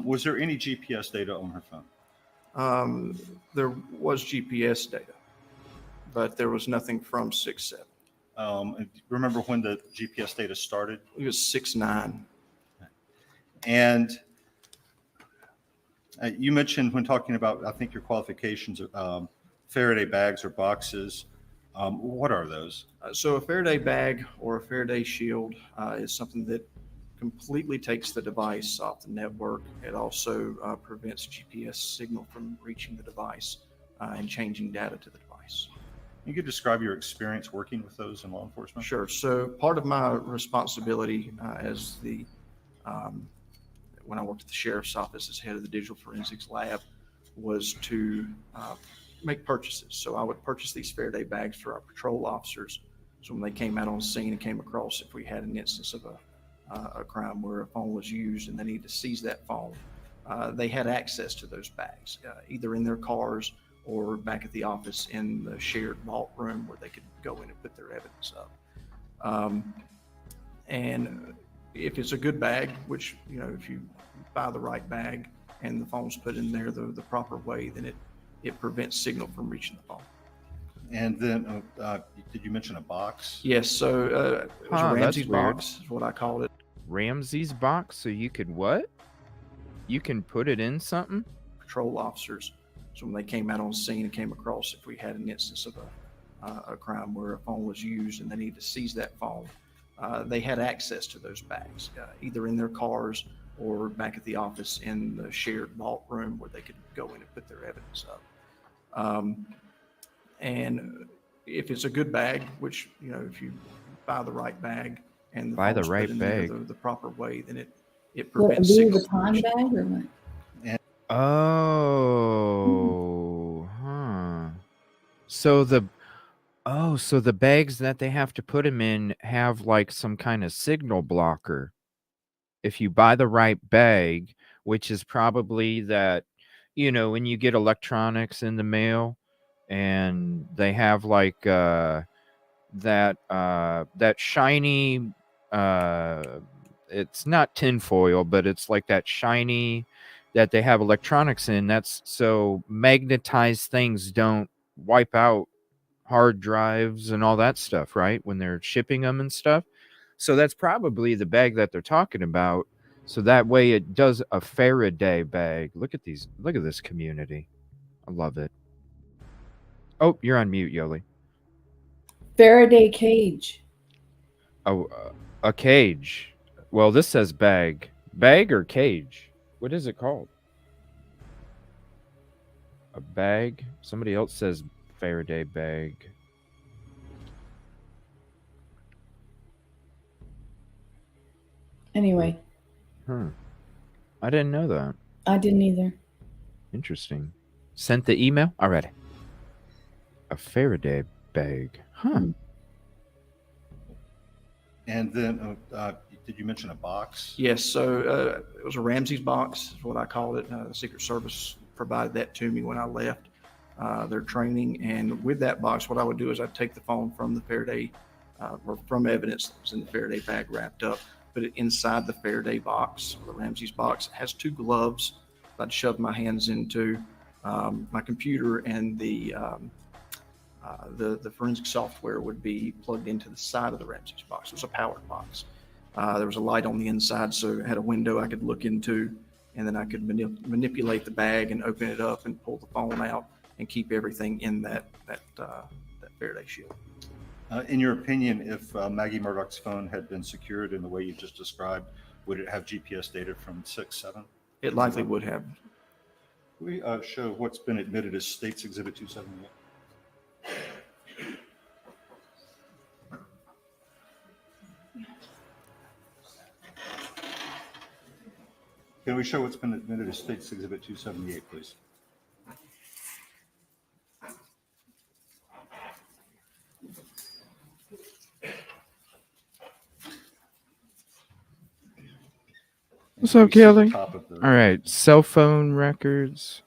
Was there any GPS data on her phone? There was GPS data, but there was nothing from 6/7. Remember when the GPS data started? It was 6/9. And you mentioned when talking about, I think, your qualifications, Faraday bags or boxes. What are those? So a Faraday bag or a Faraday shield is something that completely takes the device off the network. It also prevents GPS signal from reaching the device and changing data to the device. You could describe your experience working with those in law enforcement? Sure. So part of my responsibility as when I worked at the sheriff's office as head of the digital forensics lab was to make purchases. So I would purchase these Faraday bags for our patrol officers. So when they came out on scene and came across, if we had an instance of a crime where a phone was used and they needed to seize that phone, they had access to those bags, either in their cars or back at the office in the shared vault room where they could go in and put their evidence up. And if it's a good bag, which, you know, if you buy the right bag and the phone's put in there the proper way, then it prevents signal from reaching the phone. And then, did you mention a box? Yes, so it was a Ramsey's box, is what I called it. Ramsey's box, so you could what? You can put it in something? Patrol officers, so when they came out on scene and came across, if we had an instance of a crime where a phone was used and they needed to seize that phone, they had access to those bags, either in their cars or back at the office in the shared vault room where they could go in and put their evidence up. And if it's a good bag, which, you know, if you buy the right bag and the phone's put in there the proper way, then it prevents signal. A Louis Vuitton bag or what? Oh, So the bags that they have to put them in have like some kind of signal blocker. If you buy the right bag, which is probably that, you know, when you get electronics in the mail and they have like that shiny, it's not tinfoil, but it's like that shiny that they have electronics in. That's so magnetized things don't wipe out hard drives and all that stuff, right? When they're shipping them and stuff. So that's probably the bag that they're talking about. So that way it does a Faraday bag. Look at this community. I love it. Oh, you're on mute, Yolie. Faraday cage. Oh, a cage. Well, this says bag. Bag or cage? What is it called? A bag? Somebody else says Faraday bag. Anyway. I didn't know that. I didn't either. Interesting. Sent the email? I read it. A Faraday bag. And then, did you mention a box? Yes, so it was a Ramsey's box, is what I called it. The Secret Service provided that to me when I left their training. And with that box, what I would do is I'd take the phone from the Faraday, or from evidence that was in the Faraday bag wrapped up, put it inside the Faraday box, or the Ramsey's box. It has two gloves that I'd shove my hands into. My computer and the forensic software would be plugged into the side of the Ramsey's box. It was a powered box. There was a light on the inside, so it had a window I could look into, and then I could manipulate the bag and open it up and pull the phone out and keep everything in that Faraday shield. In your opinion, if Maggie Murdoch's phone had been secured in the way you just described, would it have GPS data from 6-7? It likely would have. We show what's been admitted as State's Exhibit 278. Can we show what's been admitted as State's Exhibit 278, please? What's up, Kelly? All right, cell phone records.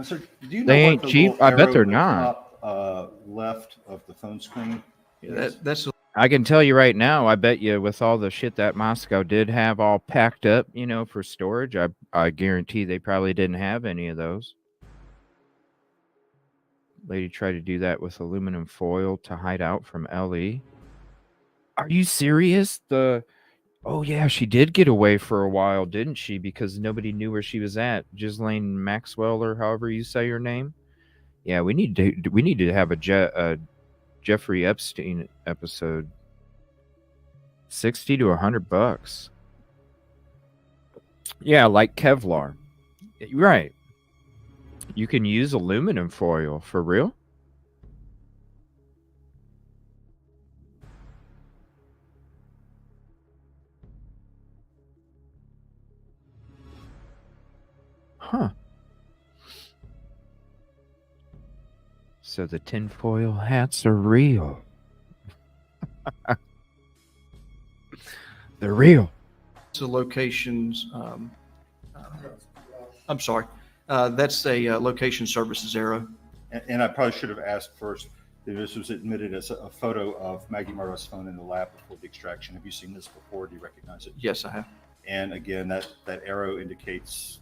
Sir, do you know they what ain't the cheap. little I bet arrow they're at the not. top, left of the phone screen? Yeah, that's. I can tell you right now. I bet you, with all the shit that Moscow did have all packed up, you know, for storage, I guarantee they probably didn't have any of those. Lady tried to do that with aluminum foil to hide out from LE. Are you serious? Oh, yeah, she did get away for a while, didn't she? Because nobody knew where she was at. Ghislaine Maxwell, or however you say her name. Yeah, we need to have a Jeffrey Epstein episode. $60 to $100. Yeah, like Kevlar. Right. You can use aluminum foil for real. Huh. So the tinfoil hats are real. They're real. The locations, I'm sorry. That's a location services arrow. And I probably should have asked first, this was admitted as a photo of Maggie Murdoch's phone in the lab before the extraction. Have you seen this before? Do you recognize it? Yes, I have. And again, that arrow indicates.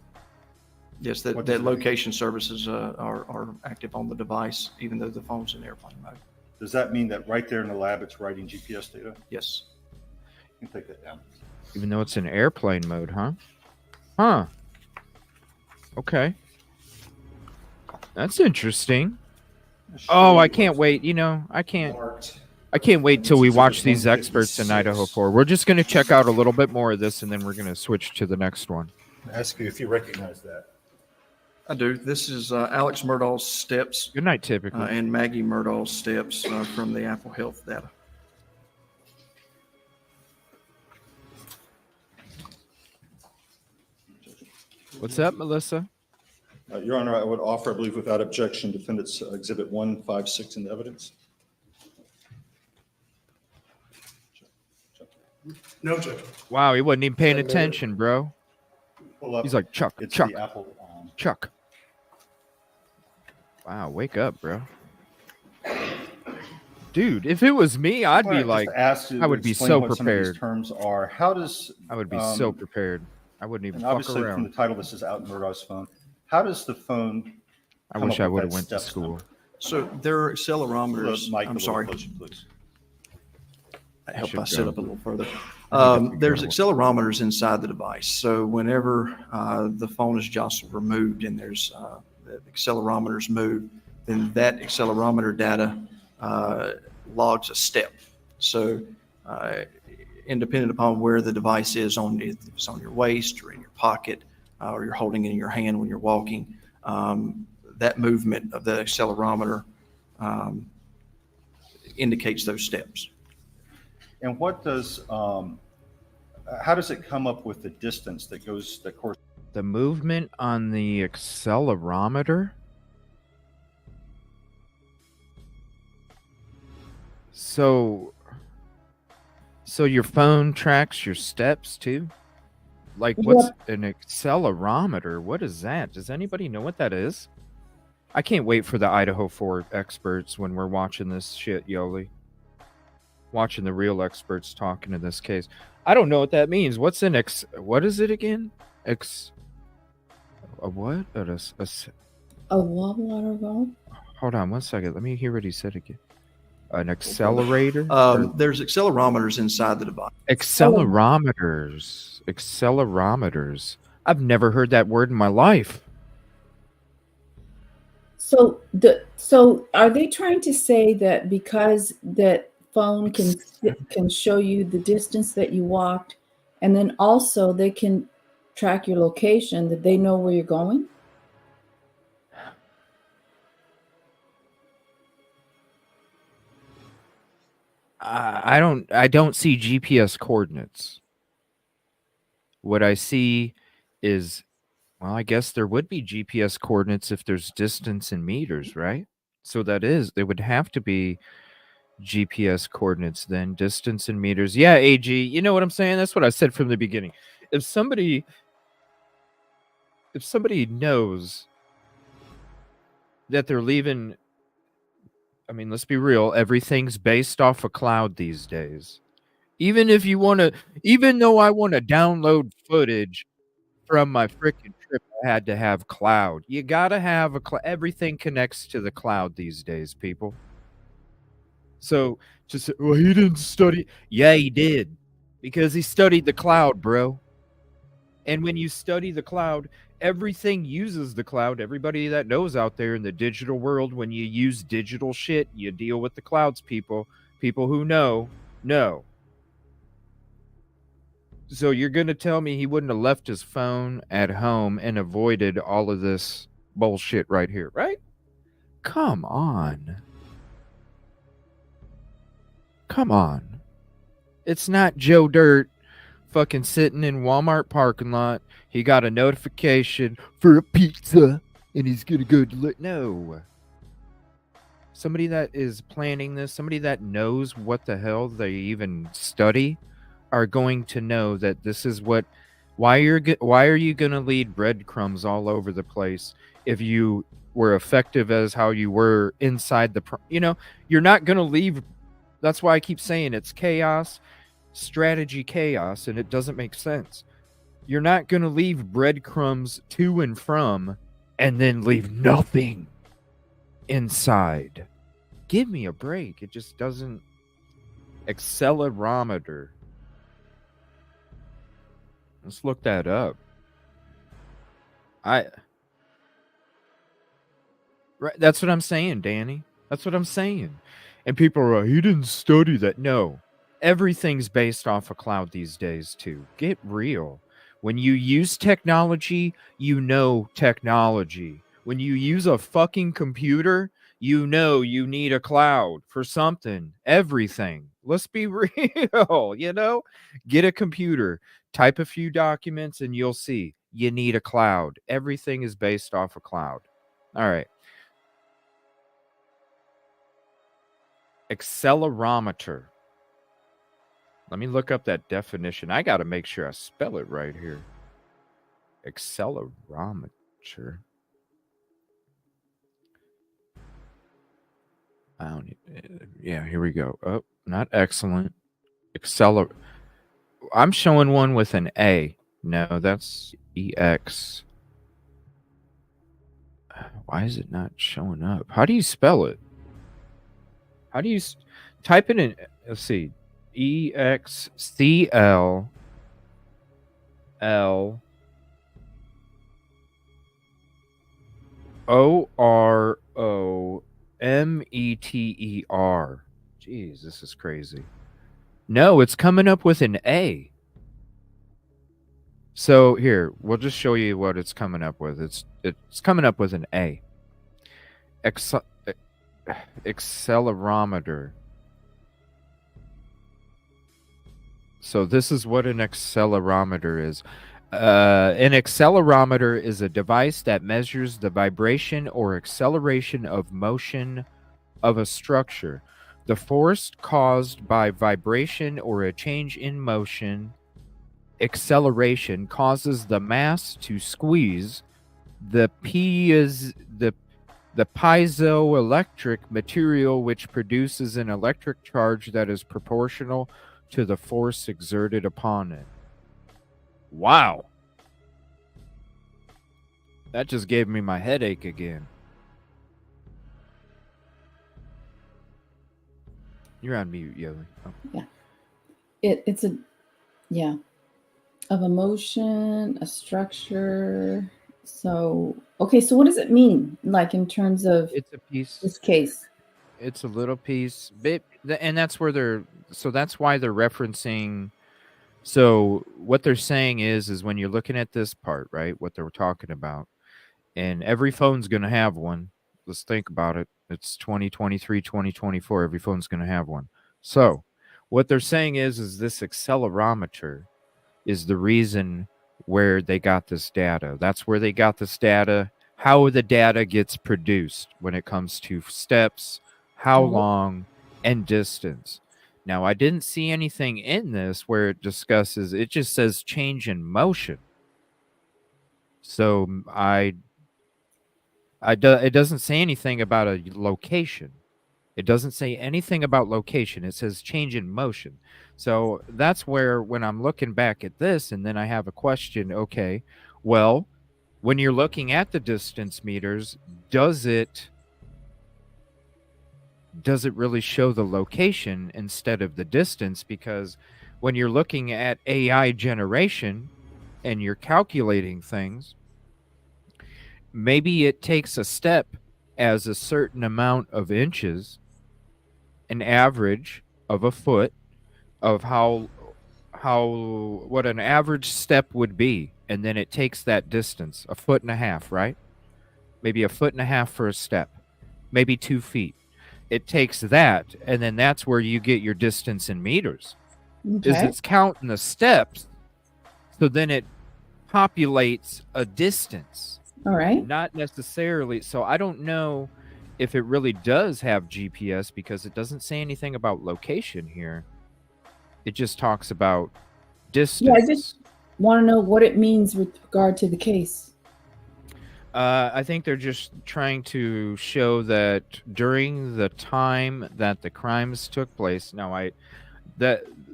Yes, that location services are active on the device, even though the phone's in airplane mode. Does that mean that right there in the lab, it's writing GPS data? Yes. You can take that down. Even though it's in airplane mode, huh? Huh. Okay. That's interesting. Oh, I can't wait. You know, I can't wait till we watch these experts in Idaho4. We're just going to check out a little bit more of this, and then we're going to switch to the next one. I ask you if you recognize that. I do. This is Alex Murdoch's steps. Good night, typically. And Maggie Murdoch's steps from the Apple Health data. What's up, Melissa? Your Honor, I would offer, I believe, without objection, Defendant's Exhibit 156 in the evidence. No, Judge. Wow, he wasn't even paying attention, bro. He's like, Chuck, It's Chuck, the Apple. Chuck. Wow, wake up, bro. Dude, if it was me, I'd be like, I would be so prepared. Terms are. How does I would be so prepared. I wouldn't even and fuck obviously around. From the title, this is out Murdoch's phone. How does the phone? I wish I would have went to school. So there are accelerometers. Mike, I'm sorry. Closer, please. I hope I sit up a little further. There's accelerometers inside the device. So whenever the phone is jostled or moved and there's the accelerometers move, then that accelerometer data logs a step. So independent upon where the device is if it's on your waist or in your pocket or you're holding it in your hand when you're walking, that movement of the accelerometer indicates those steps. And what does? How does it come up with the distance that course? The movement on the accelerometer. So your phone tracks your steps too? Like, what's an accelerometer? What is that? Does anybody know what that is? I can't wait for the Idaho4 experts when we're watching this shit, Yolie. Watching the real experts talking in this case. I don't know what that means. What's an what is it again? A what? A water valve? Hold on 1 second. Let me hear what he said again. An accelerator? There's accelerometers inside the device. Accelerometers. I've never heard that word in my life. So are they trying to say that because that phone can show you the distance that you walked, and then also they can track your location, that they know where you're going? I don't see GPS coordinates. What I see is, well, I guess there would be GPS coordinates if there's distance in meters, right? So there would have to be GPS coordinates then, distance in meters. Yeah, AG, you know what I'm saying? That's what I said from the beginning. If somebody knows that they're leaving, I mean, let's be real, everything's based off a cloud these days. Even though I want to download footage from my freaking trip, I had to have cloud. You got to have everything connects to the cloud these days, people. So just, well, he didn't study. Yeah, he did. Because he studied the cloud, bro. And when you study the cloud, everything uses the cloud. Everybody that knows out there in the digital world, when you use digital shit, you deal with the clouds, people. People who know. So you're going to tell me he wouldn't have left his phone at home and avoided all of this bullshit right here, right? Come on. It's not Joe Dirt fucking sitting in Walmart parking lot. He got a notification for a pizza and he's gonna go no. Somebody that is planning this, somebody that knows what the hell they even study, are going to know that this is what Why are you going to lead breadcrumbs all over the place if you were effective as how you were inside the you're not going to leave. That's why I keep saying it's chaos, strategy chaos, and it doesn't make sense. You're not going to leave breadcrumbs to and from and then leave nothing inside. Give me a break. It just doesn't. Accelerometer. Let's look that up. Right, that's what I'm saying, Danny. That's what I'm saying. And people are like, he didn't study that. No. Everything's based off a cloud these days, too. Get real. When you use technology, you know technology. When you use a fucking computer, you know you need a cloud for something. Everything. Let's be real, Get a computer, type a few documents, and you'll see you need a cloud. Everything is based off a cloud. All right. Accelerometer. Let me look up that definition. I got to make sure I spell it right here. Accelerometer. Yeah, here we go. Oh, not excellent. I'm showing one with an A. No, that's EX. Why is it not showing up? How do you spell it? How do you type it in? Let's see. EXCLL OROMETER. Jeez, this is crazy. No, it's coming up with an A. So here, we'll just show you what it's coming up with. It's coming up with an A. Accelerometer. So this is what an accelerometer is. An accelerometer is a device that measures the vibration or acceleration of motion of a structure. The force caused by vibration or a change in motion, acceleration, causes the mass to squeeze. The piezoelectric material which produces an electric charge that is proportional to the force exerted upon it. Wow. That just gave me my headache again. You're on mute, Yolie. Oh. Yeah. It's of a motion, a structure. So, okay, so what does it mean? Like in terms of it's a piece. This case. It's a little piece. And that's where that's why they're referencing. So what they're saying is when you're looking at this part, right, what they're talking about, and every phone's going to have one. Let's think about it. It's 2023, 2024. Every phone's going to have one. So what they're saying is this accelerometer is the reason where they got this data. That's where they got this data, how the data gets produced when it comes to steps, how long, and distance. Now, I didn't see anything in this where it discusses, it just says change in motion. So it doesn't say anything about a location. It doesn't say anything about location. It says change in motion. So that's where when I'm looking back at this and then I have a question, okay, well, when you're looking at the distance meters, does it really show the location instead of the distance? Because when you're looking at AI generation and you're calculating things, maybe it takes a step as a certain amount of inches, an average of a foot of what an average step would be, and then it takes that distance, 1.5 feet, right? Maybe 1.5 feet for a step, maybe 2 feet. It takes that, and then that's where you get your distance in meters. Okay. Is it's counting the steps, so then it populates a distance. All right. Not necessarily. So I don't know if it really does have GPS because it doesn't say anything about location here. It just talks about distance. want to know what it means with regard to the case. I think they're just trying to show that during the time that the crimes took place. Now,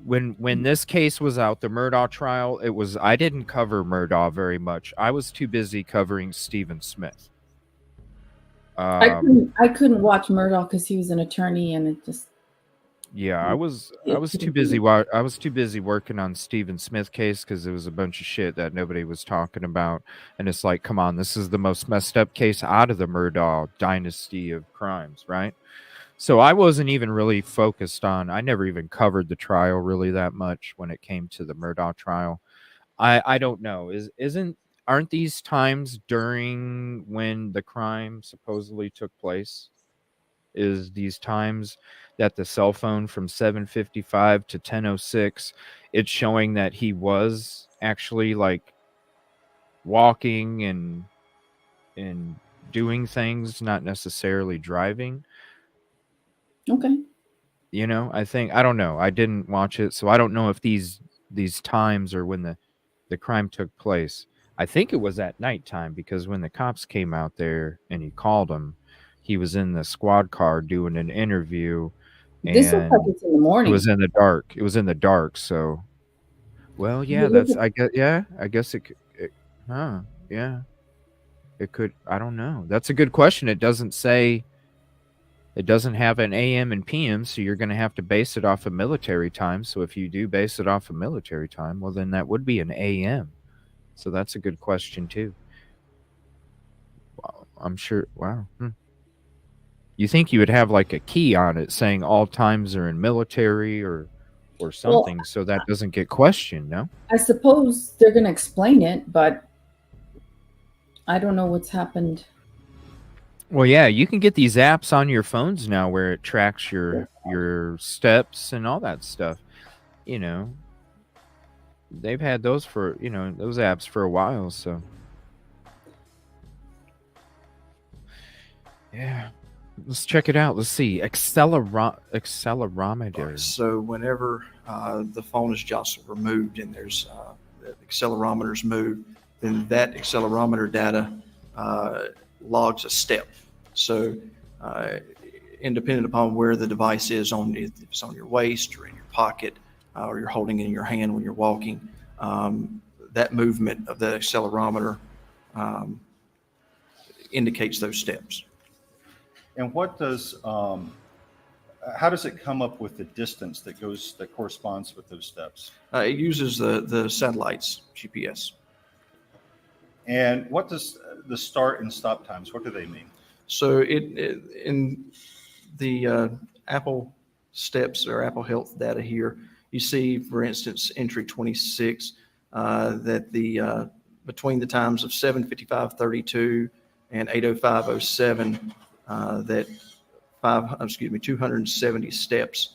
when this case was out, the Murdaugh trial, I didn't cover Murdaugh very much. I was too busy covering Stephen Smith. I couldn't watch Murdaugh because he was an attorney, and it just. Yeah, I was too busy. I was too busy working on Stephen Smith case because it was a bunch of shit that nobody was talking about, and it's like, come on, this is the most messed up case out of the Murdaugh dynasty of crimes, right? So I wasn't even really focused on. I never even covered the trial really that much when it came to the Murdaugh trial. I don't know. Aren't these times during when the crime supposedly took place? Is these times that the cell phone from 7:55 to 10:06, it's showing that he was actually like walking and doing things, not necessarily driving. Okay. You know, I don't know. I didn't watch it, so I don't know if these times are when the crime took place. I think it was at nighttime because when the cops came out there and he called him, he was in the squad car doing an interview. This looks like it's in the morning. It was in the dark. It was in the dark. So, well, yeah, I guess it yeah, it could. I don't know. That's a good question. It doesn't say. It doesn't have an AM and PM, so you're going to have to base it off of military time. So if you do base it off of military time, well, then that would be an AM. So that's a good question too. Wow, I'm sure. Wow. You think you would have like a key on it saying all times are in military or something, so that doesn't get questioned, no? I suppose they're going to explain it, but I don't know what's happened. Well, yeah, you can get these apps on your phones now where it tracks your steps and all that stuff. You know, they've had those for, those apps for a while, so. Yeah. Let's check it out. Let's see. Accelerometer. Right, so whenever the phone is just removed and there's the accelerometer's moved, then that accelerometer data logs a step. So independent upon where the device is, if it's on your waist or in your pocket or you're holding it in your hand when you're walking, that movement of the accelerometer indicates those steps. And what does, how does it come up with the distance that corresponds with those steps? It uses the satellite's GPS. And what does the start and stop times, what do they mean? So in the Apple Steps or Apple Health data here, you see, for instance, entry 26, that between the times of 7:55:32 and 8:05:07, that 270 steps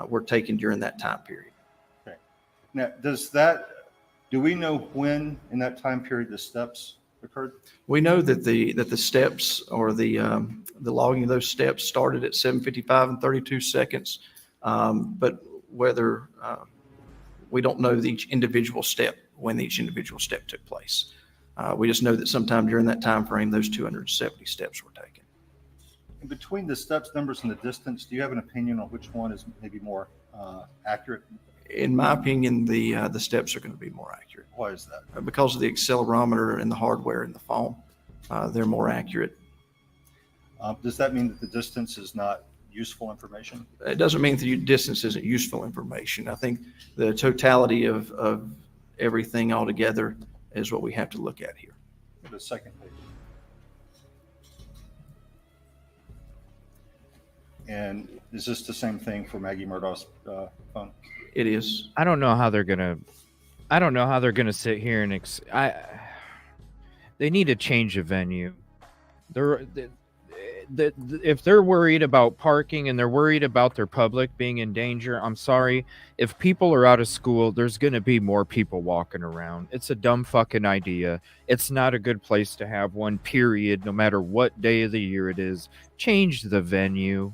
were taken during that time period. Okay. Now, do we know when in that time period the steps occurred? We know that the steps or the logging of those steps started at 7:55:32 seconds, but whether we don't know each individual step, when each individual step took place. We just know that sometime during that time frame, those 270 steps were taken. And between the steps numbers and the distance, do you have an opinion on which one is maybe more accurate? In my opinion, the steps are going to be more accurate. Why is that? Because of the accelerometer and the hardware in the phone, they're more accurate. Does that mean that the distance is not useful information? It doesn't mean that the distance isn't useful information. I think the totality of everything altogether is what we have to look at here. The second page. And is this the same thing for Maggie Murdaugh's phone? It is. I don't know how they're gonna sit here and they need to change a venue. If they're worried about parking and they're worried about their public being in danger, I'm sorry. If people are out of school, there's going to be more people walking around. It's a dumb fucking idea. It's not a good place to have one, period, no matter what day of the year it is. Change the venue.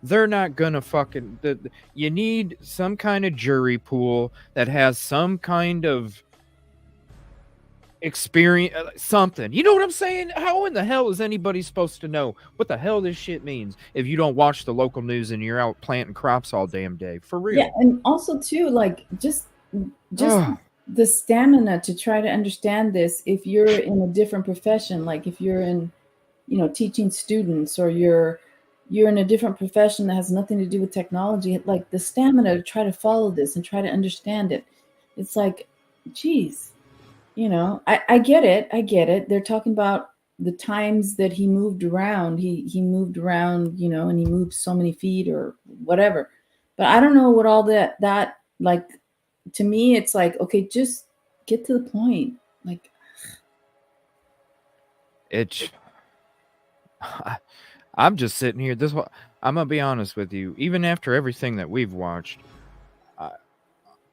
They're not going to fucking... You need some kind of jury pool that has some kind of experience something. You know what I'm saying? How in the hell is anybody supposed to know what the hell this shit means if you don't watch the local news and you're out planting crops all damn day? For real. Yeah, and also too, like just the stamina to try to understand this if you're in a different profession, like if you're in, teaching students, or you're in a different profession that has nothing to do with technology, like the stamina to try to follow this and try to understand it. It's like, geez, I get it. They're talking about the times that he moved around. He moved around, and he moved so many feet or whatever. But I don't know what all that like. To me, it's like, okay, just get to the point. Like, I'm just sitting here. I'm gonna be honest with you. Even after everything that we've watched,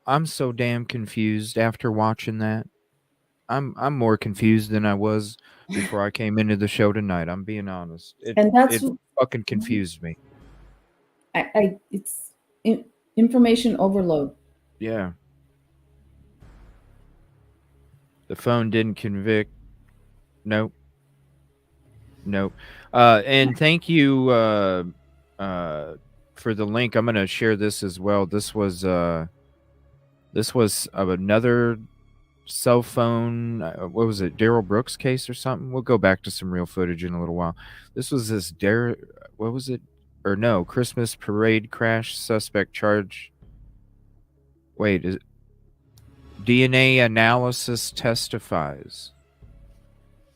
I'm so damn confused after watching that. I'm more confused than I was before I came into the show tonight. I'm being honest. It fucking confused me. It's information overload. Yeah. The phone didn't convict. Nope. And thank you for the link. I'm going to share this as well. This was another cell phone. What was it? Darrell Brooks case or something? We'll go back to some real footage in a little while. This was this what was it? Or no, Christmas parade crash suspect charge. Wait, is it? DNA analysis testifies.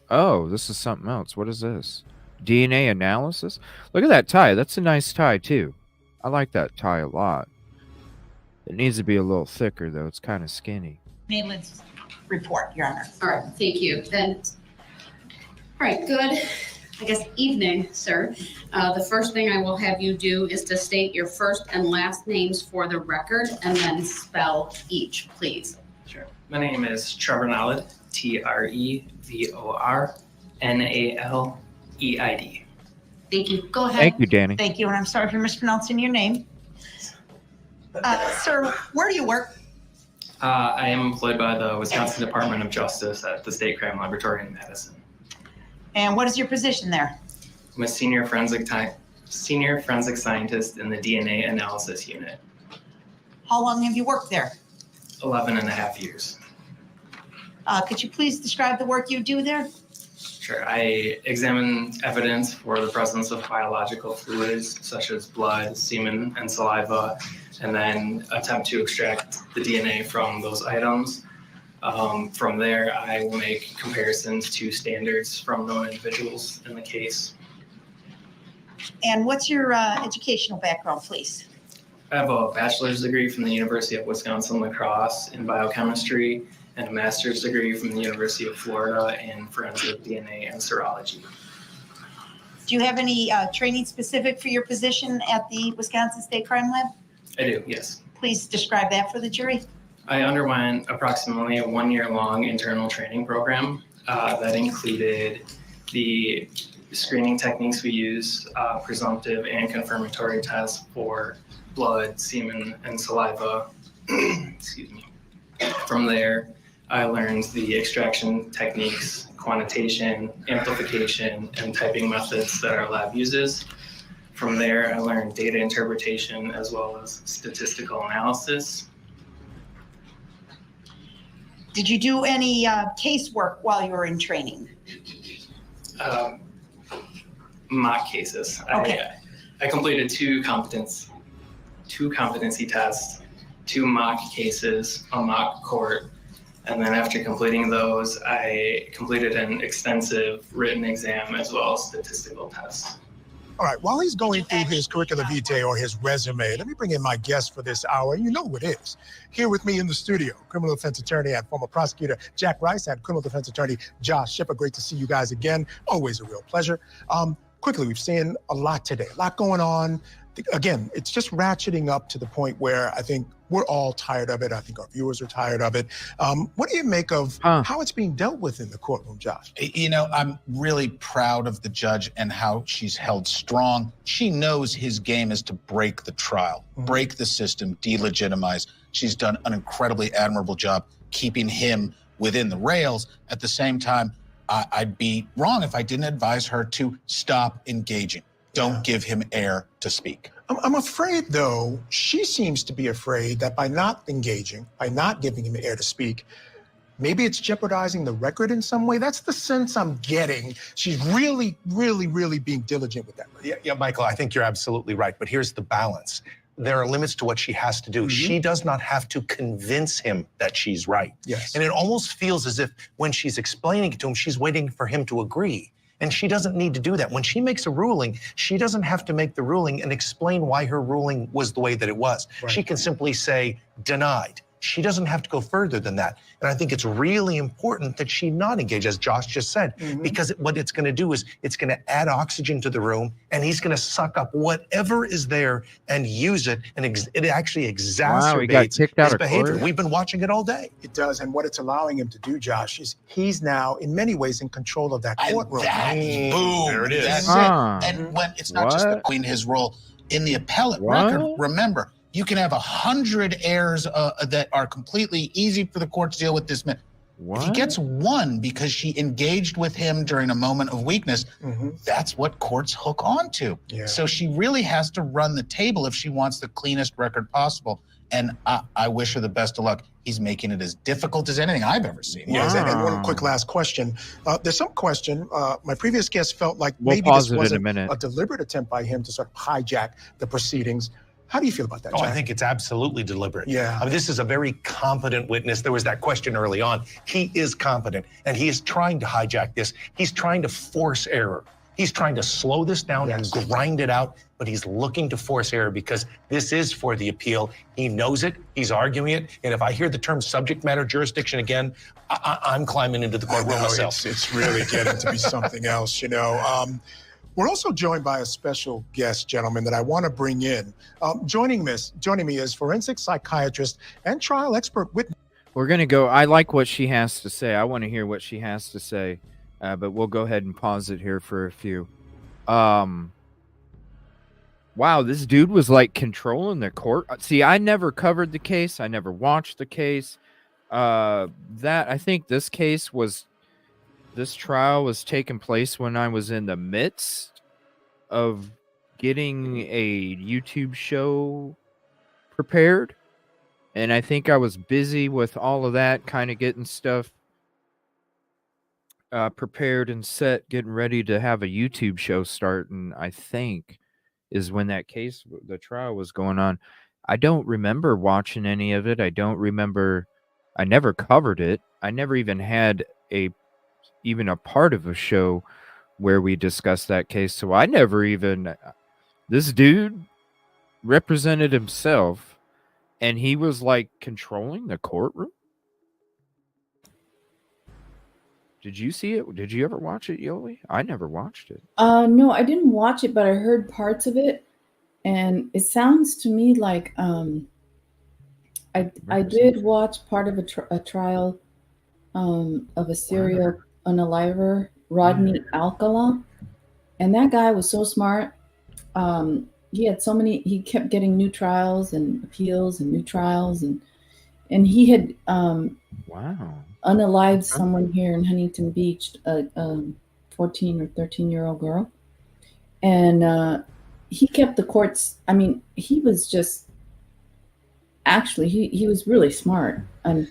Oh, this is something else. What is this? DNA analysis? Look at that tie. That's a nice tie, too. I like that tie a lot. It needs to be a little thicker, though. It's kind of skinny. Mainland's report, Your Honor. All right, thank you. Then, all right, good. I guess evening, sir. The first thing I will have you do is to state your first and last names for the record, and then spell each, please. Sure. My name is Trevor Naled, TREVORNALEID. Thank you. Go ahead. Thank you, Danny. Thank you, and I'm sorry for mispronouncing your name. Sir, where do you work? I am employed by the Wisconsin Department of Justice at the State Crime Laboratory in Madison. And what is your position there? I'm a senior forensic scientist in the DNA analysis unit. How long have you worked there? 11 and a half years. Could you please describe the work you do there? Sure. I examine evidence for the presence of biological fluids such as blood, semen, and saliva, and then attempt to extract the DNA from those items. From there, I will make comparisons to standards from known individuals in the case. And what's your educational background, please? I have a bachelor's degree from the University of Wisconsin-La Crosse in biochemistry and a master's degree from the University of Florida in forensic DNA and serology. Do you have any training specific for your position at the Wisconsin State Crime Lab? I do, yes. Please describe that for the jury. I underwent approximately a 1-year-long internal training program that included the screening techniques we use, presumptive and confirmatory tests for blood, semen, and saliva. Excuse me. From there, I learned the extraction techniques, quantitation, amplification, and typing methods that our lab uses. From there, I learned data interpretation as well as statistical analysis. Did you do any casework while you were in training? Mock cases. Okay. I completed two competency tests, 2 mock cases, a mock court, and then after completing those, I completed an extensive written exam as well as statistical tests. All right, while he's going through his curricula vitae or his resume, let me bring in my guest for this hour. You know who it is. Here with me in the studio, criminal defense attorney and former prosecutor Jack Rice and criminal defense attorney Josh Shipper. Great to see you guys again. Always a real pleasure. Quickly, we've seen a lot today, a lot going on. Again, it's just ratcheting up to the point where I think we're all tired of it. I think our viewers are tired of it. What do you make of how it's being dealt with in the courtroom, Josh? You know, I'm really proud of the judge and how she's held strong. She knows his game is to break the trial, break the system, delegitimize. She's done an incredibly admirable job keeping him within the rails. At the same time, I'd be wrong if I didn't advise her to stop engaging. Don't give him air to speak. I'm afraid, though, she seems to be afraid that by not engaging, by not giving him air to speak, maybe it's jeopardizing the record in some way. That's the sense I'm getting. She's really, really, really being diligent with that. Yeah, Michael, I think you're absolutely right. But here's the balance. There are limits to what she has to do. She does not have to convince him that she's right. Yes. And it almost feels as if when she's explaining it to him, she's waiting for him to agree. And she doesn't need to do that. When she makes a ruling, she doesn't have to make the ruling and explain why her ruling was the way that it was. Right. She can simply say, denied. She doesn't have to go further than that. And I think it's really important that she not engage, as Josh just said, because what it's going to do is it's going to add oxygen to the room, and he's going to suck up whatever is there and use it, and it actually exacerbates Wow, he got kicked out his of behavior. court. We've been watching it all day. It does, and what it's allowing him to do, Josh, is he's now, in many ways, in control of that courtroom. Boom. There it is. That's Ah. it. And when it's not just the queen, his role in the appellate record, remember, you can have 100 heirs that are completely easy for the court to deal with this man. If he gets one because she engaged with him during a moment of weakness, that's what courts hook onto. Yeah. So she really has to run the table if she wants the cleanest record possible. And I wish her the best of luck. He's making it as difficult as anything I've ever seen. Yes, and one quick last question. There's some question. My previous guest felt like We'll maybe pause this it in a wasn't minute. a deliberate attempt by him to sort of hijack the proceedings. How do you feel about that, Oh, Jack? I think it's absolutely deliberate. Yeah. I mean, this is a very competent witness. There was that question early on. He is competent, and he is trying to hijack this. He's trying to force error. He's trying to slow this down and grind it out, but he's looking to force error because this is for the appeal. He knows it. He's arguing it. And if I hear the term subject matter jurisdiction again, I'm climbing into the courtroom myself. It's really getting to be something else, you know. We're also joined by a special guest, gentlemen, that I want to bring in. Joining me is forensic psychiatrist and trial expert witness. We're going to go. I like what she has to say. I want to hear what she has to say, but we'll go ahead and pause it here for a few. Wow, this dude was like controlling the court. See, I never covered the case. I never watched the case. I think this trial was taking place when I was in the midst of getting a YouTube show prepared. And I think I was busy with all of that, kind of getting stuff prepared and set, getting ready to have a YouTube show start. And I think is when that case, the trial was going on. I don't remember watching any of it. I don't remember. I never covered it. I never even had even a part of a show where we discussed that case. So I never even, this dude represented himself and he was like controlling the courtroom. Did you see it? Did you ever watch it, Yolie? I never watched it. No, I didn't watch it, but I heard parts of it. And it sounds to me like, I did watch part of a trial of a serial unaliver, Rodney Alcala, and that guy was so smart. He had so many. He kept getting new trials and appeals and new trials, and he had unalived someone here in Huntington Beach, a 14 or 13-year-old girl, and he kept the courts. I mean, he was just actually he was really smart, and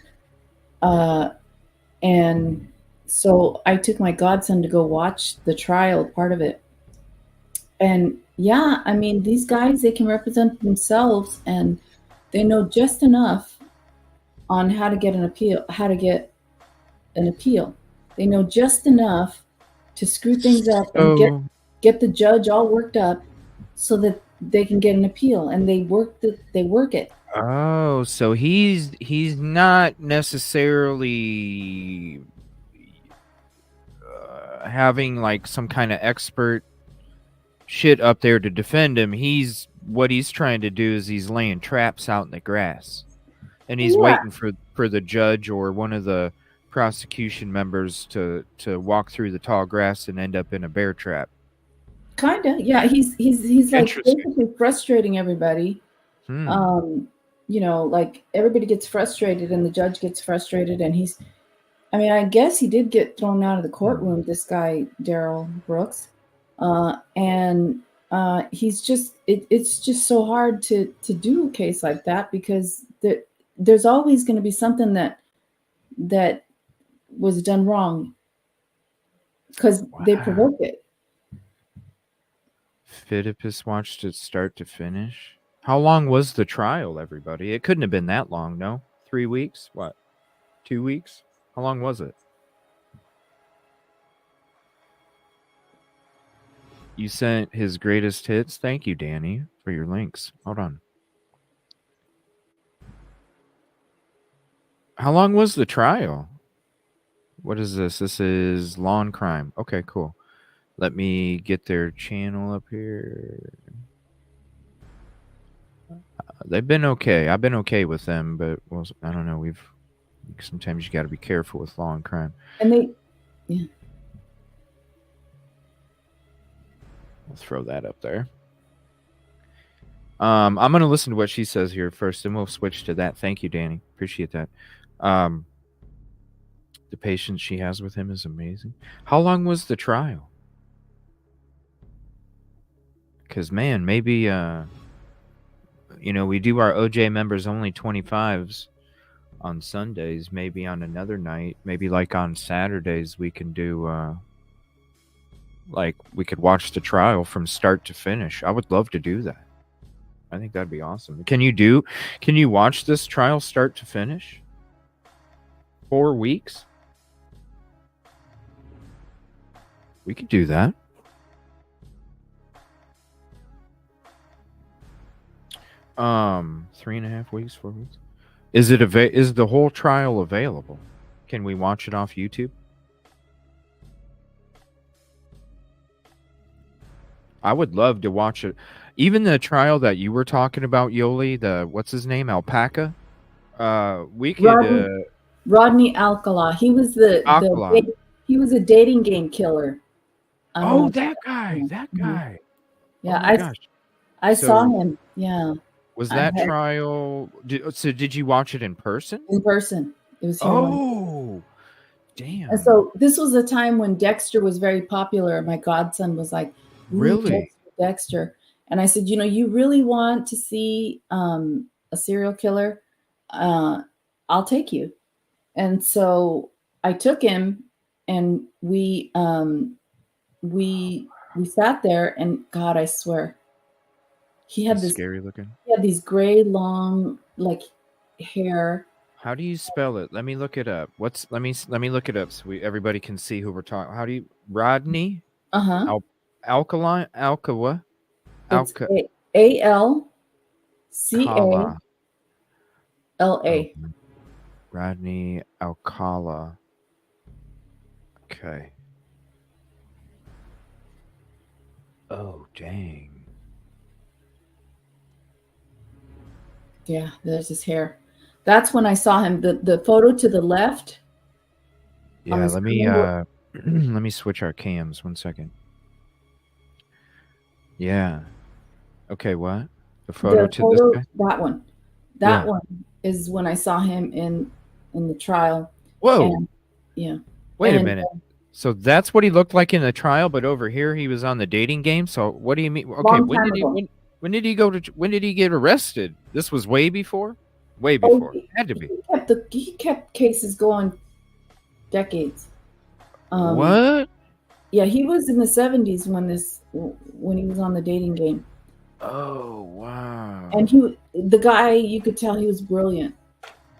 so I took my godson to go watch the trial, part of it. And yeah, I mean, these guys, they can represent themselves and they know just enough on how to get an appeal, They know just enough to screw things up and get the judge all worked up so that they can get an appeal, and they work it. Oh, so he's not necessarily having like some kind of expert shit up there to defend him. What he's trying to do is he's laying traps out in the grass, and he's waiting for the judge or one of the prosecution members to walk through the tall grass and end up in a bear trap. Kinda, yeah. He's like basically frustrating everybody. You know, like everybody gets frustrated and the judge gets frustrated, and he's I mean, I guess he did get thrown out of the courtroom, this guy, Daryl Brooks. And he's just, it's just so hard to do a case like that because there's always going to be something that was done wrong because they provoked it. Phidippus watched it start to finish. How long was the trial, everybody? It couldn't have been that long, no? 3 weeks? What? 2 weeks? How long was it? You sent his greatest hits? Thank you, Danny, for your links. Hold on. How long was the trial? What is this? This is Law and Crime. Okay, cool. Let me get their channel up here. They've been okay. I've been okay with them, but well, I don't know. Sometimes you got to be careful with Law and Crime. And yeah. I'll throw that up there. I'm going to listen to what she says here first, and we'll switch to that. Thank you, Danny. Appreciate that. The patience she has with him is amazing. How long was the trial? Because, man, maybe, we do our OJ members only 25s on Sundays. Maybe on another night, maybe like on Saturdays, we can do, we could watch the trial from start to finish. I would love to do that. I think that'd be awesome. Can you watch this trial start to finish? 4 weeks? We could do that. Um, 3.5 weeks, 4 weeks. Is the whole trial available? Can we watch it off YouTube? I would love to watch it. Even the trial that you were talking about, Yolie, what's his name? Alpaca? We could Rodney Alcala. He was he was a dating game killer. That guy. Yeah, I saw him. Yeah. Was that trial? Did you watch it in person? In person. It was here. Oh, damn. And so this was a time when Dexter was very popular. My godson was like, really? Dexter. And I said, you really want to see a serial killer? I'll take you. And so I took him, and we sat there, and God, I swear, he had this scary looking. He had these gray, long, hair. How do you spell it? Let me look it up. Let me look it up so everybody can see who we're talking. How do you Rodney? Alkaline Alcawa. ALCALA. Rodney Alcala. Okay. Oh, dang. Yeah, there's his hair. That's when I saw him. The photo to the left. Yeah, let me switch our cams 1 second. Yeah. Okay, what? The photo this guy? That one. That one is when I saw him in the trial. Whoa. And, yeah. Wait a minute. So that's what he looked like in the trial, but over here he was on the dating game. So what do you mean? Okay, when did he get arrested? This was way before? Way before. Had to be. He kept cases going decades. What? Yeah, he was in the 70s when he was on the dating game. Oh, wow. And the guy, you could tell he was brilliant.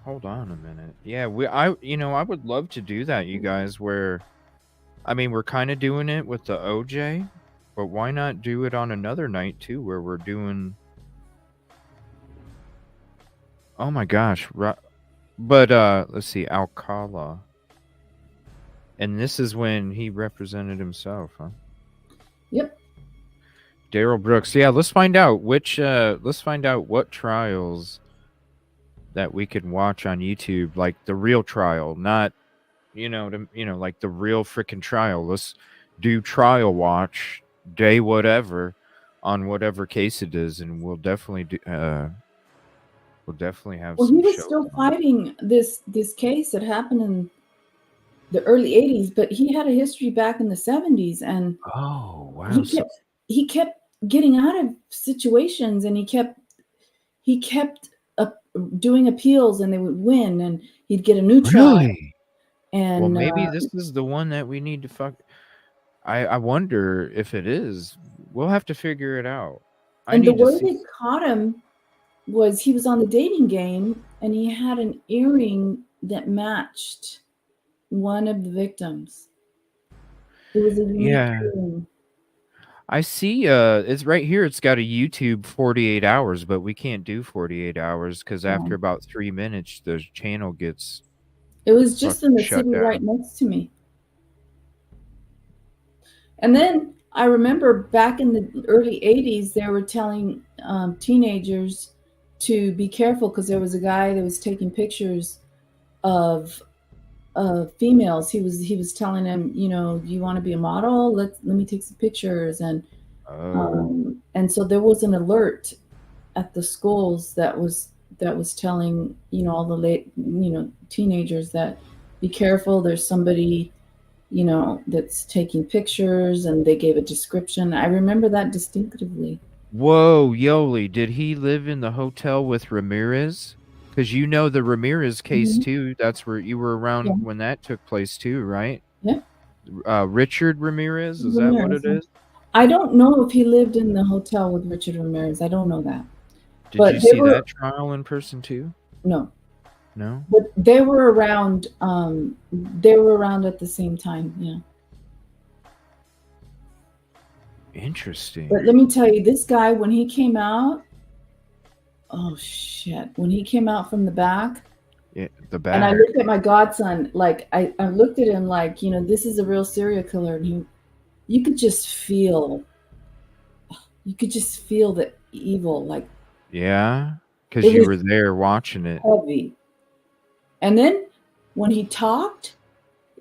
Hold on a minute. Yeah, I would love to do that, you guys, we're kind of doing it with the OJ, but why not do it on another night too, where we're doing, oh my gosh, but let's see, Alcala. And this is when he represented himself, huh? Yep. Daryl Brooks. Yeah, let's find out what trials that we could watch on YouTube, like the real trial, not like the real freaking trial. Let's do trial watch day whatever on whatever case it is, and we'll definitely have. Well, he was still fighting this case that happened the early 80s, but he had a history back in the 70s, and Oh wow! he kept getting out of situations, and he kept doing appeals, and they would win, and he'd get a new trial. Really? And Well, maybe this is the one that we need to fuck. I wonder if it is. We'll have to figure it out. I and the need to way see. they caught him was he was on the dating game, and he had an earring that matched one of the victims. It was a unique earring. I see. It's right here. It's got a YouTube 48 hours, but we can't do 48 hours because after about 3 minutes, the channel gets. It was just in the shut city down. right next to me. And then I remember back in the early 80s, they were telling teenagers to be careful because there was a guy that was taking pictures of females. He was telling them, you know, you want to be a model? Let me take some pictures. And so there was an alert at the schools that was telling, you know, all the teenagers that be careful. There's somebody, you know, that's taking pictures, and they gave a description. I remember that distinctively. Whoa, Yolie, did he live in the hotel with Ramirez? Because you know the Ramirez case too. That's where you were around when that took place too, right? Yeah. Richard Ramirez, is that what it is? I don't know if he lived in the hotel with Richard Ramirez. I don't know that. Did you see that trial in person too? No. No? But they were around at the same time, yeah. Interesting. But let me tell you, this guy, when he came out, oh shit. When he came out from the back. Yeah, the back. And I looked at my godson, like I looked at him like, you know, this is a real serial killer. And you could just feel the evil, like. Yeah, because you were there watching it. Heavy. And then when he talked,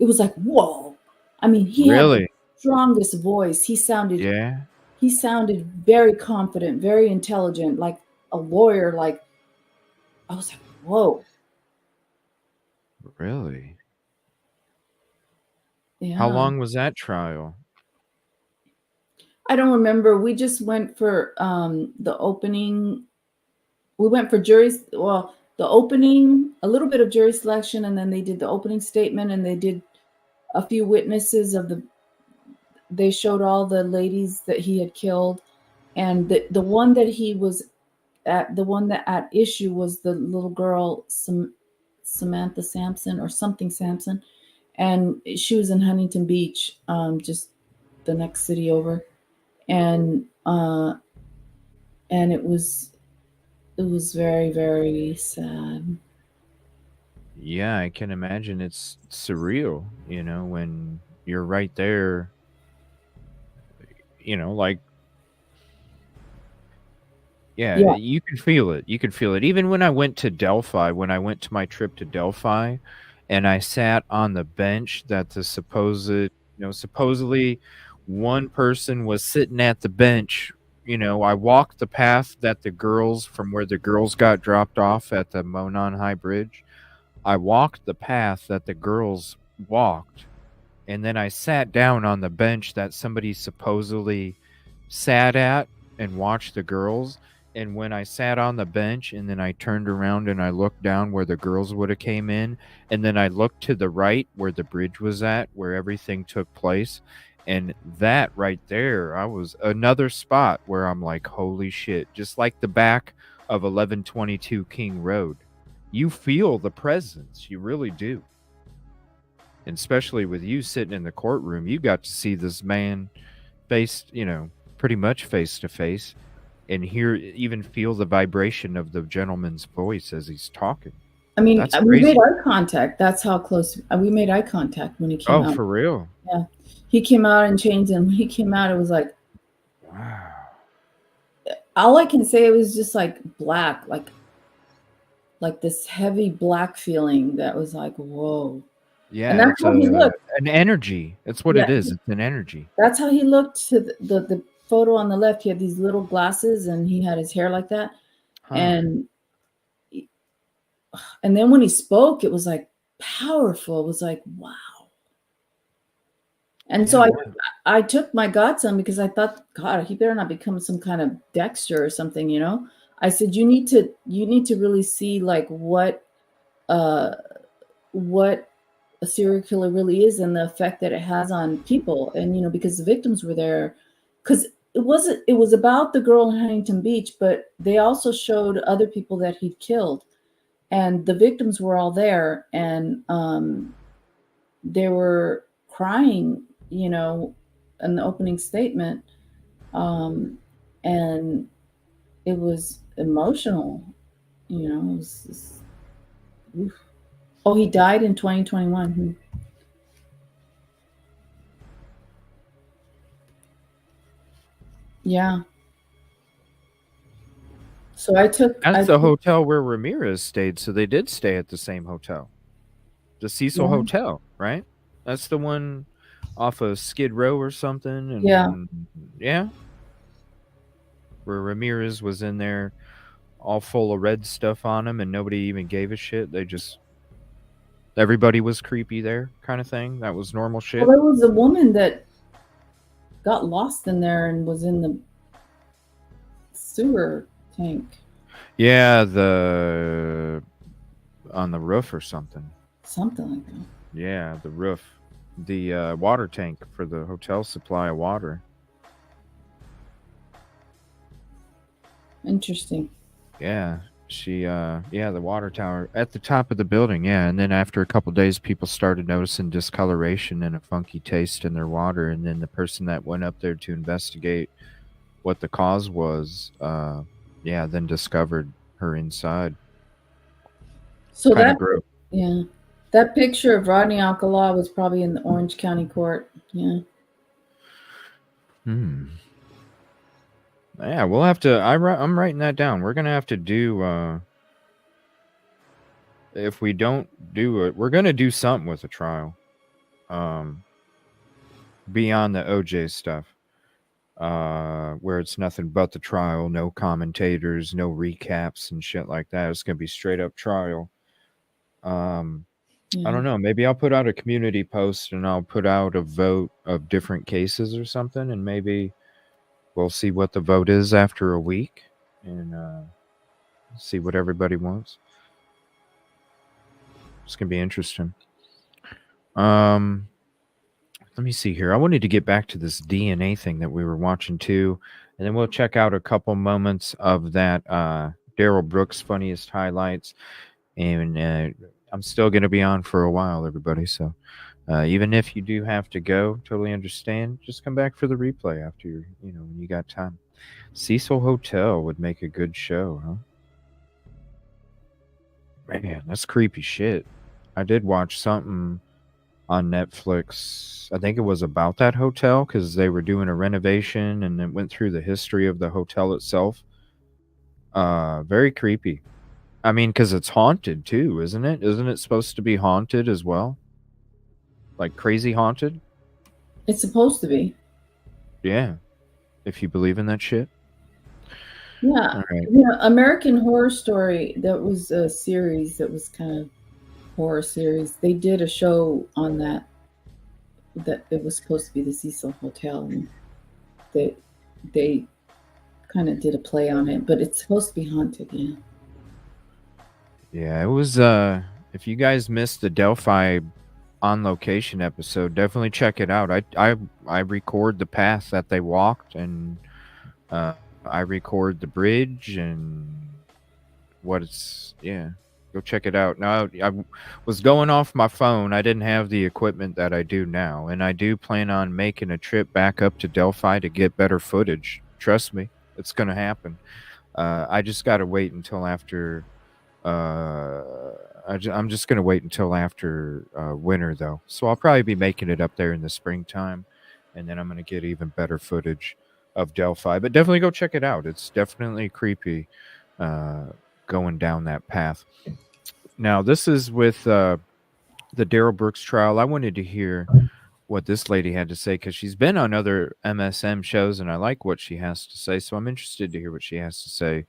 it was like, whoa. I mean, he had the strongest voice. He sounded very confident, very intelligent, like a lawyer. Like, I was like, whoa. Really? Yeah. How long was that trial? I don't remember. We just went for the opening. We went for juries. Well, the opening, a little bit of jury selection, and then they did the opening statement, and they did a few witnesses they showed all the ladies that he had killed. And the one that he was at issue was the little girl, Samantha Sampson or something Sampson. And she was in Huntington Beach, just the next city over. And it was very, very sad. Yeah, I can imagine it's surreal, you know, when you're right there, you know, like, yeah, you can feel it. You can feel it. Even when I went to Delphi, when I went to my trip to Delphi, and I sat on the bench that the supposedly one person was sitting at the bench. You know, I walked the path that from where the girls got dropped off at the Monon High Bridge. I walked the path that the girls walked, and then I sat down on the bench that somebody supposedly sat at and watched the girls. And when I sat on the bench and then I turned around and I looked down where the girls would have came in, and then I looked to the right where the bridge was at, where everything took place. And that right there, I was another spot where I'm like, holy shit, just like the back of 1122 King Road. You feel the presence. You really do. And especially with you sitting in the courtroom, you got to see this man pretty much face to face, and even feel the vibration of the gentleman's voice as he's talking. I mean, we made eye contact. That's how close we made eye contact when he came out. Oh, for real? Yeah. He came out and changed, and when he came out, it was like, wow. All I can say, it was just like black, like this heavy black feeling that was like, whoa. Yeah, and that's how he looked. An energy. That's what it is. It's an energy. That's how he looked to the photo on the left. He had these little glasses, and he had his hair like that. Huh. And then when he spoke, it was like powerful. It was like, wow. And so I took my godson because I thought, God, he better not become some kind of Dexter or something, you know. I said, you need to really see like what a serial killer really is and the effect that it has on people. And you know, because the victims were there, because it was about the girl in Huntington Beach, but they also showed other people that he'd killed, and the victims were all there, and they were crying, you know, in the opening statement, and it was emotional, you know. It was oof. Oh, he died in 2021. Yeah. So That's the hotel where Ramirez stayed. So they did stay at the same hotel, the Cecil Yeah. Hotel, right? That's the one off of Skid Row or something. And Yeah. yeah, where Ramirez was in there, all full of red stuff on him, and nobody even gave a shit. Everybody was creepy there, kind of thing. That was normal shit. Well, there was a woman that got lost in there and was in the sewer tank. Yeah, on the roof or something. Something like that. Yeah, the roof. The water tank for the hotel supply of water. Interesting. Yeah, the water tower at the top of the building. Yeah, and then after a couple days, people started noticing discoloration and a funky taste in their water. And then the person that went up there to investigate what the cause was, then discovered her inside. So Kinda that gross. Yeah, that picture of Rodney Alcala was probably in the Orange County court. Yeah. Yeah, we'll have to. I'm writing that down. We're gonna have to do. If we don't do it, we're gonna do something with the trial. Beyond the OJ stuff, where it's nothing but the trial, no commentators, no recaps and shit like that. It's gonna be straight up trial. I don't know. Maybe I'll put out a community post and I'll put out a vote of different cases or something, and maybe we'll see what the vote is after a week and see what everybody wants. It's gonna be interesting. Let me see here. I wanted to get back to this DNA thing that we were watching too, and then we'll check out a couple moments of that Daryl Brooks funniest highlights. And I'm still going to be on for a while, everybody. So even if you do have to go, totally understand. Just come back for the replay after when you got time. Cecil Hotel would make a good show, huh? Man, that's creepy shit. I did watch something on Netflix. I think it was about that hotel because they were doing a renovation and it went through the history of the hotel itself. Very creepy. I mean, because it's haunted too, isn't it? Isn't it supposed to be haunted as well? Like crazy haunted? It's supposed to be. Yeah. If you believe in that shit. Yeah. All right. American Horror Story, that was a series that was kind of horror series. They did a show on that it was supposed to be the Cecil Hotel, and they kind of did a play on it, but it's supposed to be haunted. Yeah. Yeah, it was if you guys missed the Delphi on location episode, definitely check it out. I record the path that they walked, and I record the bridge and go check it out. Now I was going off my phone. I didn't have the equipment that I do now, and I do plan on making a trip back up to Delphi to get better footage. Trust me, it's gonna happen. I just gotta wait until after I'm just gonna wait until after winter though, so I'll probably be making it up there in the springtime, and then I'm gonna get even better footage of Delphi. But definitely go check it out. It's definitely creepy going down that path. Now this is with the Daryl Brooks trial. I wanted to hear what this lady had to say because she's been on other MSM shows and I like what she has to say, so I'm interested to hear what she has to say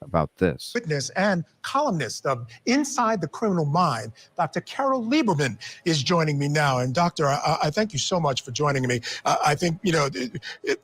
about this. Witness and columnist of Inside the Criminal Mind, Dr. Carol Lieberman is joining me now. And Doctor, I thank you so much for joining me. I think,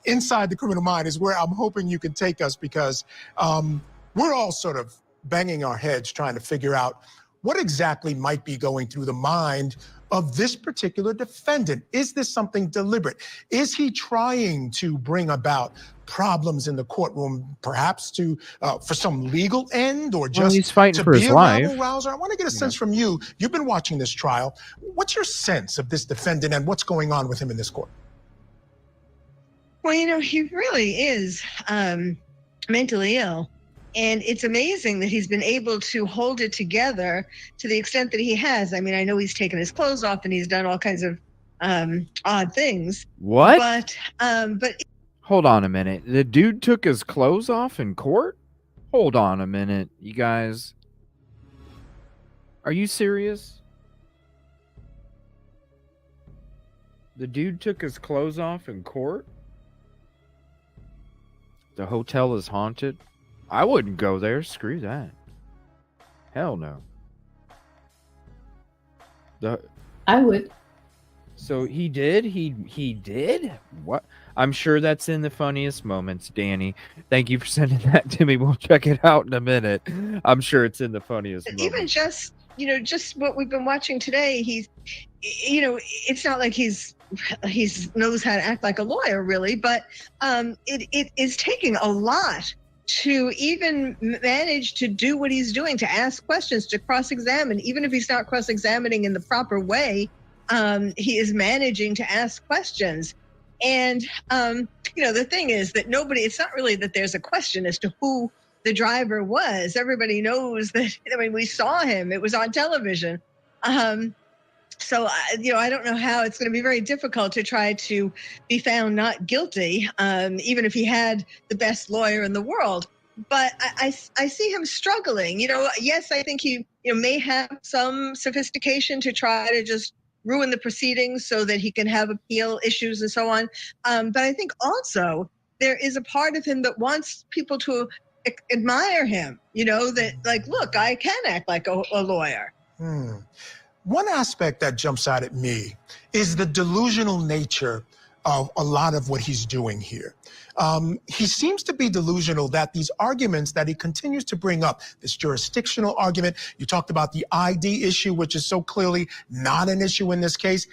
Inside the Criminal Mind is where I'm hoping you can take us, because we're all sort of banging our heads trying to figure out what exactly might be going through the mind of this particular defendant. Is this something deliberate? Is he trying to bring about problems in the courtroom, perhaps to for some legal end, or just he's fighting to for be his a life. rabble rouser? I want to get a sense from you. You've been watching this trial. What's your sense of this defendant and what's going on with him in this court? Well, he really is mentally ill. And it's amazing that he's been able to hold it together to the extent that he has. I mean, I know he's taken his clothes off and he's done all kinds of odd things. What? But Hold on a minute. The dude took his clothes off in court? Hold on a minute, you guys. Are you serious? The dude took his clothes off in court? The hotel is haunted? I wouldn't go there. Screw that. Hell no. I would. So he did? He did? What? I'm sure that's in the funniest moments, Danny. Thank you for sending that to me. We'll check it out in a minute. I'm sure it's in the funniest moments. even just what we've been watching today, he's, it's not like he's knows how to act like a lawyer, really, but it is taking a lot to even manage to do what he's doing, to ask questions, to cross-examine. Even if he's not cross-examining in the proper way, he is managing to ask questions. And, the thing is that it's not really that there's a question as to who the driver was. Everybody knows that, we saw him. It was on television. So, I don't know how it's going to be very difficult to try to be found not guilty, even if he had the best lawyer in the world. But I see him struggling. Yes, I think he may have some sophistication to try to just ruin the proceedings so that he can have appeal issues and so on. But I think also there is a part of him that wants people to admire him, that like, look, I can act like a lawyer. One aspect that jumps out at me is the delusional nature of a lot of what he's doing here. He seems to be delusional that these arguments that he continues to bring up, this jurisdictional argument, you talked about the ID issue, which is so clearly not an issue in this case.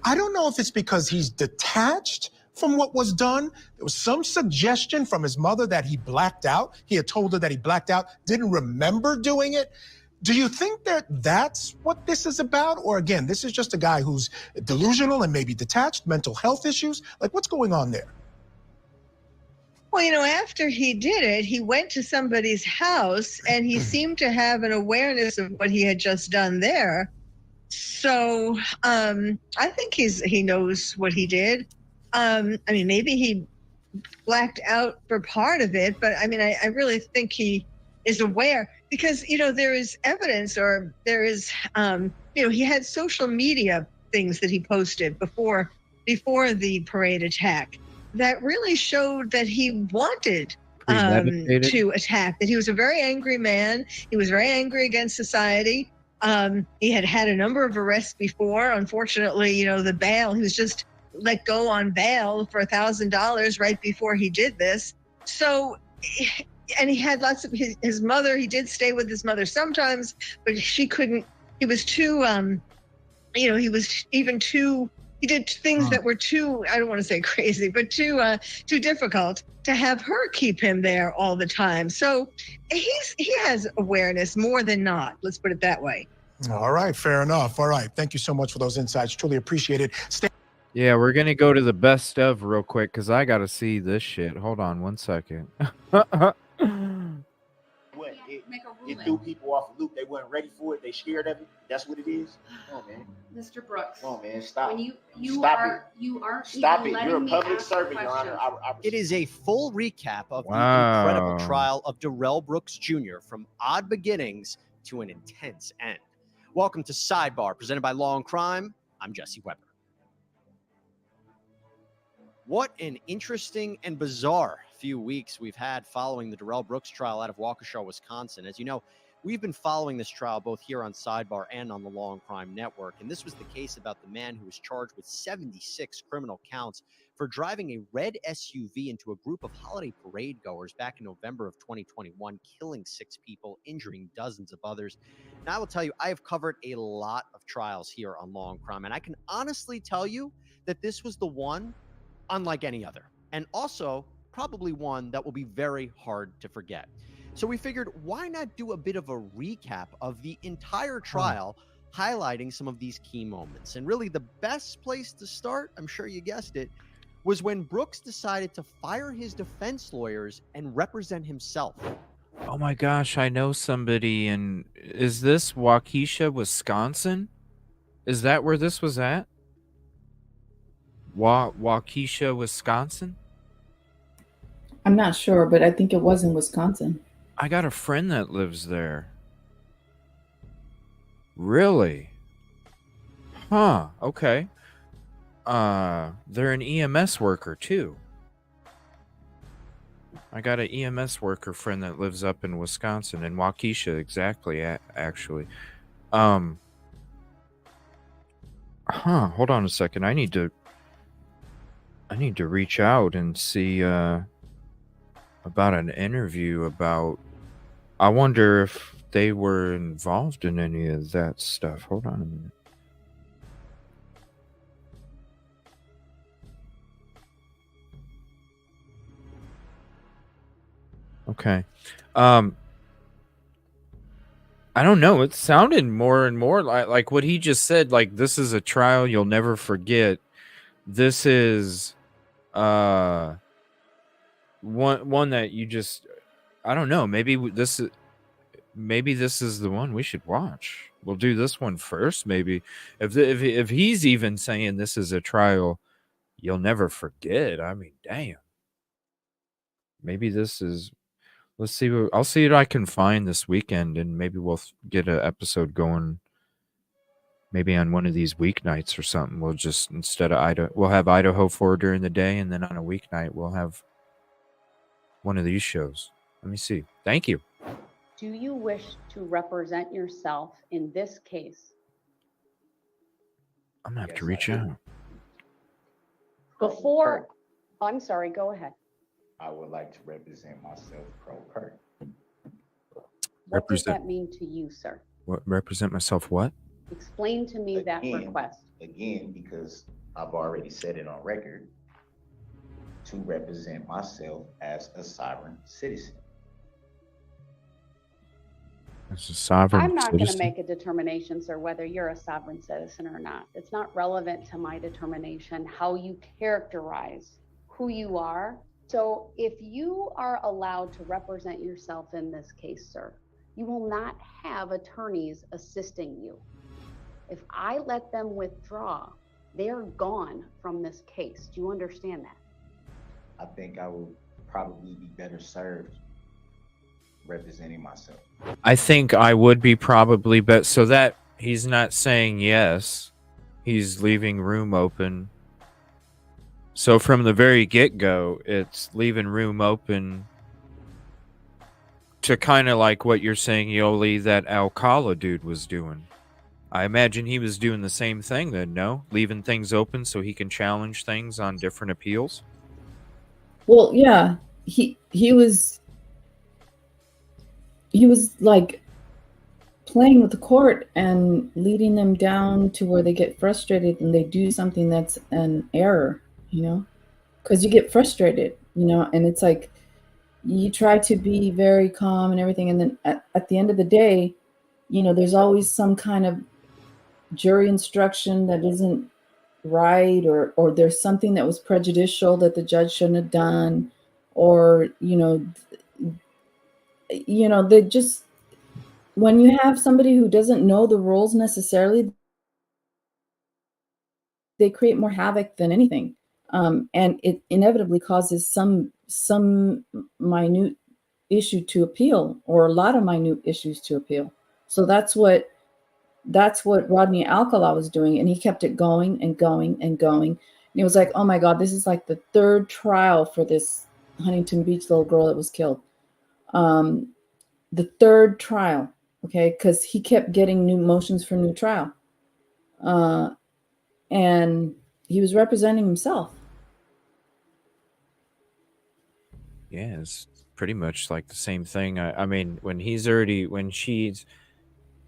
I don't know if it's because he's detached from what was done. There was some suggestion from his mother that he blacked out. He had told her that he blacked out, didn't remember doing it. Do you think that that's what this is about? Or again, this is just a guy who's delusional and maybe detached, mental health issues? Like, what's going on there? Well, after he did it, he went to somebody's house and he seemed to have an awareness of what he had just done there. So I think he knows what he did. Maybe he blacked out for part of it, but I really think he is aware, because, there is evidence, or there is, he had social media things that he posted before the parade attack that really showed that he wanted to attack, that he was a very angry man. He was very angry against society. He had had a number of arrests before. Unfortunately, the bail, he was just let go on bail for $1,000 right before he did this. So, and he had lots of his mother. He did stay with his mother sometimes, but she couldn't. He was too, he did things that were too, I don't want to say crazy, but too difficult to have her keep him there all the time. So he has awareness more than not. Let's put it that way. All right, fair enough. All right, thank you so much for those insights. Truly appreciate it. Yeah, we're going to go to the best of real quick because I got to see this shit. Hold on 1 second. It threw people off a loop. They weren't ready for it. They scared of it. That's what it is. Come on, man. Mr. Brooks. Come on, man. Stop. When you Stop aren't Stop even it. You're a letting me public ask servant, Your Honor. questions. It is a full recap of the Wow. incredible trial of Darrell Brooks Jr. from odd beginnings to an intense end. Welcome to Sidebar, presented by Law and Crime. I'm Jesse Weber. What an interesting and bizarre few weeks we've had following the Darrell Brooks trial out of Waukesha, Wisconsin. As you know, we've been following this trial both here on Sidebar and on the Law and Crime Network. And this was the case about the man who was charged with 76 criminal counts for driving a red SUV into a group of holiday parade goers back in November of 2021, killing 6 people, injuring dozens of others. And I will tell you, I have covered a lot of trials here on Law and Crime, and I can honestly tell you that this was the one unlike any other, and also probably one that will be very hard to forget. So we figured, why not do a bit of a recap of the entire trial, highlighting some of these key moments. And really the best place to start, I'm sure you guessed it, was when Brooks decided to fire his defense lawyers and represent himself. Oh my gosh, I know somebody in, is this Waukesha, Wisconsin? Is that where this was at? Waukesha, Wisconsin? I'm not sure, but I think it was in Wisconsin. I got a friend that lives there. Really? Huh, okay. They're an EMS worker too. I got an EMS worker friend that lives up in Wisconsin, in Waukesha, exactly, actually. Hold on a second. I need to reach out and see about an interview about, I wonder if they were involved in any of that stuff. Hold on a minute. Okay. I don't know. It sounded more and more like what he just said. Like, this is a trial you'll never forget. This is one that you just, I don't know. Maybe this is the one we should watch. We'll do this one first. Maybe if he's even saying this is a trial you'll never forget. I mean, damn. Maybe this is. Let's see. I'll see what I can find this weekend, and maybe we'll get an episode going. Maybe on one of these weeknights or something. We'll just, instead of we'll have Idaho4 during the day, and then on a weeknight we'll have one of these shows. Let me see. Thank you. Do you wish to represent yourself in this case? I'm gonna have to reach out. Before, I'm sorry, go ahead. I would like to represent myself pro per. What does that mean to you, sir? What, represent myself what? Explain to me that request. Again, because I've already said it on record, to represent myself as a sovereign citizen. As a sovereign I'm not going to citizen? make a determination, sir, whether you're a sovereign citizen or not. It's not relevant to my determination how you characterize who you are. So if you are allowed to represent yourself in this case, sir, you will not have attorneys assisting you. If I let them withdraw, they are gone from this case. Do you understand that? I think I would probably be better served representing myself. I think I would be probably better. So that he's not saying yes, he's leaving room open. So from the very get-go, it's leaving room open to kind of like what you're saying, Yolie, that Alcala dude was doing. I imagine he was doing the same thing then, no? Leaving things open so he can challenge things on different appeals? Well, yeah, he was like playing with the court and leading them down to where they get frustrated and they do something that's an error, you know, because you get frustrated, you know, and it's like you try to be very calm and everything. And then at the end of the day, you know, there's always some kind of jury instruction that isn't right, or there's something that was prejudicial that the judge shouldn't have done, or, you know, they just, when you have somebody who doesn't know the rules necessarily, they create more havoc than anything. And it inevitably causes some minute issue to appeal, or a lot of minute issues to appeal. So that's what Rodney Alcala was doing, and he kept it going and going and going. And it was like, oh my God, this is like the third trial for this Huntington Beach little girl that was killed. The third trial, okay, because he kept getting new motions for new trial. And he was representing himself. Yeah, it's pretty much like the same thing. I mean, when she's,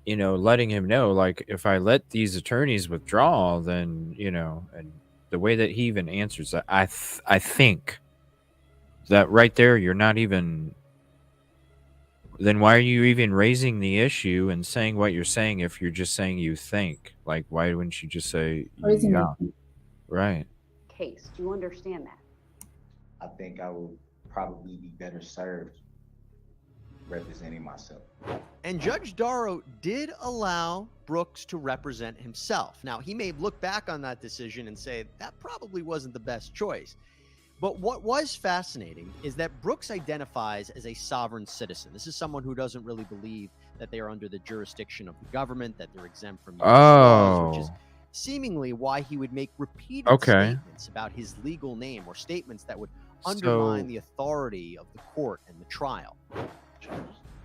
letting him know, like, if I let these attorneys withdraw, then, and the way that he even answers that, I think that right there, you're not even, then why are you even raising the issue and saying what you're saying if you're just saying you think? Like, why wouldn't you just say, yeah, right? Case. Do you understand that? I think I will probably be better served representing myself. And Judge Darrow did allow Brooks to represent himself. Now, he may look back on that decision and say that probably wasn't the best choice. But what was fascinating is that Brooks identifies as a sovereign citizen. This is someone who doesn't really believe that they are under the jurisdiction of the government, that they're exempt from US laws, which is seemingly why he would make repeated statements about his legal name, or statements that would undermine the authority of the court and the trial.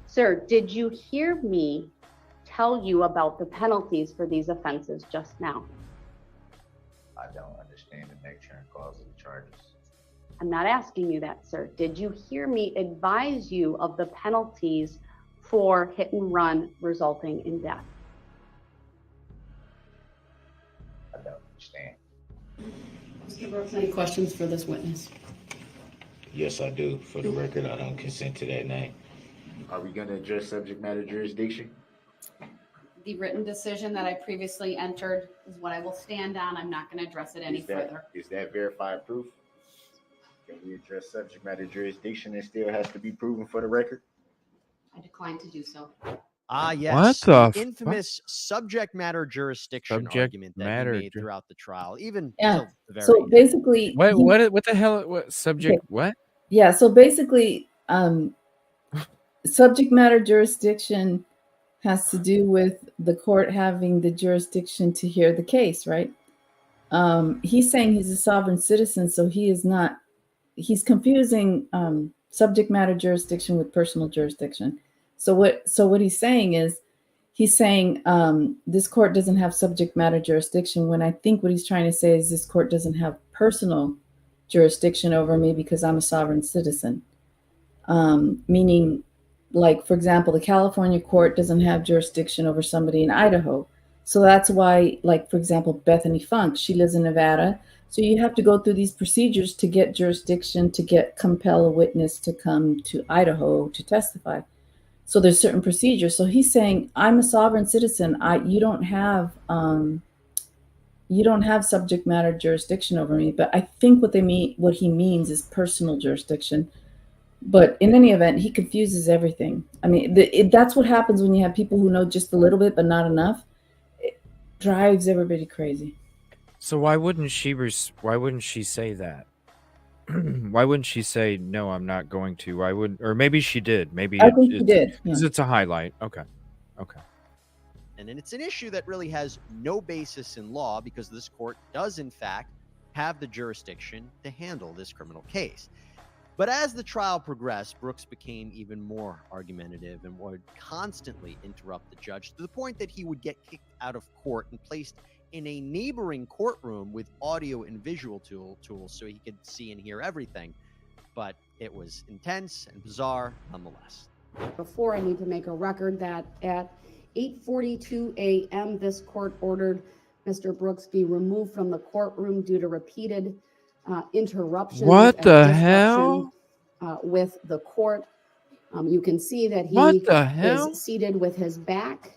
Sir, did you hear me tell you about the penalties for these offenses just now? I don't understand the nature and cause of the charges. I'm not asking you that, sir. Did you hear me advise you of the penalties for hit and run resulting in death? I don't understand. Mr. Brooks, any questions for this witness? Yes, I do. For the record, I don't consent to that name. Are we going to address subject matter jurisdiction? The written decision that I previously entered is what I will stand on. I'm not going to address it any further. Is that verified proof? Can we address subject matter jurisdiction and still has to be proven for the record? I decline to do so. Ah, yes. What the infamous subject matter jurisdiction argument that he made throughout the trial, even till the very So end. basically, What the hell? What subject? What? Yeah. So basically, subject matter jurisdiction has to do with the court having the jurisdiction to hear the case, right? He's saying he's a sovereign citizen, so he is not. He's confusing subject matter jurisdiction with personal jurisdiction. So what he's saying is, this court doesn't have subject matter jurisdiction, when I think what he's trying to say is this court doesn't have personal jurisdiction over me because I'm a sovereign citizen. Meaning, like, for example, the California court doesn't have jurisdiction over somebody in Idaho. So that's why, like, for example, Bethany Funk, she lives in Nevada. So you have to go through these procedures to get jurisdiction, to compel a witness to come to Idaho to testify. So there's certain procedures. So he's saying, I'm a sovereign citizen. You don't have subject matter jurisdiction over me. But I think what he means is personal jurisdiction. But in any event, he confuses everything. I mean, that's what happens when you have people who know just a little bit but not enough. It drives everybody crazy. So why wouldn't she say that? Why wouldn't she say, no, I'm not going to? Why would, or maybe she did. Maybe I think she did. Because it's a highlight. Okay. And then it's an issue that really has no basis in law, because this court does, in fact, have the jurisdiction to handle this criminal case. But as the trial progressed, Brooks became even more argumentative and would constantly interrupt the judge, to the point that he would get kicked out of court and placed in a neighboring courtroom with audio and visual tools so he could see and hear everything. But it was intense and bizarre nonetheless. Before, I need to make a record that at 8:42 a.m., this court ordered Mr. Brooks be removed from the courtroom due to repeated interruptions. What the hell? With the court. You can see that he is seated with his back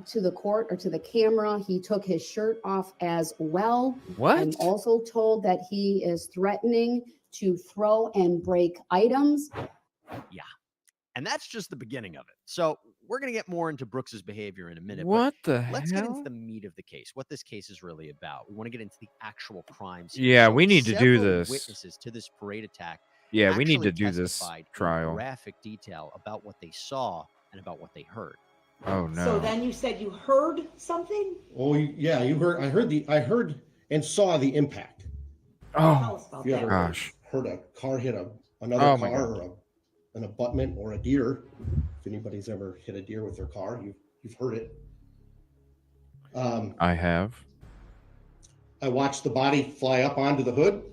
to the court, or to the camera. He took his shirt off as well. What? I'm also told that he is threatening to throw and break items. Yeah. And that's just the beginning of it. So we're going to get more into Brooks's behavior in a minute. What but the let's get hell? into the meat of the case, what this case is really about. We want to get into the actual crimes. Yeah, So we need to do several this. Witnesses to this parade attack. Yeah, we need actually to do this testified in trial. graphic detail about what they saw and about what they heard. Oh no. So then you said you heard something? Oh yeah, you heard. I heard and saw the impact. Tell Oh us about You that. ever gosh. heard a car hit a another Oh, my car God. or an abutment or a deer. If anybody's ever hit a deer with their car, you've heard it. I have. I watched the body fly up onto the hood,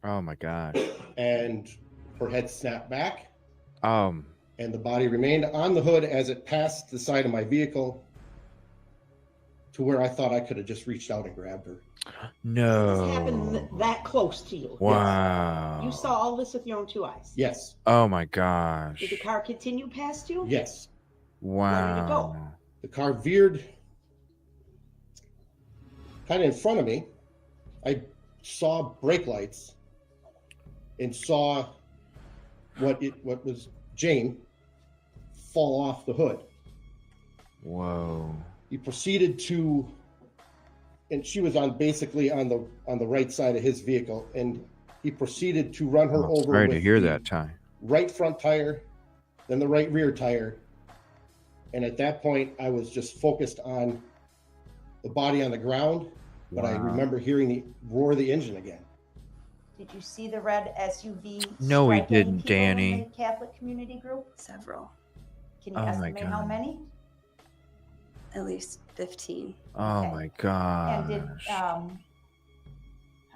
Oh my gosh. and her head snapped back, Um. and the body remained on the hood as it passed the side of my vehicle to where I thought I could have just reached out and grabbed her. This happened No. that close to you. Wow. You saw all this with your own two eyes. Yes. Oh my gosh. Did the car continue past you? Yes. Wow. Where did it go? The car veered kind of in front of me. I saw brake lights and saw what was Jane fall off the hood. Whoa. He proceeded to, and she was basically on the right side of his vehicle, and he proceeded to run her over. Sorry to with hear the that, Ty. right front tire, then the right rear tire. And at that point, I was just focused on the body on the ground, but I Wow. remember hearing the roar of the engine again. Did you see the red SUV? No, he strike any didn't, people in Danny. the Catholic community group? Several. Can you Oh my estimate how God. many? At least 15. Oh my god. And did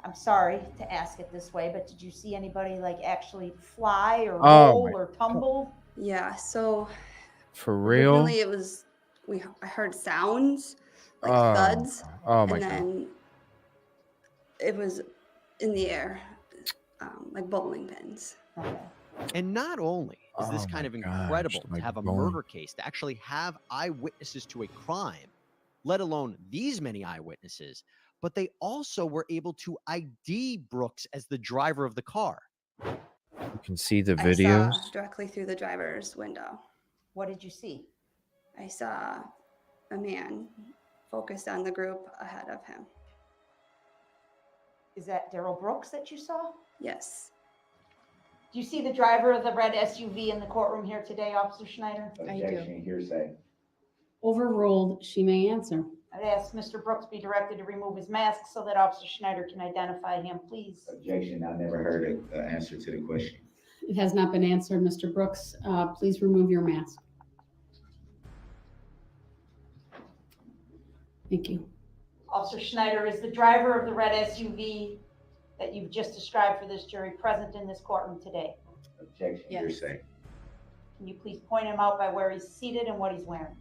I'm sorry to ask it this way, but did you see anybody like actually fly or Oh roll my or tumble? Yeah, so For real? originally it was I heard sounds like Oh. thuds. Oh my and god. then it was in the air, like bowling pins. And not only is this Oh kind my of gosh, incredible like to have a bowling. murder case, to actually have eyewitnesses to a crime, let alone these many eyewitnesses, but they also were able to ID Brooks as the driver of the car. You can see the I videos. saw directly through the driver's window. What did you see? I saw a man focused on the group ahead of him. Is that Daryl Brooks that you saw? Yes. Do you see the driver of the red SUV in the courtroom here today, Officer Schneider? Objection, hearsay. Overruled. She may answer. I'd ask Mr. Brooks be directed to remove his mask so that Officer Schneider can identify him, please. Objection, I never heard an answer to the question. It has not been answered, Mr. Brooks. Please remove your mask. Thank you. Officer Schneider, is the driver of the red SUV that you've just described for this jury present in this courtroom today? Objection, hearsay. Can you please point him out by where he's seated and what he's wearing?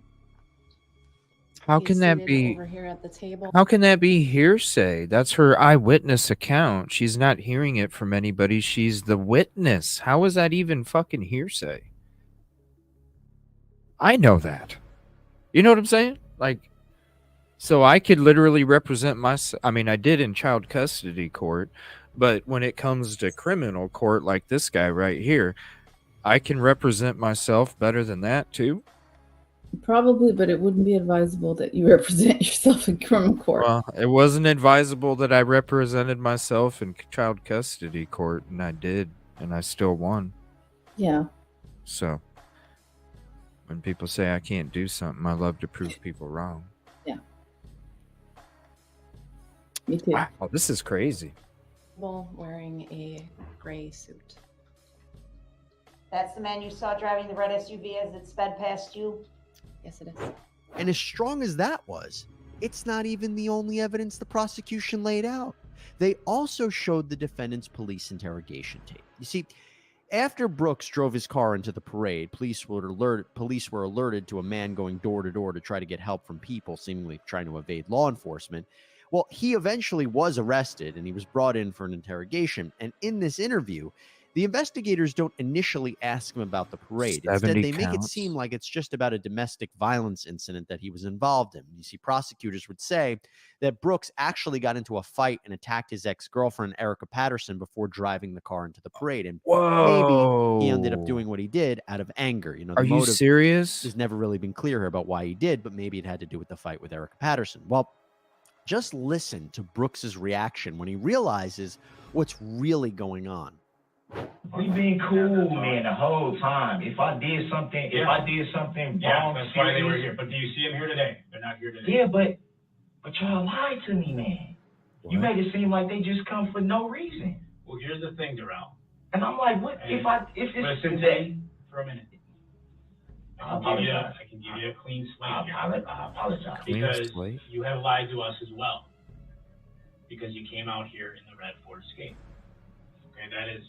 How He's can that seated be? over here at the table? How can that be hearsay? That's her eyewitness account. She's not hearing it from anybody. She's the witness. How is that even fucking hearsay? I know that. You know what I'm saying? Like, so I could literally represent myself. I mean, I did in child custody court, but when it comes to criminal court, like this guy right here, I can represent myself better than that too. Probably, but it wouldn't be advisable that you represent yourself in criminal court. Well, it wasn't advisable that I represented myself in child custody court, and I did, and I still won. Yeah. So, when people say I can't do something, I love to prove people wrong. Yeah. Me too. Wow, this is crazy. Wearing a gray suit. That's the man you saw driving the red SUV as it sped past you? Yes, it is. And as strong as that was, it's not even the only evidence the prosecution laid out. They also showed the defendant's police interrogation tape. You see, after Brooks drove his car into the parade, police were alerted to a man going door to door to try to get help from people seemingly trying to evade law enforcement. Well, he eventually was arrested and he was brought in for an interrogation. And in this interview, the investigators don't initially ask him about the parade. Instead, they make it seem like it's just about a domestic violence incident that he was involved in. You see, prosecutors would say that Brooks actually got into a fight and attacked his ex-girlfriend, Erica Patterson, before driving the car into the parade. And maybe he ended up doing what he did out of anger. You know, the Are you motive serious? has never really been clear here about why he did, but maybe it had to do with the fight with Erica Patterson. Well, just listen to Brooks's reaction when he realizes what's really going on. We been cool, man, the whole time. If I did something wrong, that's why they were here. But do you see them here today? They're not here today. Yeah, but y'all lied to me, man. You made it seem like they just come for no reason. Well, here's the thing, Darrell. And I'm like, what if it's today? For a minute. I can give you a clean slate. I apologize. Because you have lied to us as well. Because you came out here in the red Ford Escape. Okay, that is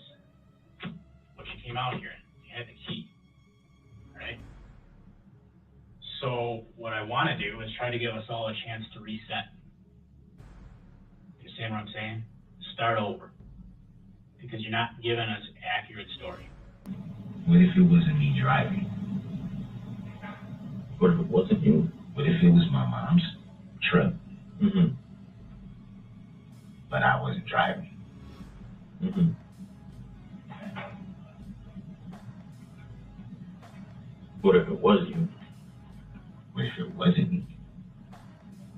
what you came out here in. You had the key. Right? So what I want to do is try to give us all a chance to reset. You understand what I'm saying? Start over. Because you're not giving us an accurate story. What if it wasn't me driving? What if it wasn't you? What if it was my mom's truck? Mm-hmm. But I wasn't driving. Mm-hmm. What if it was you? What if it wasn't me?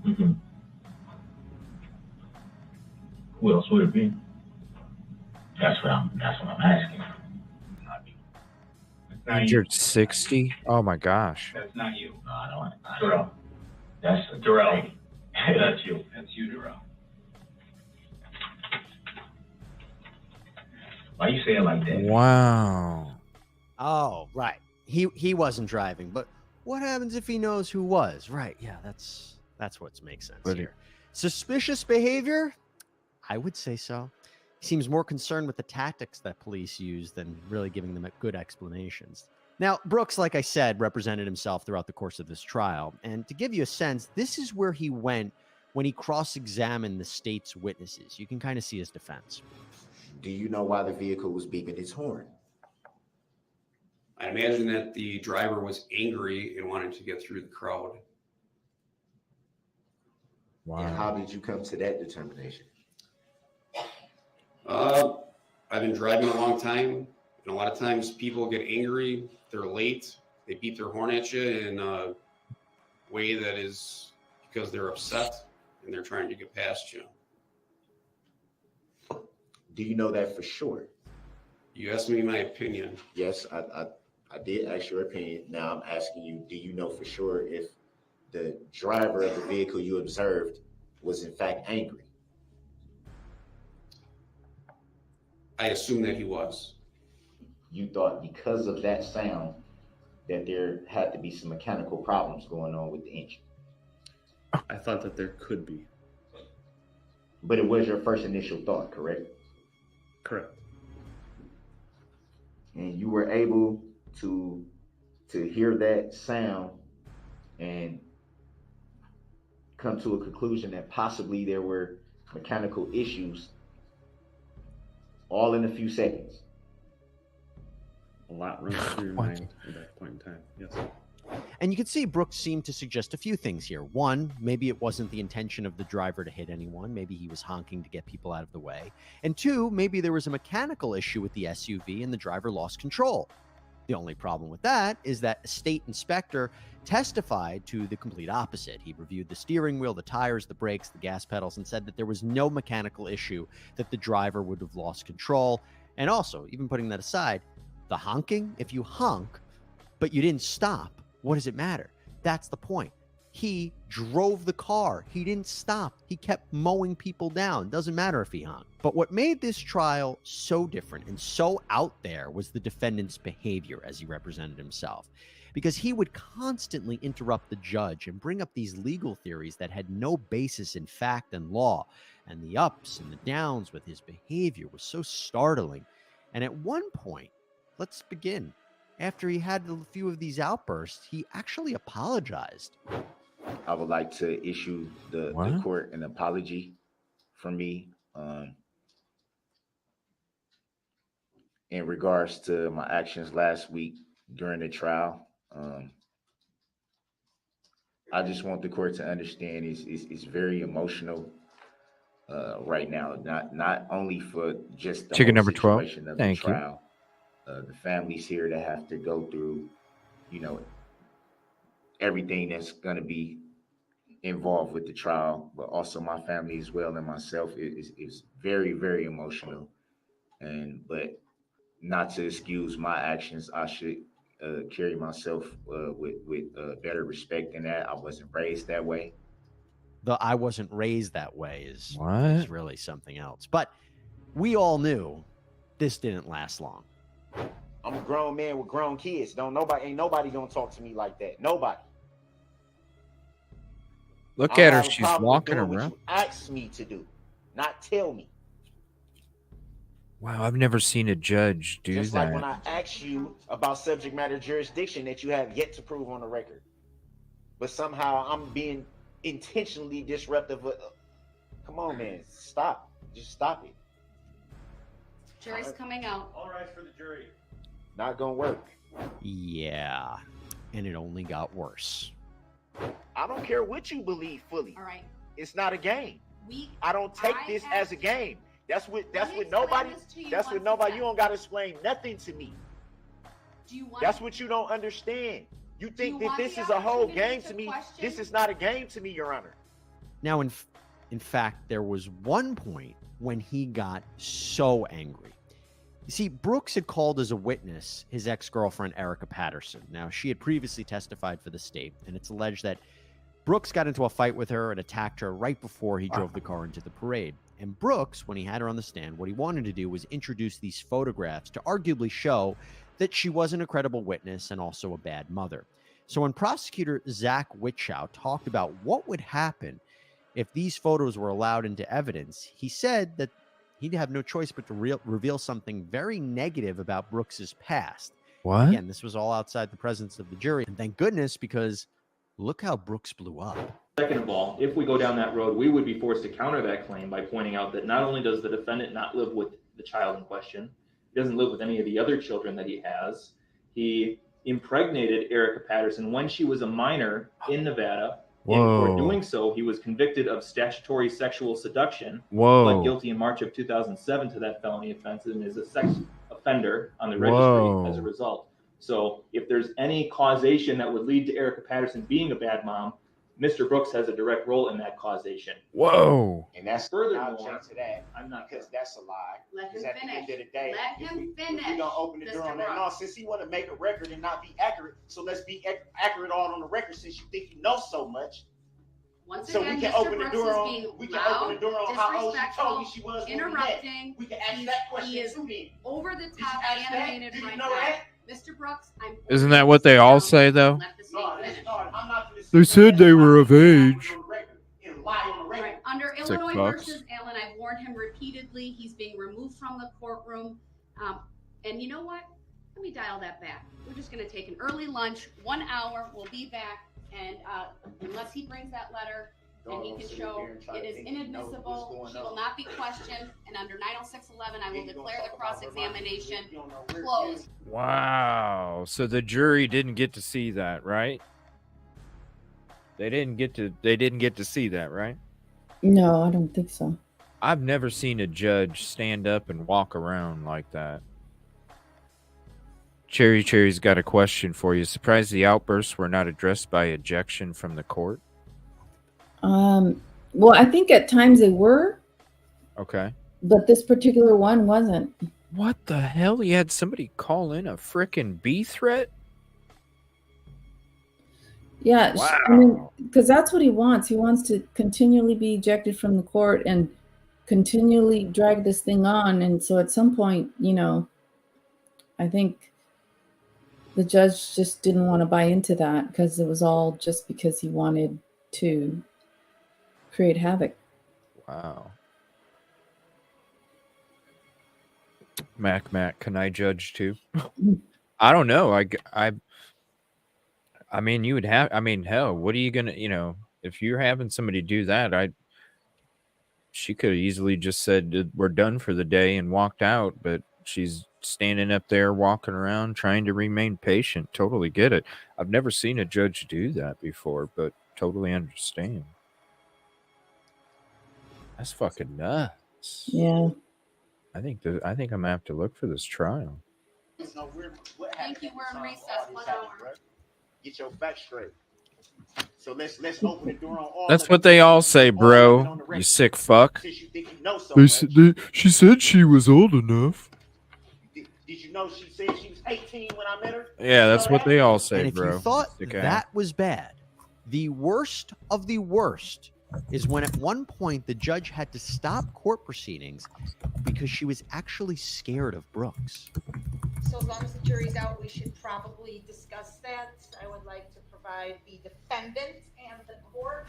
Mm-hmm. Who else would it be? That's what I'm asking. Injured 60. Oh my gosh. That's not you. No, I don't want it. Darrell. That's Darrell. That's you. That's you, Darrell. Why you say it like that? Wow. Oh, right. He wasn't driving, but what happens if he knows who was? Right. Yeah, that's what makes sense here. Suspicious behavior? I would say so. He seems more concerned with the tactics that police use than really giving them good explanations. Now, Brooks, like I said, represented himself throughout the course of this trial. And to give you a sense, this is where he went when he cross-examined the state's witnesses. You can kind of see his defense. Do you know why the vehicle was beeping its horn? I imagine that the driver was angry and wanted to get through the crowd. Wow. And how did you come to that determination? I've been driving a long time, and a lot of times people get angry, they're late, they beat their horn at you in a way that is because they're upset and they're trying to get past you. Do you know that for sure? You asked me my opinion. Yes, I did ask your opinion. Now I'm asking you, do you know for sure if the driver of the vehicle you observed was in fact angry? I assume that he was. You thought because of that sound that there had to be some mechanical problems going on with the engine? I thought that there could be. But it was your first initial thought, correct? Correct. And you were able to hear that sound and come to a conclusion that possibly there were mechanical issues all in a few seconds. A lot runs through your mind at that point in time. Yes. And you can see Brooks seemed to suggest a few things here. One, maybe it wasn't the intention of the driver to hit anyone. Maybe he was honking to get people out of the way. And two, maybe there was a mechanical issue with the SUV and the driver lost control. The only problem with that is that a state inspector testified to the complete opposite. He reviewed the steering wheel, the tires, the brakes, the gas pedals, and said that there was no mechanical issue that the driver would have lost control. And also, even putting that aside, the honking, if you honk, but you didn't stop, what does it matter? That's the point. He drove the car. He didn't stop. He kept mowing people down. Doesn't matter if he honked. But what made this trial so different and so out there was the defendant's behavior as he represented himself. Because he would constantly interrupt the judge and bring up these legal theories that had no basis in fact and law. And the ups and the downs with his behavior was so startling. And at one point, let's begin. After he had a few of these outbursts, he actually apologized. I would like to issue the court an apology from me in regards to my actions last week during the trial. I just want the court to understand it's very emotional right now, not only for just the Chicken whole number 12. situation of Thank the trial. The families here that have to go through, everything that's going to be involved with the trial, but also my family as well and myself is very, very emotional. But not to excuse my actions, I should carry myself with better respect than that. I wasn't raised that way. The I wasn't raised that way is really something else. But we all knew this didn't last long. I'm a grown man with grown kids. Ain't nobody gonna talk to me like that. Nobody. Look I at don't her. have a She's problem with walking doing what around. you asked me to do, not tell me. Wow, I've never seen a judge do Just that. like when I asked you about subject matter jurisdiction that you have yet to prove on the record. But somehow I'm being intentionally disruptive. Come on, man. Stop. Just stop it. Jury's coming out. All right for the jury. Not gonna work. Yeah, and it only got worse. I don't care what you believe fully. All right. It's not a game. I don't take this as a game. That's what nobody you don't gotta explain nothing to me. That's what you don't understand. You think that this is a whole game to me. This is not a game to me, Your Honor. Now, in fact, there was one point when he got so angry. You see, Brooks had called as a witness his ex-girlfriend, Erica Patterson. Now, she had previously testified for the state, and it's alleged that Brooks got into a fight with her and attacked her right before he drove the car into the parade. And Brooks, when he had her on the stand, what he wanted to do was introduce these photographs to arguably show that she wasn't a credible witness and also a bad mother. So when prosecutor Zach Witschow talked about what would happen if these photos were allowed into evidence, he said that he'd have no choice but to reveal something very negative about Brooks's past. What? Again, this was all outside the presence of the jury. And thank goodness, because look how Brooks blew up. Second of all, if we go down that road, we would be forced to counter that claim by pointing out that not only does the defendant not live with the child in question, he doesn't live with any of the other children that he has. He impregnated Erica Patterson when she was a minor in Nevada. And for doing so, he was convicted of statutory sexual seduction. Whoa. Pled guilty in March of 2007 to that felony offense and is a sex offender on the registry as a result. So if there's any causation that would lead to Erica Patterson being a bad mom, Mr. Brooks has a direct role in that causation. Whoa. And that's Furthermore, not object to that. I'm not because that's a lie. Let him Because at the end of the day, Let him finish. we're gonna open the door on that. No, since he want to make a record and not be accurate, so let's be accurate all on the record. Since you think you know so much, Once so again, we can Mr. open the Brooks door is on. being We can open the door on how old she told me she was. when we met. interrupting. We can ask that question He is too. Then over the you top ask that? animated Did you right know now. that? Mr. Brooks, I'm Isn't that what they all say, though? let the state finish. I'm not gonna They said they were of age. Right. Under Sick Illinois fucks. versus Allen, I've warned him repeatedly. He's being removed from the courtroom. And you know what? Let me dial that back. We're just going to take an early lunch, 1 hour. We'll be back. And unless he brings that letter and he can show it is inadmissible, he will not be questioned. And under 906.11, I will declare the cross-examination closed. Wow. So the jury didn't get to see that, right? They didn't get to see that, right? No, I don't think so. I've never seen a judge stand up and walk around like that. Cherry's got a question for you. Surprised the outbursts were not addressed by ejection from the court? Well, I think at times they were, Okay. but this particular one wasn't. What the hell? You had somebody call in a frickin' bee threat? Yeah, I mean, because that's what he wants. He wants to continually be ejected from the court and continually drag this thing on. And so at some point, I think the judge just didn't want to buy into that because it was all just because he wanted to create havoc. Wow. Mac, can I judge too? I don't know. I mean, you would have. I mean, hell, what are you gonna? If you're having somebody do that, she could have easily just said we're done for the day and walked out. But she's standing up there, walking around, trying to remain patient. Totally get it. I've never seen a judge do that before, but totally understand. That's fucking nuts. Yeah. I think I'm gonna have to look for this trial. Thank you. We're in recess. 1 hour. Get your facts straight. So let's open the door on all. That's what they all say, bro. You sick fuck. Since you think you know so much. She said she was old enough. Did you know she said she was 18 when I met her? Yeah, that's what they all say, And if bro. you thought Sick ass. that was bad, the worst of the worst is when at one point the judge had to stop court proceedings because she was actually scared of Brooks. So as long as the jury's out, we should probably discuss that. I would like to provide the defendant and the court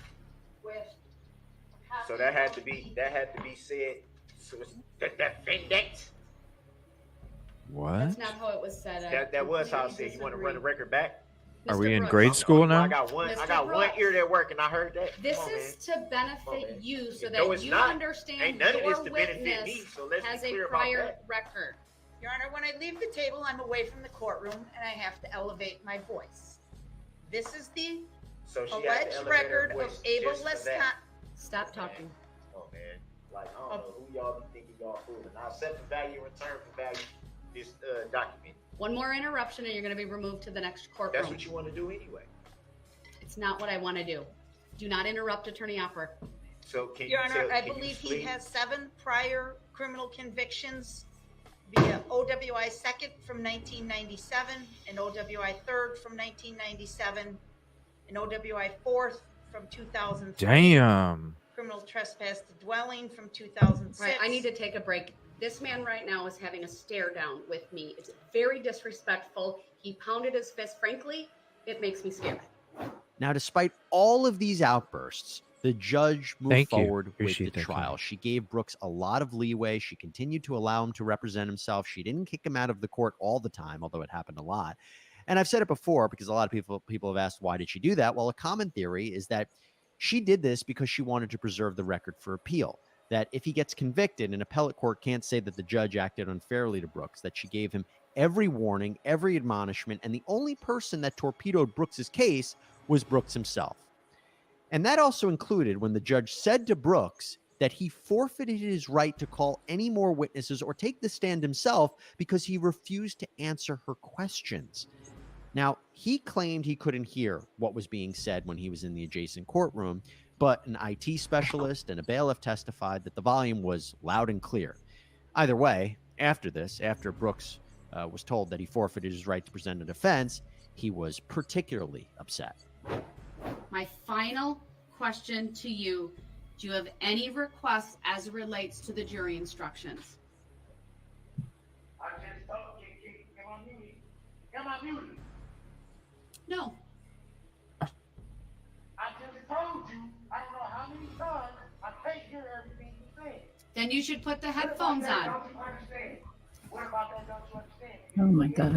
with a copy So that had to of be the- said. So it's the defendant. What? That's not how it was said. That was how I said. You want to run the record back? Are we Mr. in Brooks. grade school now? I got one Mr. ear Brooks. that work, and I heard that. This Come on, is to benefit you so No, that it's you not. understand Ain't none of your this to benefit witness me, so let's has be a clear about prior that. record. Your Honor, when I leave the table, I'm away from the courtroom and I have to elevate my voice. This is the So she had to alleged elevate her record of voice Abel just for Lescott. that. Stop talking. Oh man, like I don't know who y'all be thinking y'all fooling. I accept the value in return for value this document. One more interruption and you're going to be removed to the next courtroom. That's what you want to do anyway. It's not what I want to do. Do not interrupt Attorney Opper. So can Your Honor, I can you believe he explain? has 7 prior criminal convictions via OWI 2nd from 1997, and OWI 3rd from 1997, and OWI 4th from 2003. Damn. Criminal trespass to dwelling from 2006. Right, I need to take a break. This man right now is having a stare down with me. It's very disrespectful. He pounded his fist. Frankly, it makes me scared. Now, despite all of these outbursts, the judge moved Thank you. forward with the Appreciate that, trial. She gave Brooks a lot of leeway. She continued to allow him to represent himself. She didn't kick him out of the court all the time, although it happened a lot. And I've said it before because a lot of people have asked, why did she do that? Well, a common theory is that she did this because she wanted to preserve the record for appeal. That if he gets convicted, an appellate court can't say that the judge acted unfairly to Brooks, that she gave him every warning, every admonishment, and the only person that torpedoed Brooks's case was Brooks himself. And that also included when the judge said to Brooks that he forfeited his right to call any more witnesses or take the stand himself because he refused to answer her questions. Now, he claimed he couldn't hear what was being said when he was in the adjacent courtroom, but an IT specialist and a bailiff testified that the volume was loud and clear. Either way, after this, after Brooks was told that he forfeited his right to present a defense, he was particularly upset. My final question to you, do you have any requests as it relates to the jury instructions? No. I just told you, I don't know how many times, I can't hear everything you say. Then you should put the headphones on. Don't you understand? What about that don't you understand? Oh my God.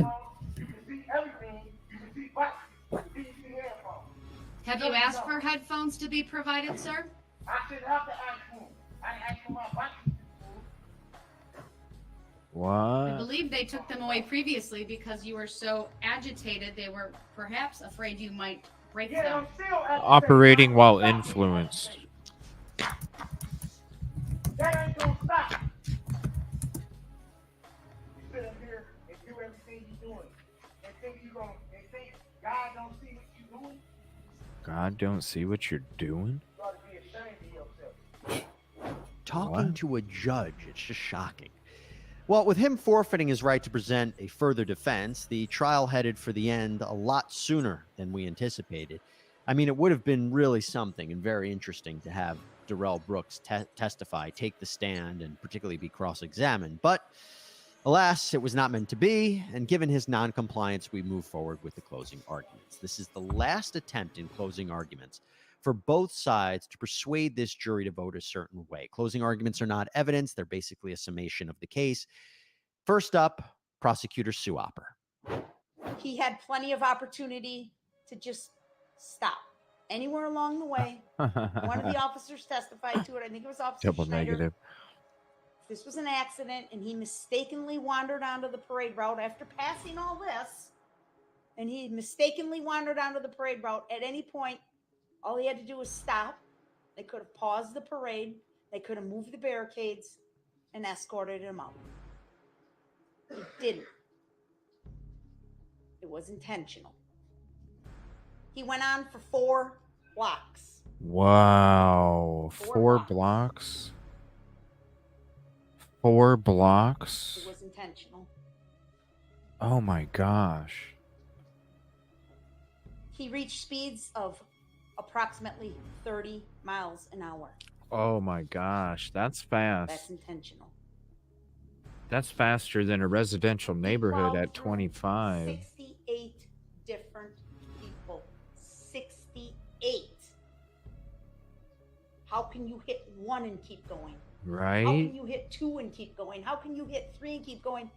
You can see everything, you can see what, you can see headphones. Have you asked for headphones to be provided, sir? I should have to ask for I asked for my bike. I What? believe they took them away previously because you were so agitated. They were perhaps afraid you might break them. Operating while influenced. That ain't gonna stop. You sit up here and do everything you're doing and think God don't see what you're doing. God don't see what you're doing? You ought to be ashamed of yourself. Talking What? to a judge, it's just shocking. Well, with him forfeiting his right to present a further defense, the trial headed for the end a lot sooner than we anticipated. I mean, it would have been really something and very interesting to have Darrell Brooks testify, take the stand, and particularly be cross-examined. But alas, it was not meant to be, and given his non-compliance, we move forward with the closing arguments. This is the last attempt in closing arguments for both sides to persuade this jury to vote a certain way. Closing arguments are not evidence. They're basically a summation of the case. First up, prosecutor Sue Opper. He had plenty of opportunity to just stop anywhere along the way. One of the officers testified to it. I think it was Officer Double Schneider. negative. This was an accident, and he mistakenly wandered onto the parade route after passing all this. And he mistakenly wandered onto the parade route. At any point, all he had to do was stop. They could have paused the parade. They could have moved the barricades and escorted him out. He didn't. It was intentional. He went on for 4 blocks. Wow. 4 blocks? 4 blocks? It was intentional. Oh my gosh. He reached speeds of approximately 30 miles an hour. Oh my gosh. That's fast. That's intentional. That's faster than a residential neighborhood at 12 rooms, 25. 68 different people. 68. How can you hit one and keep going? How Right? can you hit two and keep going? How can you hit three and keep going?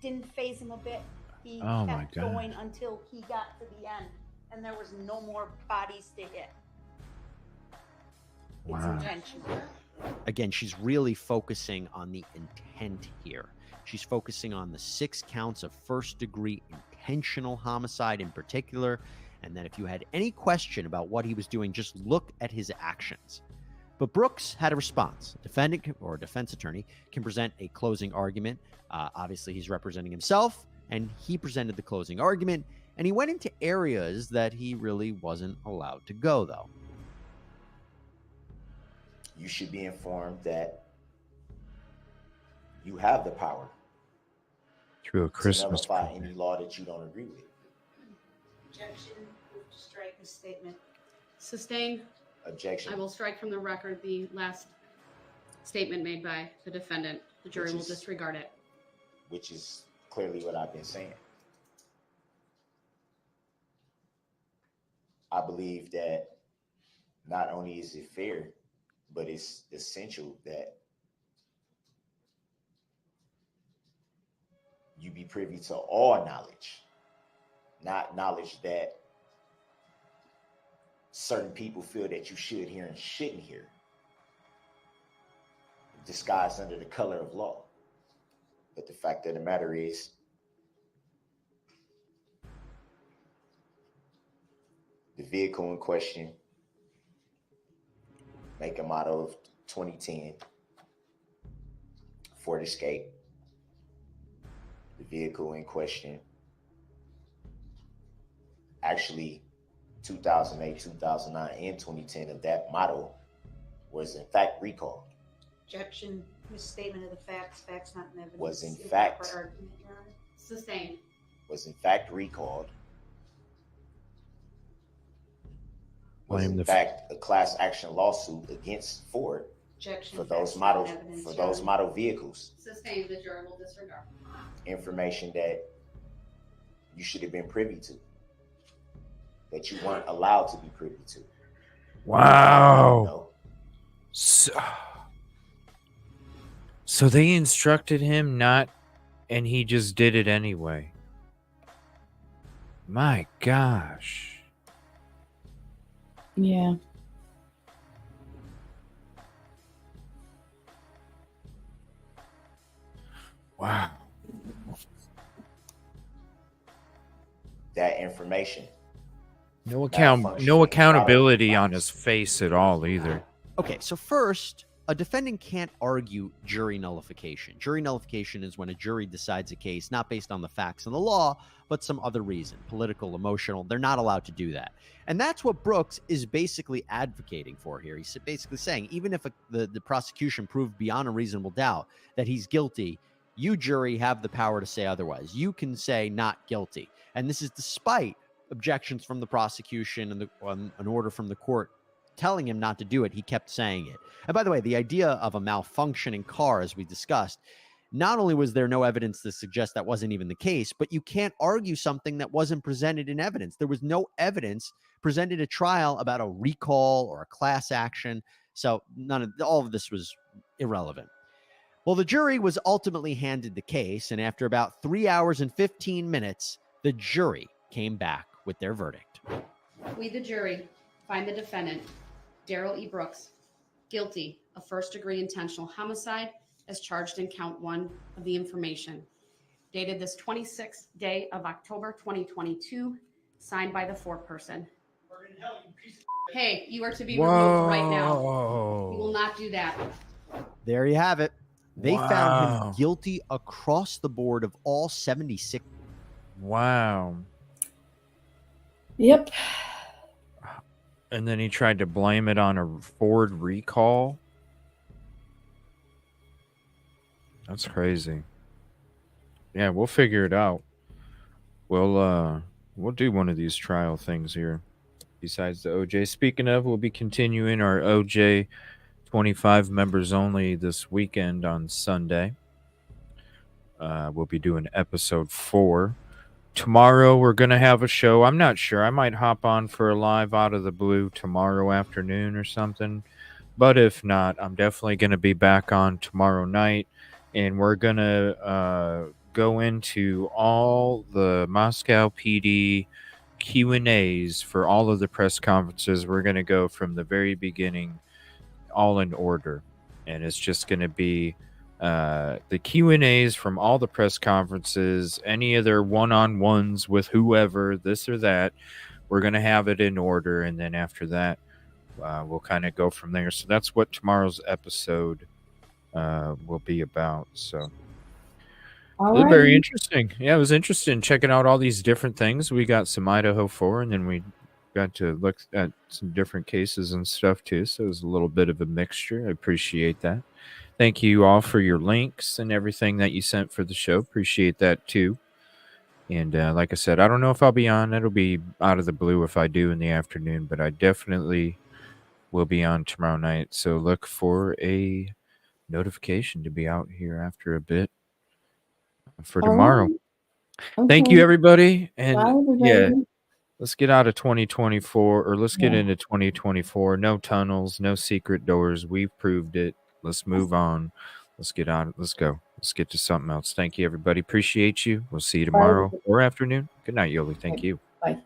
Didn't phase him a bit. He Oh my kept God. going until he got to the end, and there was no more bodies to hit. It's Wow. intentional. Again, she's really focusing on the intent here. She's focusing on the 6 counts of first-degree intentional homicide in particular, and that if you had any question about what he was doing, just look at his actions. But Brooks had a response. A defendant or a defense attorney can present a closing argument. Obviously, he's representing himself, and he presented the closing argument, and he went into areas that he really wasn't allowed to go, though. You should be informed that you have the power Through a to Christmas nullify party. any law that you don't agree with. Objection. Move to strike his statement. Sustained. Objection. I will strike from the record the last statement made by the defendant. The jury will disregard it. Which is clearly what I've been saying. I believe that not only is it fair, but it's essential that you be privy to all knowledge, not knowledge that certain people feel that you should hear and shouldn't hear, disguised under the color of law. But the fact of the matter is, the vehicle in question, make a model of 2010 Ford Escape. The vehicle in question, actually 2008, 2009, and 2010 of that model was in fact recalled. Objection. Misstatement of the facts. Facts not in evidence. Was in Improper fact- argument, Your Honor. Sustained. Was in fact recalled. Was Blame in the fact a class action lawsuit against Ford Objection. for those Facts not in model evidence, for Your those Honor. model vehicles. Sustained. The jury will disregard. Information that you should have been privy to, that you weren't allowed to be privy to. Wow. No. So they instructed him not, and he just did it anyway. My gosh. Yeah. Wow. That information. No accountability on his face at all either. Okay, so first, a defendant can't argue jury nullification. Jury nullification is when a jury decides a case not based on the facts and the law, but some other reason, political, emotional. They're not allowed to do that. And that's what Brooks is basically advocating for here. He's basically saying, even if the prosecution proved beyond a reasonable doubt that he's guilty, you, jury, have the power to say otherwise. You can say not guilty. And this is despite objections from the prosecution and an order from the court telling him not to do it. He kept saying it. And by the way, the idea of a malfunctioning car, as we discussed, not only was there no evidence to suggest that wasn't even the case, but you can't argue something that wasn't presented in evidence. There was no evidence presented at trial about a recall or a class action. So all of this was irrelevant. Well, the jury was ultimately handed the case, and after about 3 hours and 15 minutes, the jury came back with their verdict. We, the jury, find the defendant, Darrell E. Brooks, guilty of first-degree intentional homicide as charged in count 1 of the information, dated this 26th day of October 2022, signed by the foreperson. Hey, you are to be removed right now. You will not do that. There you have it. They found Wow. him guilty across the board of all 76. Wow. Yep. And then he tried to blame it on a Ford recall. That's crazy. Yeah, we'll figure it out. We'll do one of these trial things here. Besides the OJ. Speaking of, we'll be continuing our OJ 25 members only this weekend on Sunday. We'll be doing episode 4. Tomorrow we're going to have a show. I'm not sure. I might hop on for a live out of the blue tomorrow afternoon or something. But if not, I'm definitely going to be back on tomorrow night. And we're going to go into all the Moscow PD Q&As for all of the press conferences. We're going to go from the very beginning, all in order. And it's just going to be the Q&As from all the press conferences, any of their one-on-ones with whoever, this or that. We're going to have it in order, and then after that, we'll kind of go from there. So that's what tomorrow's episode will be about. So it was very interesting. Yeah, it was interesting checking out all these different things. We got some Idaho4, and then we got to look at some different cases and stuff too. So it was a little bit of a mixture. I appreciate that. Thank you all for your links and everything that you sent for the show. Appreciate that too. And like I said, I don't know if I'll be on. It'll be out of the blue if I do in the afternoon, but I definitely will be on tomorrow night. So look for a notification to be out here after a bit for tomorrow. Thank you, everybody. And Bye, everybody. yeah, let's get out of 2024, or let's get into 2024. No tunnels, no secret doors. We've proved it. Let's move on. Let's get out. Let's go. Let's get to something else. Thank you, everybody. Appreciate you. We'll see you tomorrow or afternoon. Good night, Yolie. Thank you. Bye.